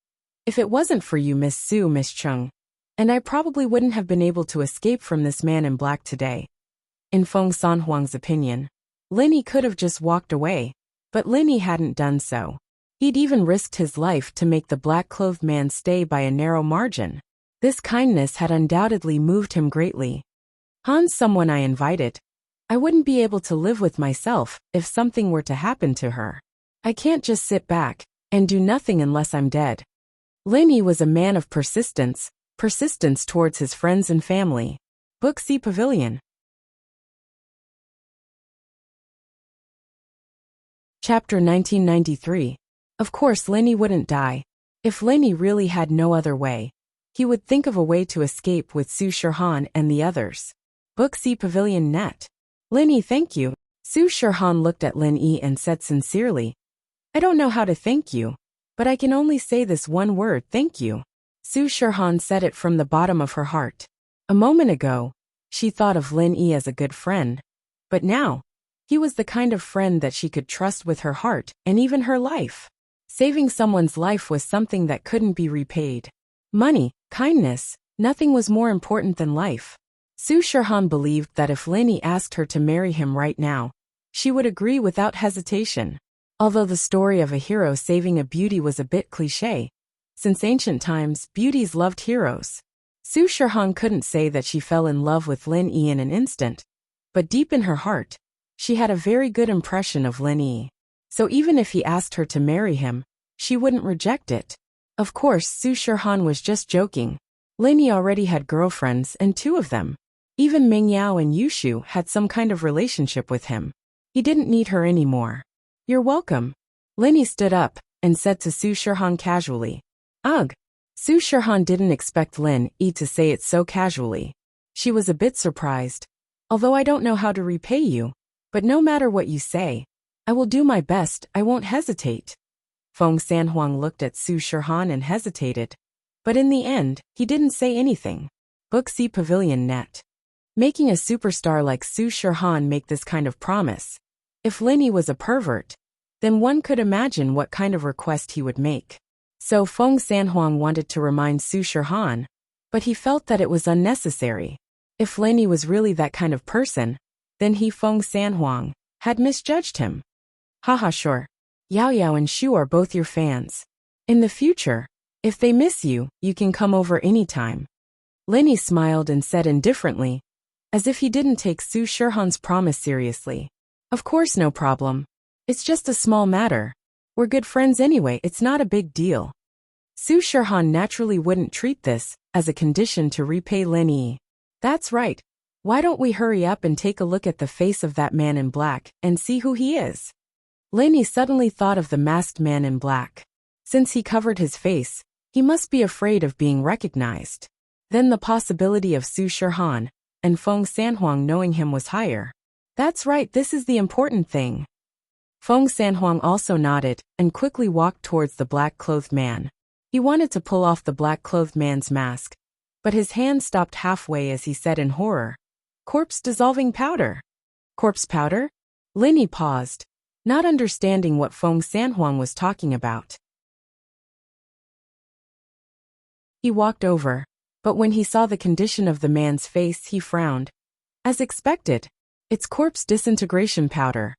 If it wasn't for you, Miss Su, Miss Chung, and I probably wouldn't have been able to escape from this man in black today. In Feng Sanhuang's opinion, Lin Yi could have just walked away, but Lin Yi hadn't done so. He'd even risked his life to make the black-clothed man stay by a narrow margin. This kindness had undoubtedly moved him greatly. Han's someone I invited. I wouldn't be able to live with myself if something were to happen to her. I can't just sit back and do nothing unless I'm dead. Lin Yi was a man of persistence towards his friends and family. Book C Pavilion. Chapter 1993. Of course Lin Yi wouldn't die. If Lin Yi really had no other way, he would think of a way to escape with Su Shirhan and the others. Book C Pavilion Net. Lin Yi, thank you. Su Shirhan looked at Lin Yi and said sincerely, I don't know how to thank you, but I can only say this one word, thank you. Su Shirhan said it from the bottom of her heart. A moment ago, she thought of Lin Yi as a good friend, but now, he was the kind of friend that she could trust with her heart and even her life. Saving someone's life was something that couldn't be repaid. Money, kindness, nothing was more important than life. Su Shirhan believed that if Lin Yi asked her to marry him right now, she would agree without hesitation. Although the story of a hero saving a beauty was a bit cliché, since ancient times, beauties loved heroes. Su Shirhan couldn't say that she fell in love with Lin Yi in an instant, but deep in her heart, she had a very good impression of Lin Yi. So even if he asked her to marry him, she wouldn't reject it. Of course, Su Shirhan was just joking. Lin Yi already had girlfriends, and two of them. Even Ming Yao and Yushu had some kind of relationship with him. He didn't need her anymore. You're welcome. Lin Yi stood up and said to Su Shirhan casually. Ugh. Su Shirhan didn't expect Lin Yi to say it so casually. She was a bit surprised. Although I don't know how to repay you, but no matter what you say, I will do my best, I won't hesitate. Feng Sanhuang looked at Su Shirhan and hesitated. But in the end, he didn't say anything. Book C Pavilion Net. Making a superstar like Su Shirhan make this kind of promise. If Lin Yi was a pervert, then one could imagine what kind of request he would make. So Feng Sanhuang wanted to remind Su Shirhan, but he felt that it was unnecessary. If Lin Yi was really that kind of person, then he, Feng Sanhuang, had misjudged him. Haha, sure. Yao Yao and Shu are both your fans. In the future, if they miss you, you can come over anytime. Lin Yi smiled and said indifferently, as if he didn't take Su Shirhan's promise seriously. Of course, no problem. It's just a small matter. We're good friends anyway, it's not a big deal. Su Shirhan naturally wouldn't treat this as a condition to repay Lin Yi. That's right. Why don't we hurry up and take a look at the face of that man in black and see who he is? Lin Yi suddenly thought of the masked man in black. Since he covered his face, he must be afraid of being recognized. Then the possibility of Su Shirhan and Feng Sanhuang knowing him was higher. That's right, this is the important thing. Feng Sanhuang also nodded and quickly walked towards the black-clothed man. He wanted to pull off the black-clothed man's mask, but his hand stopped halfway as he said in horror, "Corpse-dissolving powder." Corpse powder? Lin Yi paused, not understanding what Feng Sanhuang was talking about. He walked over, but when he saw the condition of the man's face, he frowned. As expected, it's corpse disintegration powder.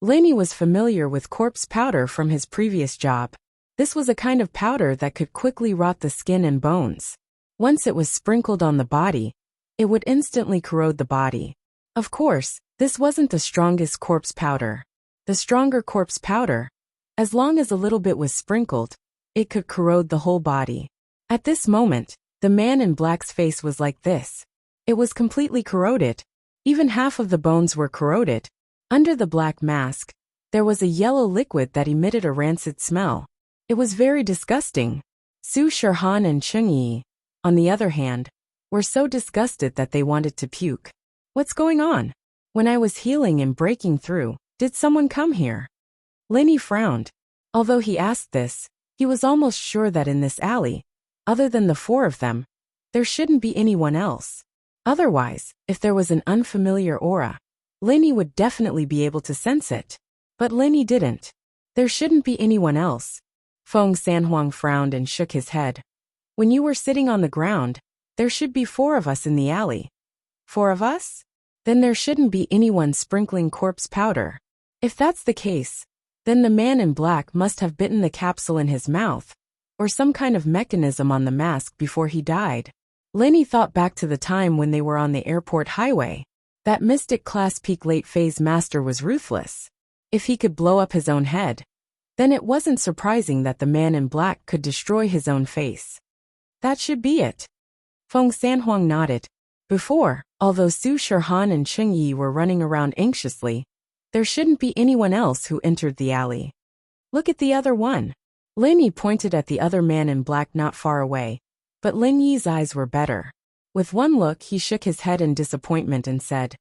Lin Yi was familiar with corpse powder from his previous job. This was a kind of powder that could quickly rot the skin and bones. Once it was sprinkled on the body, it would instantly corrode the body. Of course, this wasn't the strongest corpse powder. The stronger corpse powder, as long as a little bit was sprinkled, it could corrode the whole body. At this moment, the man in black's face was like this. It was completely corroded. Even half of the bones were corroded. Under the black mask, there was a yellow liquid that emitted a rancid smell. It was very disgusting. Su Shirhan and Cheng Yi, on the other hand, were so disgusted that they wanted to puke. What's going on? When I was healing and breaking through, did someone come here? Lin Yi frowned. Although he asked this, he was almost sure that in this alley, other than the four of them, there shouldn't be anyone else. Otherwise, if there was an unfamiliar aura, Lin Yi would definitely be able to sense it. But Lin Yi didn't. There shouldn't be anyone else. Feng Sanhuang frowned and shook his head. When you were sitting on the ground, there should be four of us in the alley. Four of us? Then there shouldn't be anyone sprinkling corpse powder. If that's the case, then the man in black must have bitten the capsule in his mouth, or some kind of mechanism on the mask before he died. Lin Yi thought back to the time when they were on the airport highway. That mystic class peak late phase master was ruthless. If he could blow up his own head, then it wasn't surprising that the man in black could destroy his own face. That should be it. Feng Sanhuang nodded. Before, although Su Shirhan and Cheng Yi were running around anxiously, there shouldn't be anyone else who entered the alley. Look at the other one. Lin Yi pointed at the other man in black not far away, but Lin Yi's eyes were better. With one look, he shook his head in disappointment and said,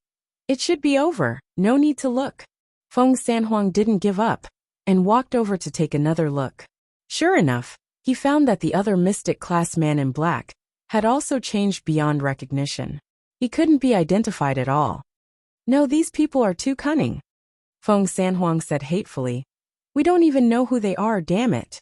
"It should be over, no need to look." Feng Sanhuang didn't give up, and walked over to take another look. Sure enough, he found that the other mystic class man in black had also changed beyond recognition. He couldn't be identified at all. No, these people are too cunning. Feng Sanhuang said hatefully. We don't even know who they are, damn it.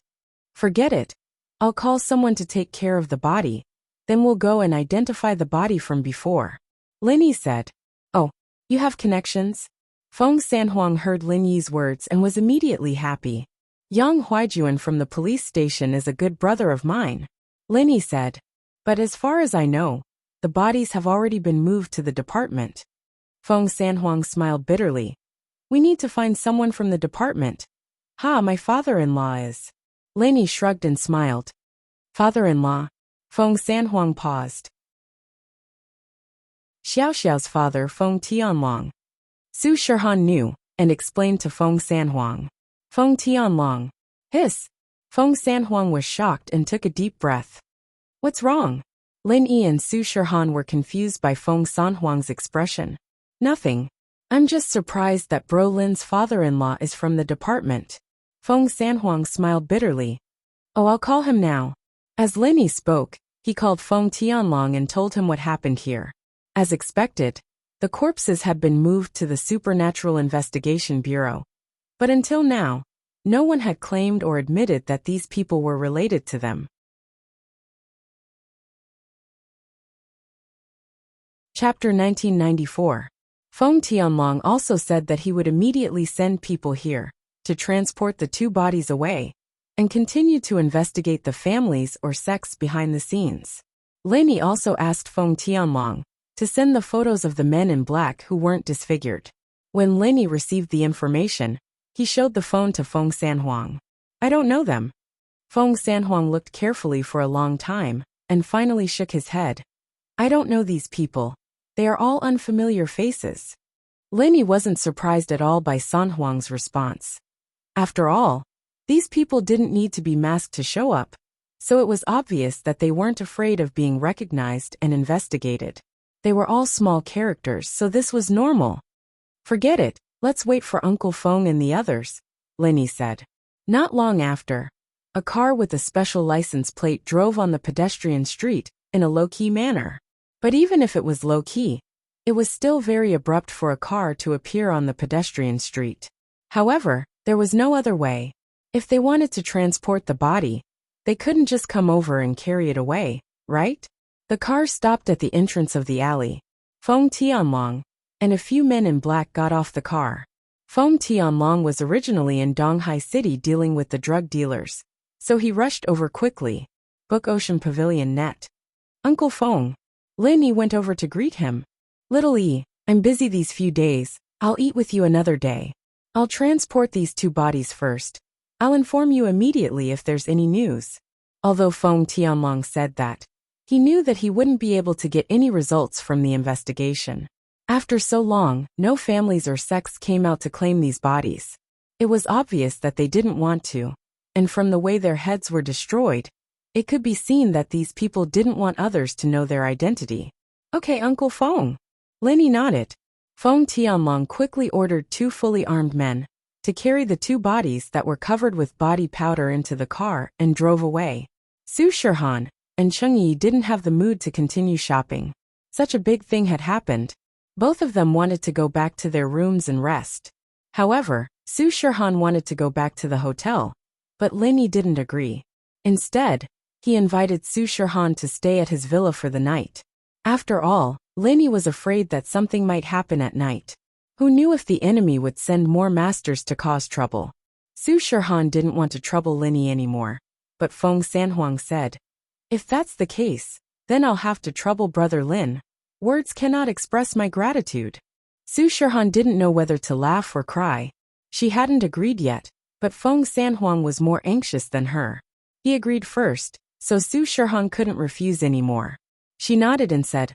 Forget it. I'll call someone to take care of the body. Then we'll go and identify the body from before. Lin Yi said. Oh, you have connections? Feng Sanhuang heard Lin Yi's words and was immediately happy. Yang Huijuan from the police station is a good brother of mine. Lin Yi said. But as far as I know, the bodies have already been moved to the department. Feng Sanhuang smiled bitterly. We need to find someone from the department. Ha, my father-in-law is. Lin Yi shrugged and smiled. Father-in-law? Feng Sanhuang paused. Xiao Xiao's father, Feng Tianlong. Su Shihan knew, and explained to Feng Sanhuang. Feng Tianlong. Hiss. Feng Sanhuang was shocked and took a deep breath. What's wrong? Lin Yi and Su Shihan were confused by Feng Sanhuang's expression. Nothing. I'm just surprised that Bro Lin's father-in-law is from the department. Feng Sanhuang smiled bitterly. Oh, I'll call him now. As Lin Yi spoke, he called Feng Tianlong and told him what happened here. As expected, the corpses had been moved to the Supernatural Investigation Bureau. But until now, no one had claimed or admitted that these people were related to them. Chapter 1994. Feng Tianlong also said that he would immediately send people here to transport the two bodies away and continue to investigate the families or sects behind the scenes. Lin Yi also asked Feng Tianlong to send the photos of the men in black who weren't disfigured. When Lin Yi received the information, he showed the phone to Feng Sanhuang. I don't know them. Feng Sanhuang looked carefully for a long time and finally shook his head. I don't know these people. They are all unfamiliar faces. Lin Yi wasn't surprised at all by Sanhuang's response. After all, these people didn't need to be masked to show up, so it was obvious that they weren't afraid of being recognized and investigated. They were all small characters, so this was normal. Forget it, let's wait for Uncle Feng and the others, Lin Yi said. Not long after, a car with a special license plate drove on the pedestrian street in a low-key manner. But even if it was low-key, it was still very abrupt for a car to appear on the pedestrian street. However, there was no other way. If they wanted to transport the body, they couldn't just come over and carry it away, right? The car stopped at the entrance of the alley. Feng Tianlong and a few men in black got off the car. Feng Tianlong was originally in Donghai City dealing with the drug dealers, so he rushed over quickly. Book Ocean Pavilion Net. Uncle Feng. Lin Yi went over to greet him. Little Yi, I'm busy these few days. I'll eat with you another day. I'll transport these two bodies first. I'll inform you immediately if there's any news. Although Feng Tianlong said that, he knew that he wouldn't be able to get any results from the investigation. After so long, no families or sects came out to claim these bodies. It was obvious that they didn't want to, and from the way their heads were destroyed, it could be seen that these people didn't want others to know their identity. Okay, Uncle Feng. Lin Yi nodded. Feng Tianlong quickly ordered two fully armed men to carry the two bodies that were covered with body powder into the car and drove away. Su Shihan and Cheng Yi didn't have the mood to continue shopping. Such a big thing had happened. Both of them wanted to go back to their rooms and rest. However, Su Shihan wanted to go back to the hotel, but Lin Yi didn't agree. Instead, he invited Su Shihan to stay at his villa for the night. After all, Lin Yi was afraid that something might happen at night. Who knew if the enemy would send more masters to cause trouble? Su Shihan didn't want to trouble Lin Yi anymore, but Feng Sanhuang said, if that's the case, then I'll have to trouble Brother Lin. Words cannot express my gratitude. Su Shihan didn't know whether to laugh or cry. She hadn't agreed yet, but Feng Sanhuang was more anxious than her. He agreed first, so Su Shihan couldn't refuse anymore. She nodded and said,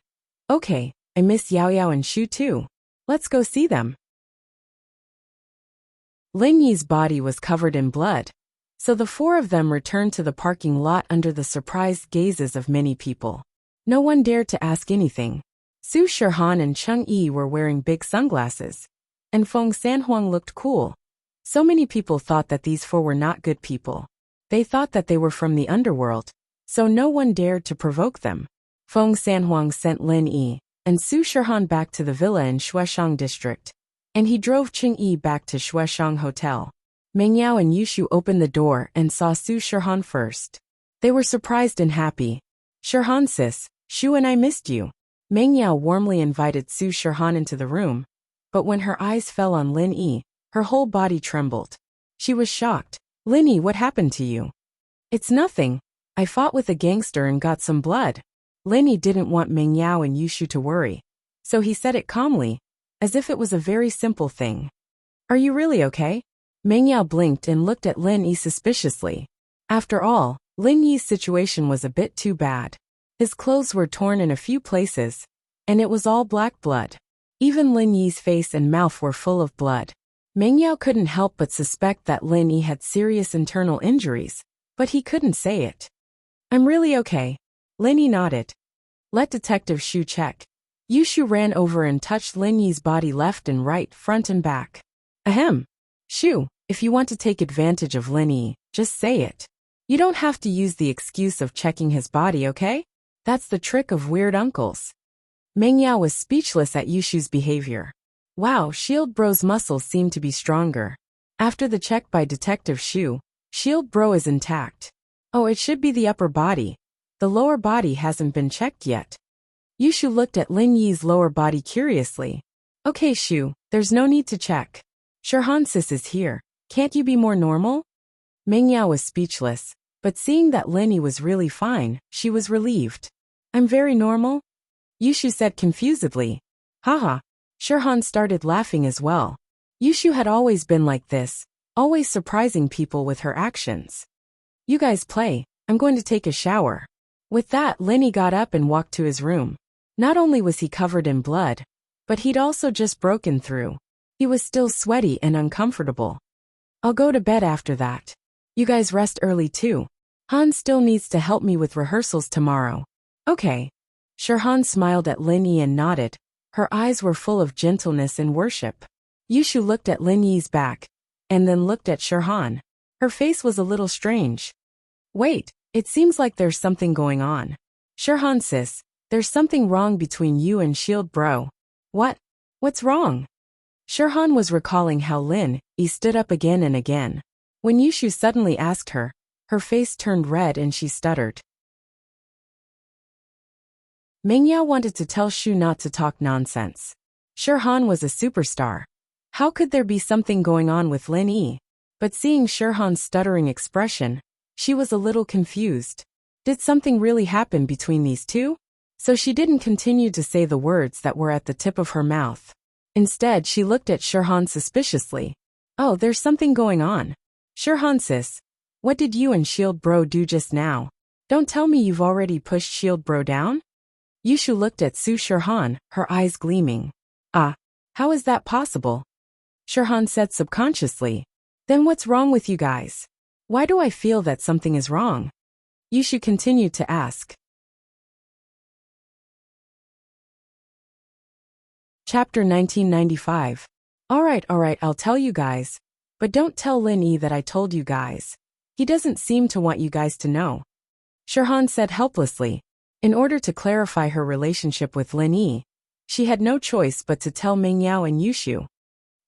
okay, I miss Yao Yao and Shu too. Let's go see them. Lin Yi's body was covered in blood, so the four of them returned to the parking lot under the surprised gazes of many people. No one dared to ask anything. Su Shihan and Cheng Yi were wearing big sunglasses, and Feng Sanhuang looked cool. So many people thought that these four were not good people. They thought that they were from the underworld, so no one dared to provoke them. Feng Sanhuang sent Lin Yi and Su Shihan back to the villa in Shueshang district, and he drove Cheng Yi back to Shueshang Hotel. Meng Yao and Yushu opened the door and saw Su Shihan first. They were surprised and happy. Shihan sis, Shu and I missed you. Meng Yao warmly invited Su Shihan into the room, but when her eyes fell on Lin Yi, her whole body trembled. She was shocked. Lin Yi, what happened to you? It's nothing. I fought with a gangster and got some blood. Lin Yi didn't want Meng Yao and Yushu to worry, so he said it calmly. as if it was a very simple thing. Are you really okay? Meng Yao blinked and looked at Lin Yi suspiciously. After all, Lin Yi's situation was a bit too bad. His clothes were torn in a few places, and it was all black blood. Even Lin Yi's face and mouth were full of blood. Meng Yao couldn't help but suspect that Lin Yi had serious internal injuries, but he couldn't say it. I'm really okay. Lin Yi nodded. Let Detective Shu check. Yushu ran over and touched Lin Yi's body left and right, front and back. Ahem. Shu, if you want to take advantage of Lin Yi, just say it. You don't have to use the excuse of checking his body, okay? That's the trick of weird uncles. Meng Yao was speechless at Yushu's behavior. Wow, Shield Bro's muscles seem to be stronger. After the check by Detective Shu, Shield Bro is intact. Oh, it should be the upper body. The lower body hasn't been checked yet. Yushu looked at Lin Yi's lower body curiously. Okay, Shu, there's no need to check. Shirhan sis is here. Can't you be more normal? Meng Yao was speechless, but seeing that Lin Yi was really fine, she was relieved. I'm very normal? Yushu said confusedly. Haha. Shirhan started laughing as well. Yushu had always been like this, always surprising people with her actions. You guys play, I'm going to take a shower. With that, Lin Yi got up and walked to his room. Not only was he covered in blood, but he'd also just broken through. He was still sweaty and uncomfortable. I'll go to bed after that. You guys rest early too. Han still needs to help me with rehearsals tomorrow. Okay. Shirhan smiled at Lin Yi and nodded. Her eyes were full of gentleness and worship. Yushu looked at Lin Yi's back, and then looked at Shirhan. Her face was a little strange. Wait, it seems like there's something going on. Shirhan sis, there's something wrong between you and Shield Bro. What? What's wrong? Shirhan was recalling how Lin Yi stood up again and again. When Yushu suddenly asked her, her face turned red and she stuttered. Meng Yao wanted to tell Shu not to talk nonsense. Shirhan was a superstar. How could there be something going on with Lin Yi? But seeing Shirhan's stuttering expression, she was a little confused. Did something really happen between these two? So she didn't continue to say the words that were at the tip of her mouth. Instead, she looked at Shirhan suspiciously. Oh, there's something going on. Shirhan sis, what did you and Shield Bro do just now? Don't tell me you've already pushed Shield Bro down? Yushu looked at Su Shirhan, her eyes gleaming. Ah, how is that possible? Shirhan said subconsciously. Then what's wrong with you guys? Why do I feel that something is wrong? Yushu continued to ask. Chapter 1995. Alright, I'll tell you guys. But don't tell Lin Yi that I told you guys. He doesn't seem to want you guys to know. Shirhan said helplessly. In order to clarify her relationship with Lin Yi, she had no choice but to tell Meng Yao and Yushu.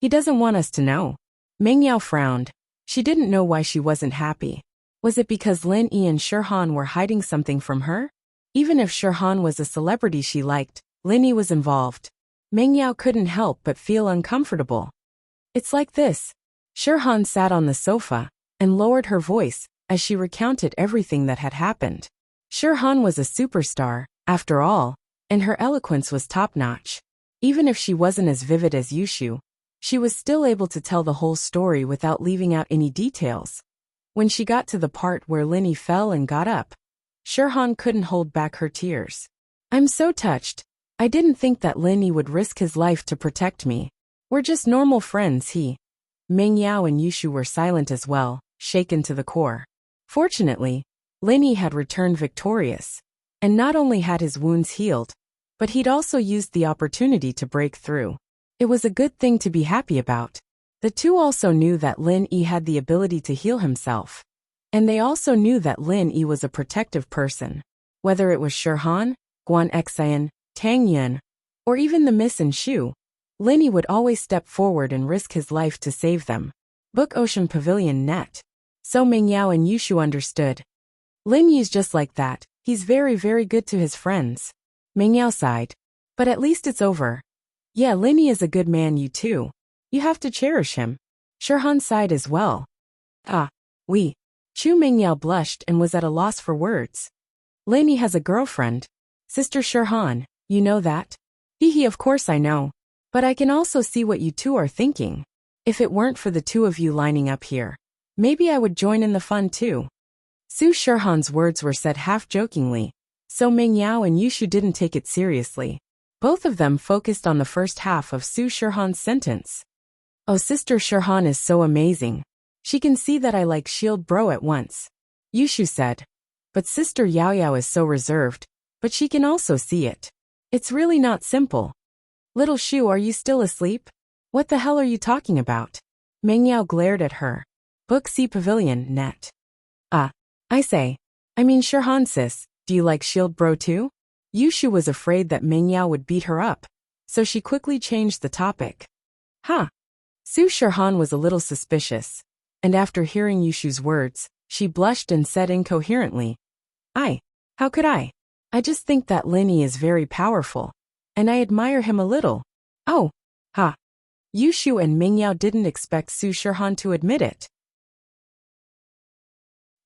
He doesn't want us to know. Meng Yao frowned. She didn't know why she wasn't happy. Was it because Lin Yi and Shirhan were hiding something from her? Even if Shirhan was a celebrity she liked, Lin Yi was involved. Meng Yao couldn't help but feel uncomfortable. It's like this. Shirhan sat on the sofa and lowered her voice as she recounted everything that had happened. Shirhan was a superstar, after all, and her eloquence was top-notch. Even if she wasn't as vivid as Yushu, she was still able to tell the whole story without leaving out any details. When she got to the part where Lin Yi fell and got up, Shirhan couldn't hold back her tears. I'm so touched. I didn't think that Lin Yi would risk his life to protect me. We're just normal friends, Meng Yao and Yushu were silent as well, shaken to the core. Fortunately, Lin Yi had returned victorious, and not only had his wounds healed, but he'd also used the opportunity to break through. It was a good thing to be happy about. The two also knew that Lin Yi had the ability to heal himself, and they also knew that Lin Yi was a protective person. Whether it was Shirhan, Guan Xian, Tang Yun, or even the Miss and Shu, Lin Yi would always step forward and risk his life to save them. Book Ocean Pavilion Net. So Meng Yao and Yushu understood. Lin Yi's just like that. He's very, very good to his friends. Meng Yao sighed. But at least it's over. Yeah, Lin Yi is a good man, you too. You have to cherish him. Shirhan sighed as well. Ah, oui. Chu Meng Yao blushed and was at a loss for words. Lin Yi has a girlfriend. Sister Shirhan, you know that? Of course I know. But I can also see what you two are thinking. If it weren't for the two of you lining up here, maybe I would join in the fun too. Su Shirhan's words were said half-jokingly, so Mengyao and Yushu didn't take it seriously. Both of them focused on the first half of Su Shirhan's sentence. Oh, Sister Shirhan is so amazing. She can see that I like Shield Bro at once, Yushu said. But Sister Yao Yao is so reserved, but she can also see it. It's really not simple. Little Shu, are you still asleep? What the hell are you talking about? Mengyao glared at her. Book C Pavilion, net. I mean Shirhan sis, do you like Shield Bro too? Yushu was afraid that Mengyao would beat her up, so she quickly changed the topic. Huh. Su Shirhan was a little suspicious, and after hearing Yushu's words, she blushed and said incoherently, How could I? I just think that Lin Yi is very powerful, and I admire him a little. Oh, ha. Yushu and Mengyao didn't expect Su Shirhan to admit it.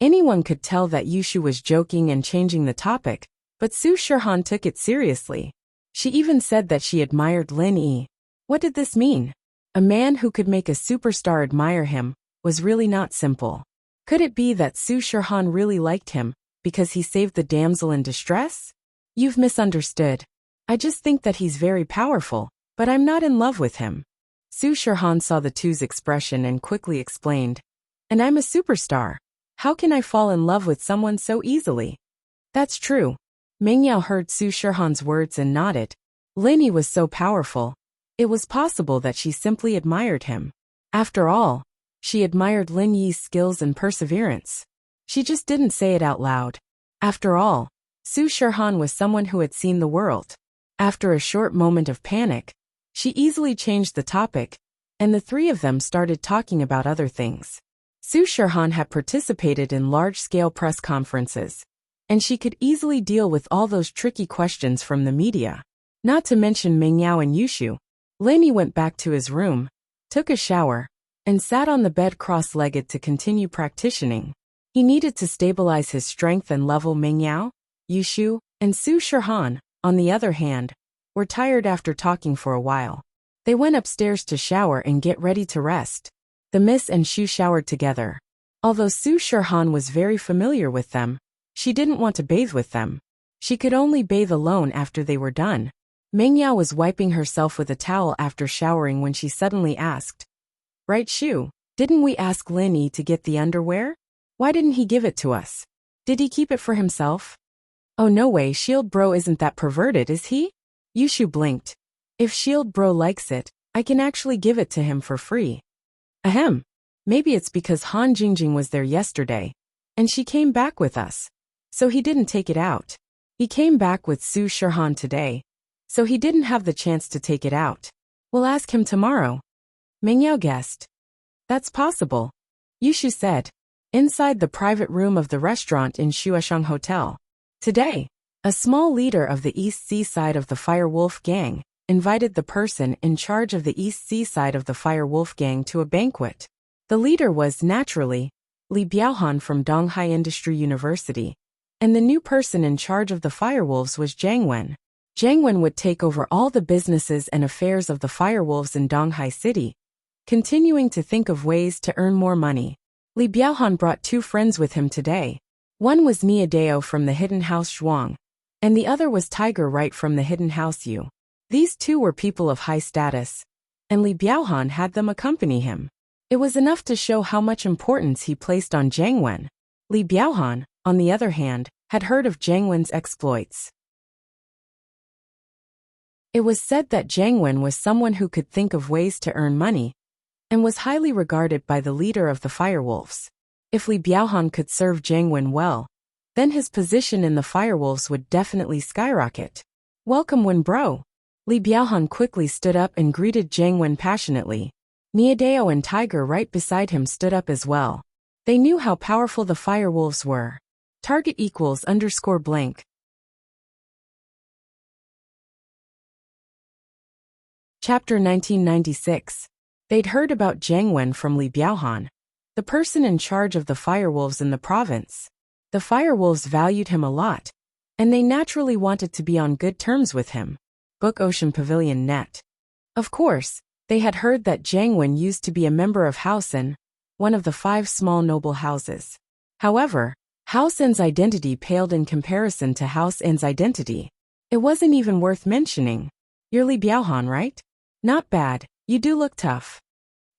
Anyone could tell that Yushu was joking and changing the topic, but Su Shirhan took it seriously. She even said that she admired Lin Yi. What did this mean? A man who could make a superstar admire him was really not simple. Could it be that Su Shirhan really liked him because he saved the damsel in distress? You've misunderstood. I just think that he's very powerful, but I'm not in love with him. Su Shirhan saw the two's expression and quickly explained. And I'm a superstar. How can I fall in love with someone so easily? That's true. Mengyao heard Su Shirhan's words and nodded. Lin Yi was so powerful. It was possible that she simply admired him. After all, she admired Lin Yi's skills and perseverance. She just didn't say it out loud. After all, Su Shirhan was someone who had seen the world. After a short moment of panic, she easily changed the topic, and the three of them started talking about other things. Su Shirhan had participated in large-scale press conferences, and she could easily deal with all those tricky questions from the media. Not to mention Mengyao and Yushu. Lin Yi went back to his room, took a shower, and sat on the bed cross-legged to continue practicing. He needed to stabilize his strength and level. Mengyao, Yushu, and Su Shirhan, on the other hand, were tired after talking for a while. They went upstairs to shower and get ready to rest. The Miss and Shu showered together. Although Su Shirhan was very familiar with them, she didn't want to bathe with them. She could only bathe alone after they were done. Mengyao was wiping herself with a towel after showering when she suddenly asked, Right, Shu, didn't we ask Lin Yi to get the underwear? Why didn't he give it to us? Did he keep it for himself? Oh no way, Shield Bro isn't that perverted, is he? Yushu blinked. If Shield Bro likes it, I can actually give it to him for free. Ahem. Maybe it's because Han Jingjing was there yesterday, and she came back with us, so he didn't take it out. He came back with Su Shirhan today, so he didn't have the chance to take it out. We'll ask him tomorrow. Mengyao guessed. That's possible, Yushu said. Inside the private room of the restaurant in Shueshang Hotel. Today, a small leader of the East Sea side of the Fire Wolf Gang invited the person in charge of the East Sea side of the Fire Wolf Gang to a banquet. The leader was, naturally, Li Biaohan from Donghai Industry University, and the new person in charge of the Firewolves was Zhang Wen. Zhang Wen would take over all the businesses and affairs of the Firewolves in Donghai City, continuing to think of ways to earn more money. Li Biaohan brought two friends with him today. One was Niadeo from the Hidden House Zhuang, and the other was Tiger Wright from the Hidden House Yu. These two were people of high status, and Li Biaohan had them accompany him. It was enough to show how much importance he placed on Zhang Wen. Li Biaohan, on the other hand, had heard of Zhang Wen's exploits. It was said that Zhang Wen was someone who could think of ways to earn money, and was highly regarded by the leader of the Firewolves. If Li Biaohan could serve Zhang Wen well, then his position in the Firewolves would definitely skyrocket. Welcome, Wen bro. Li Biaohan quickly stood up and greeted Zhang Wen passionately. Niadeo and Tiger right beside him stood up as well. They knew how powerful the Firewolves were. Target =_ blank. Chapter 1996. They'd heard about Zhang Wen from Li Biaohan, the person in charge of the Firewolves in the province. The Firewolves valued him a lot, and they naturally wanted to be on good terms with him. Book Ocean Pavilion net. Of course, they had heard that Jiang Wen used to be a member of House En, one of the 5 small noble houses. However, House En's identity paled in comparison to House En's identity. It wasn't even worth mentioning. You're Li Biaohan, right? Not bad, you do look tough.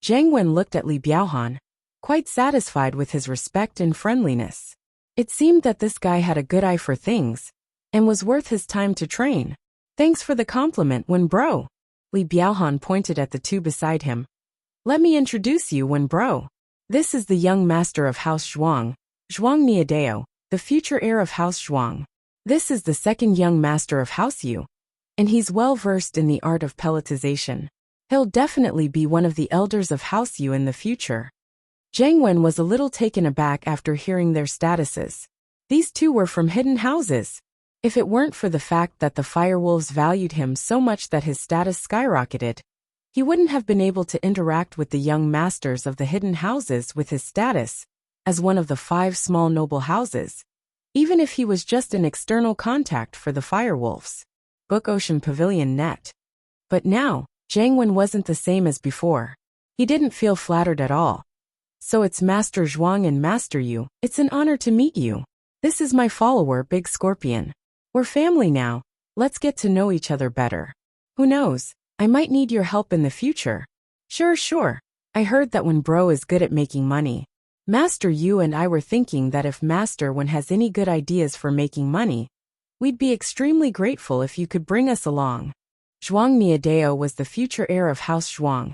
Jiang Wen looked at Li Biaohan, quite satisfied with his respect and friendliness. It seemed that this guy had a good eye for things, and was worth his time to train. Thanks for the compliment, Wen bro. Li Biaohan pointed at the 2 beside him. Let me introduce you, Wen bro. This is the young master of House Zhuang, Zhuang Niadeo, the future heir of House Zhuang. This is the 2nd young master of House Yu, and he's well versed in the art of pelletization. He'll definitely be one of the elders of House Yu in the future. Jiang Wen was a little taken aback after hearing their statuses. These 2 were from hidden houses. If it weren't for the fact that the firewolves valued him so much that his status skyrocketed, he wouldn't have been able to interact with the young masters of the hidden houses with his status as one of the 5 small noble houses, even if he was just an external contact for the firewolves. Book Ocean Pavilion Net. But now, Jiang Wen wasn't the same as before. He didn't feel flattered at all. So it's Master Zhuang and Master Yu. It's an honor to meet you. This is my follower, Big Scorpion. We're family now. Let's get to know each other better. Who knows, I might need your help in the future. Sure. I heard that Wen bro is good at making money. Master Yu and I were thinking that if Master Wen has any good ideas for making money, we'd be extremely grateful if you could bring us along. Zhuang Niadeo was the future heir of House Zhuang,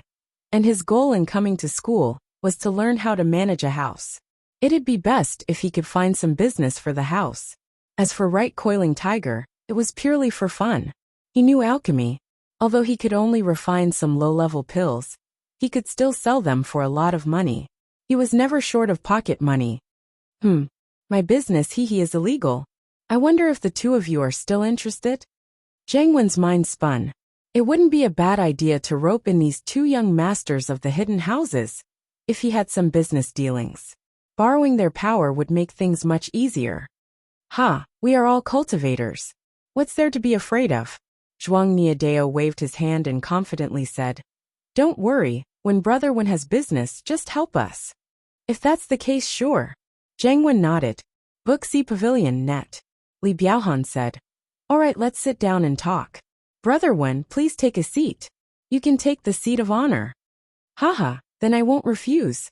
and his goal in coming to school was to learn how to manage a house. It'd be best if he could find some business for the house. As for right coiling tiger, it was purely for fun. He knew alchemy. Although he could only refine some low-level pills, he could still sell them for a lot of money. He was never short of pocket money. My business is illegal. I wonder if the 2 of you are still interested? Jiang Wen's mind spun. It wouldn't be a bad idea to rope in these 2 young masters of the hidden houses, if he had some business dealings. Borrowing their power would make things much easier. We are all cultivators. What's there to be afraid of? Zhuang Niadeo waved his hand and confidently said, Don't worry, when Brother Wen has business, just help us. If that's the case, sure. Jiang Wen nodded. Book C Pavilion Net. Li Biaohan said, Alright, let's sit down and talk. Brother Wen, please take a seat. You can take the seat of honor. Then I won't refuse.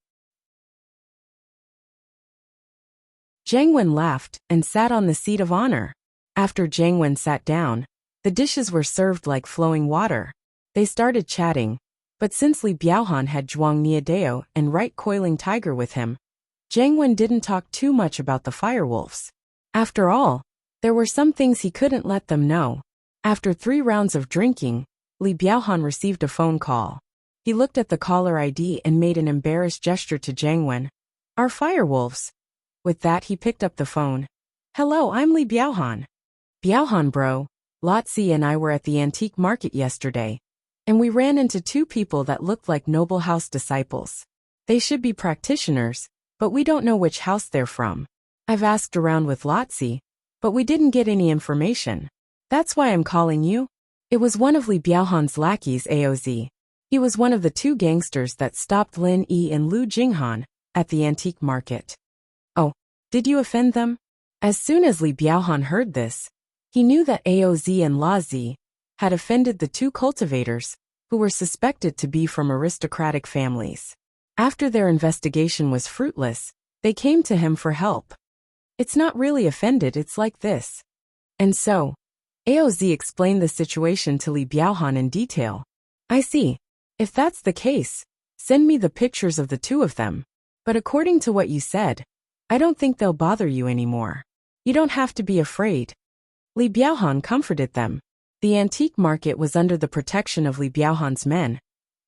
Jiang Wen laughed and sat on the seat of honor. After Jiang Wen sat down, the dishes were served like flowing water. They started chatting, but since Li Biaohan had Zhuang Niadeo and right coiling tiger with him, Jiang Wen didn't talk too much about the firewolves. After all, there were some things he couldn't let them know. After 3 rounds of drinking, Li Biaohan received a phone call. He looked at the caller ID and made an embarrassed gesture to Jiang Wen. Our firewolves. With that, he picked up the phone. Hello, I'm Li Biaohan. Biaohan bro, Lotzi and I were at the antique market yesterday, and we ran into 2 people that looked like noble house disciples. They should be practitioners, but we don't know which house they're from. I've asked around with Lotzi, but we didn't get any information. That's why I'm calling you. It was one of Li Biaohan's lackeys, AOZ. He was one of the 2 gangsters that stopped Lin Yi and Lu Jinghan at the antique market. Oh, did you offend them? As soon as Li Biaohan heard this, he knew that AOZ and La Zi had offended the 2 cultivators, who were suspected to be from aristocratic families. After their investigation was fruitless, they came to him for help. It's not really offended, it's like this. And so, AOZ explained the situation to Li Biaohan in detail. I see. If that's the case, send me the pictures of the 2 of them. But according to what you said, I don't think they'll bother you anymore. You don't have to be afraid. Li Biaohan comforted them. The antique market was under the protection of Li Biaohan's men,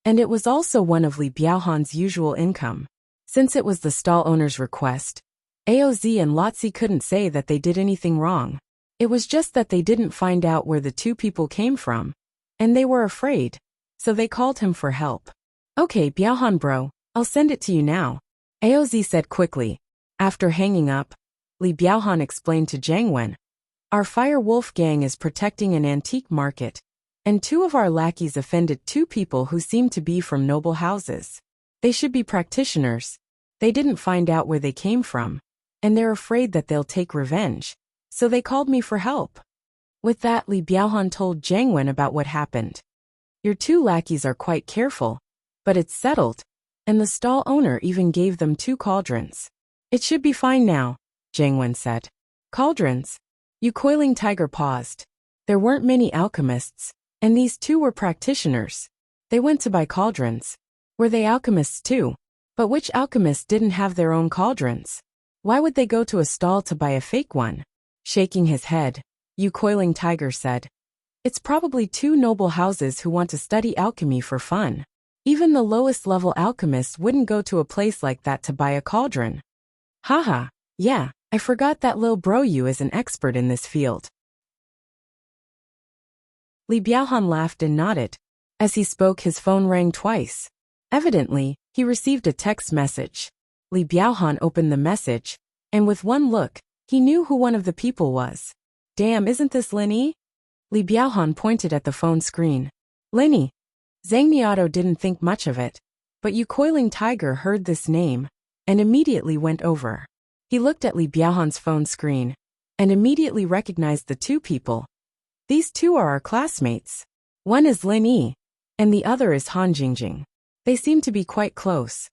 and it was also one of Li Biaohan's usual income. Since it was the stall owner's request, AOZ and Lotzi couldn't say that they did anything wrong. It was just that they didn't find out where the 2 people came from, and they were afraid, so they called him for help. Okay, Biaohan bro, I'll send it to you now, AOZ said quickly. After hanging up, Li Biaohan explained to Jiang Wen, our Fire Wolf gang is protecting an antique market, and 2 of our lackeys offended 2 people who seemed to be from noble houses. They should be practitioners. They didn't find out where they came from, and they're afraid that they'll take revenge, so they called me for help." With that, Li Biaohan told Jiang Wen about what happened. "Your 2 lackeys are quite careful, but it's settled, and the stall owner even gave them 2 cauldrons. It should be fine now," Jiang Wen said. "Cauldrons?" Yu Coiling Tiger paused. There weren't many alchemists, and these 2 were practitioners. They went to buy cauldrons. Were they alchemists too? But which alchemist didn't have their own cauldrons? Why would they go to a stall to buy a fake one? Shaking his head, Yu Coiling Tiger said, "It's probably 2 noble houses who want to study alchemy for fun. Even the lowest level alchemists wouldn't go to a place like that to buy a cauldron." "Haha, yeah, I forgot that Lil Bro Yu is an expert in this field." Li Biaohan laughed and nodded. As he spoke, his phone rang twice. Evidently, he received a text message. Li Biaohan opened the message, and with one look, he knew who one of the people was. "Damn, isn't this Lin Yi?" Li Biaohan pointed at the phone screen. "Lin Yi." Zhang Niato didn't think much of it, but Yu Coiling Tiger heard this name, and immediately went over. He looked at Li Biaohan's phone screen, and immediately recognized the 2 people. "These 2 are our classmates. One is Lin Yi, and the other is Han Jingjing. They seem to be quite close."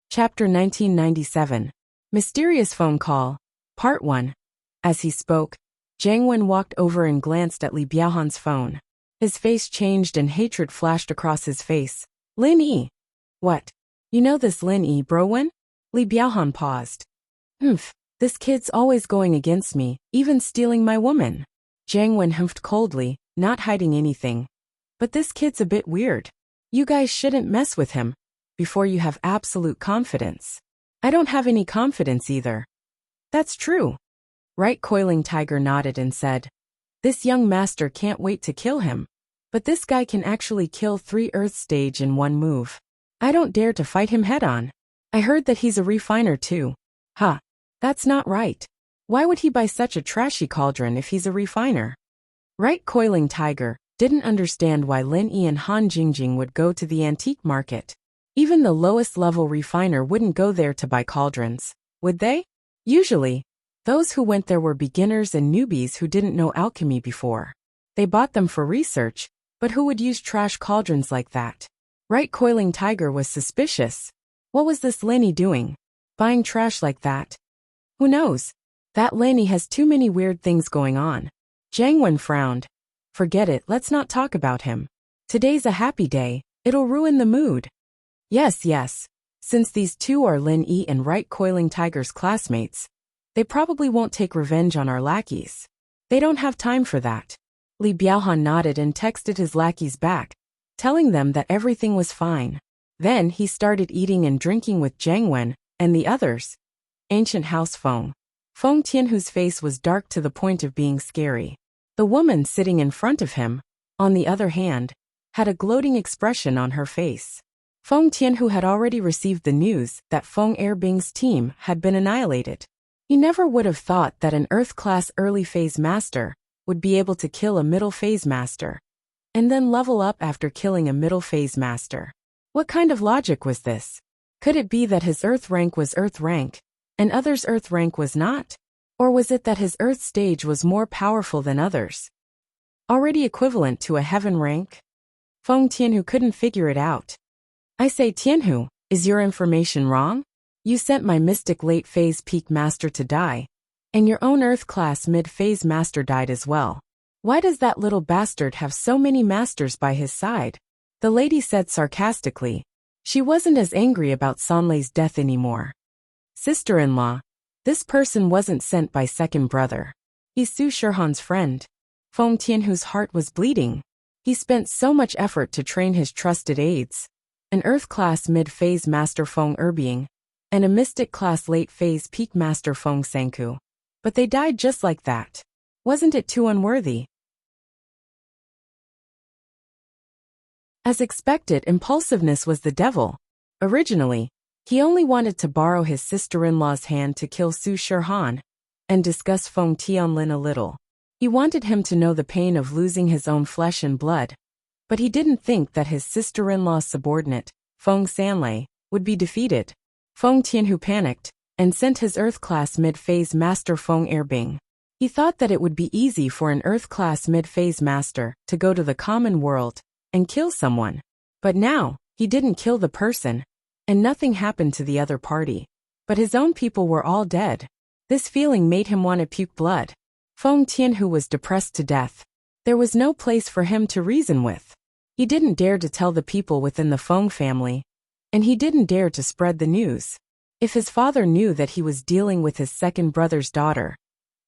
Chapter 1997. Mysterious Phone Call, Part 1. As he spoke, Jiang Wen walked over and glanced at Li Biaohan's phone. His face changed and hatred flashed across his face. "Lin Yi." "What? You know this Lin Yi, Browen?" Li Biaohan paused. "Humph, this kid's always going against me, even stealing my woman." Jiang Wen humphed coldly, not hiding anything. "But this kid's a bit weird. You guys shouldn't mess with him before you have absolute confidence." "I don't have any confidence either." "That's true." Right Coiling Tiger nodded and said, "This young master can't wait to kill him. But this guy can actually kill 3 Earth stage in 1 move. I don't dare to fight him head on. I heard that he's a refiner too." "Huh. That's not right. Why would he buy such a trashy cauldron if he's a refiner?" Right Coiling Tiger didn't understand why Lin Yi and Han Jingjing would go to the antique market. Even the lowest level refiner wouldn't go there to buy cauldrons, would they? Usually, those who went there were beginners and newbies who didn't know alchemy before. They bought them for research, but who would use trash cauldrons like that? Right Coiling Tiger was suspicious. What was this Lin Yi doing? Buying trash like that? Who knows? That Lin Yi has too many weird things going on. Jiang Wen frowned. "Forget it, let's not talk about him. Today's a happy day, it'll ruin the mood." Yes. Since these 2 are Lin Yi and Right Coiling Tiger's classmates, they probably won't take revenge on our lackeys. They don't have time for that. Li Biaohan nodded and texted his lackeys back, telling them that everything was fine. Then he started eating and drinking with Jiang Wen and the others. Ancient House Feng. Feng Tian, whose face was dark to the point of being scary. The woman sitting in front of him, on the other hand, had a gloating expression on her face. Feng Tian, who had already received the news that Feng Erbing's team had been annihilated. He never would have thought that an Earth-class early phase master would be able to kill a middle phase master, and then level up after killing a middle phase master. What kind of logic was this? Could it be that his Earth rank was Earth rank, and others' Earth rank was not? Or was it that his Earth stage was more powerful than others, already equivalent to a heaven rank? Feng Tianhu couldn't figure it out. "I say, Tianhu, is your information wrong? You sent my mystic late phase peak master to die, and your own Earth class mid phase master died as well. Why does that little bastard have so many masters by his side?" the lady said sarcastically. She wasn't as angry about Sanlei's death anymore. "Sister-in-law, this person wasn't sent by second brother. He's Su Shihan's friend." Feng Tianhu's heart was bleeding. He spent so much effort to train his trusted aides, an Earth-class mid-phase Master Feng Erbing, and a Mystic-class late-phase Peak Master Feng Sanku. But they died just like that. Wasn't it too unworthy? As expected, impulsiveness was the devil. Originally, he only wanted to borrow his sister-in-law's hand to kill Su Shihan, and discuss Feng Tianlin a little. He wanted him to know the pain of losing his own flesh and blood, but he didn't think that his sister-in-law's subordinate, Feng Sanlei, would be defeated. Feng Tianhu panicked and sent his Earth-class mid-phase master Feng Erbing. He thought that it would be easy for an Earth-class mid-phase master to go to the common world and kill someone. But now, he didn't kill the person, and nothing happened to the other party. But his own people were all dead. This feeling made him want to puke blood. Feng Tianhu was depressed to death. There was no place for him to reason with. He didn't dare to tell the people within the Feng family, and he didn't dare to spread the news. If his father knew that he was dealing with his second brother's daughter,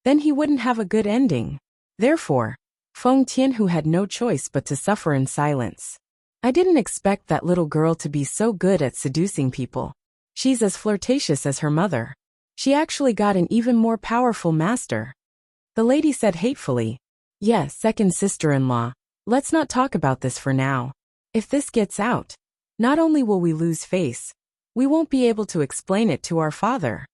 then he wouldn't have a good ending. Therefore, Feng Tianhu had no choice but to suffer in silence. I didn't expect that little girl to be so good at seducing people. She's as flirtatious as her mother. She actually got an even more powerful master. The lady said hatefully. Yes, second sister-in-law. Let's not talk about this for now. If this gets out, not only will we lose face, we won't be able to explain it to our father.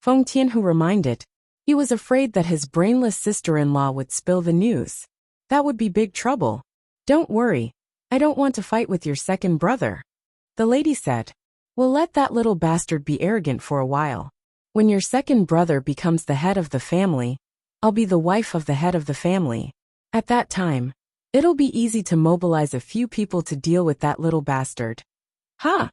Feng Tianhu reminded. He was afraid that his brainless sister-in-law would spill the news. That would be big trouble. Don't worry. I don't want to fight with your second brother. The lady said. We'll let that little bastard be arrogant for a while. When your second brother becomes the head of the family, I'll be the wife of the head of the family. At that time, it'll be easy to mobilize a few people to deal with that little bastard. Ha!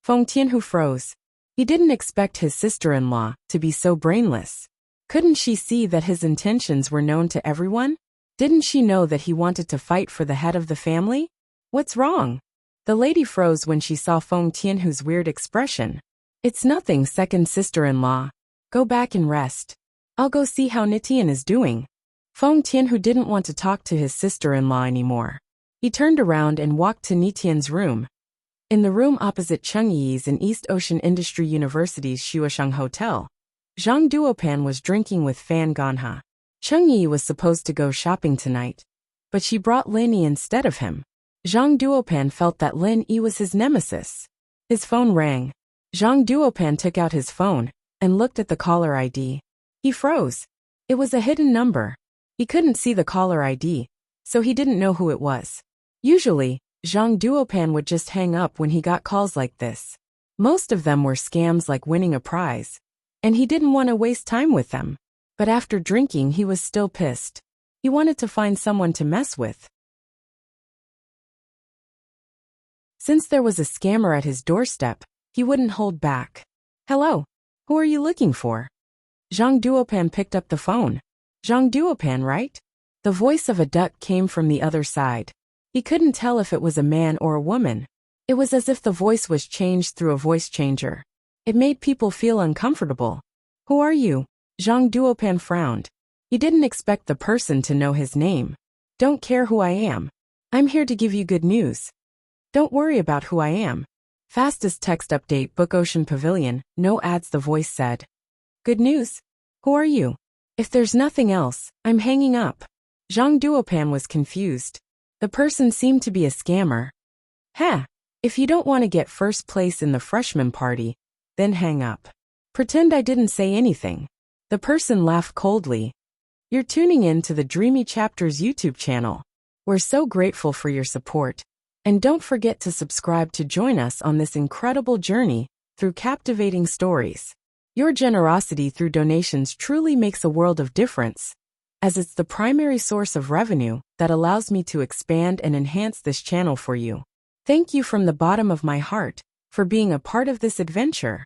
Feng Tianhu froze. He didn't expect his sister-in-law to be so brainless. Couldn't she see that his intentions were known to everyone? Didn't she know that he wanted to fight for the head of the family? What's wrong? The lady froze when she saw Feng Tianhu's weird expression. It's nothing, second sister-in-law. Go back and rest. I'll go see how Nitian is doing. Feng Tianhu didn't want to talk to his sister-in-law anymore. He turned around and walked to Nitian's room. In the room opposite Chengyi's in East Ocean Industry University's Shuosheng Hotel, Zhang Duopan was drinking with Fan Ganha. Chengyi was supposed to go shopping tonight, but she brought Lin Yi instead of him. Zhang Duopan felt that Lin Yi was his nemesis. His phone rang. Zhang Duopan took out his phone and looked at the caller ID. He froze. It was a hidden number. He couldn't see the caller ID, so he didn't know who it was. Usually, Zhang Duopan would just hang up when he got calls like this. Most of them were scams like winning a prize, and he didn't want to waste time with them. But after drinking, he was still pissed. He wanted to find someone to mess with. Since there was a scammer at his doorstep, he wouldn't hold back. Hello? Who are you looking for? Zhang Duopan picked up the phone. Zhang Duopan, right? The voice of a duck came from the other side. He couldn't tell if it was a man or a woman. It was as if the voice was changed through a voice changer. It made people feel uncomfortable. Who are you? Zhang Duopan frowned. He didn't expect the person to know his name. Don't care who I am. I'm here to give you good news. Don't worry about who I am. Fastest text update Book Ocean Pavilion, no ads, the voice said. Good news? Who are you? If there's nothing else, I'm hanging up. Zhang Duopan was confused. The person seemed to be a scammer. Heh, if you don't want to get first place in the freshman party, then hang up. Pretend I didn't say anything. The person laughed coldly. You're tuning in to the Dreamy Chapters YouTube channel. We're so grateful for your support. And don't forget to subscribe to join us on this incredible journey through captivating stories. Your generosity through donations truly makes a world of difference, as it's the primary source of revenue that allows me to expand and enhance this channel for you. Thank you from the bottom of my heart for being a part of this adventure.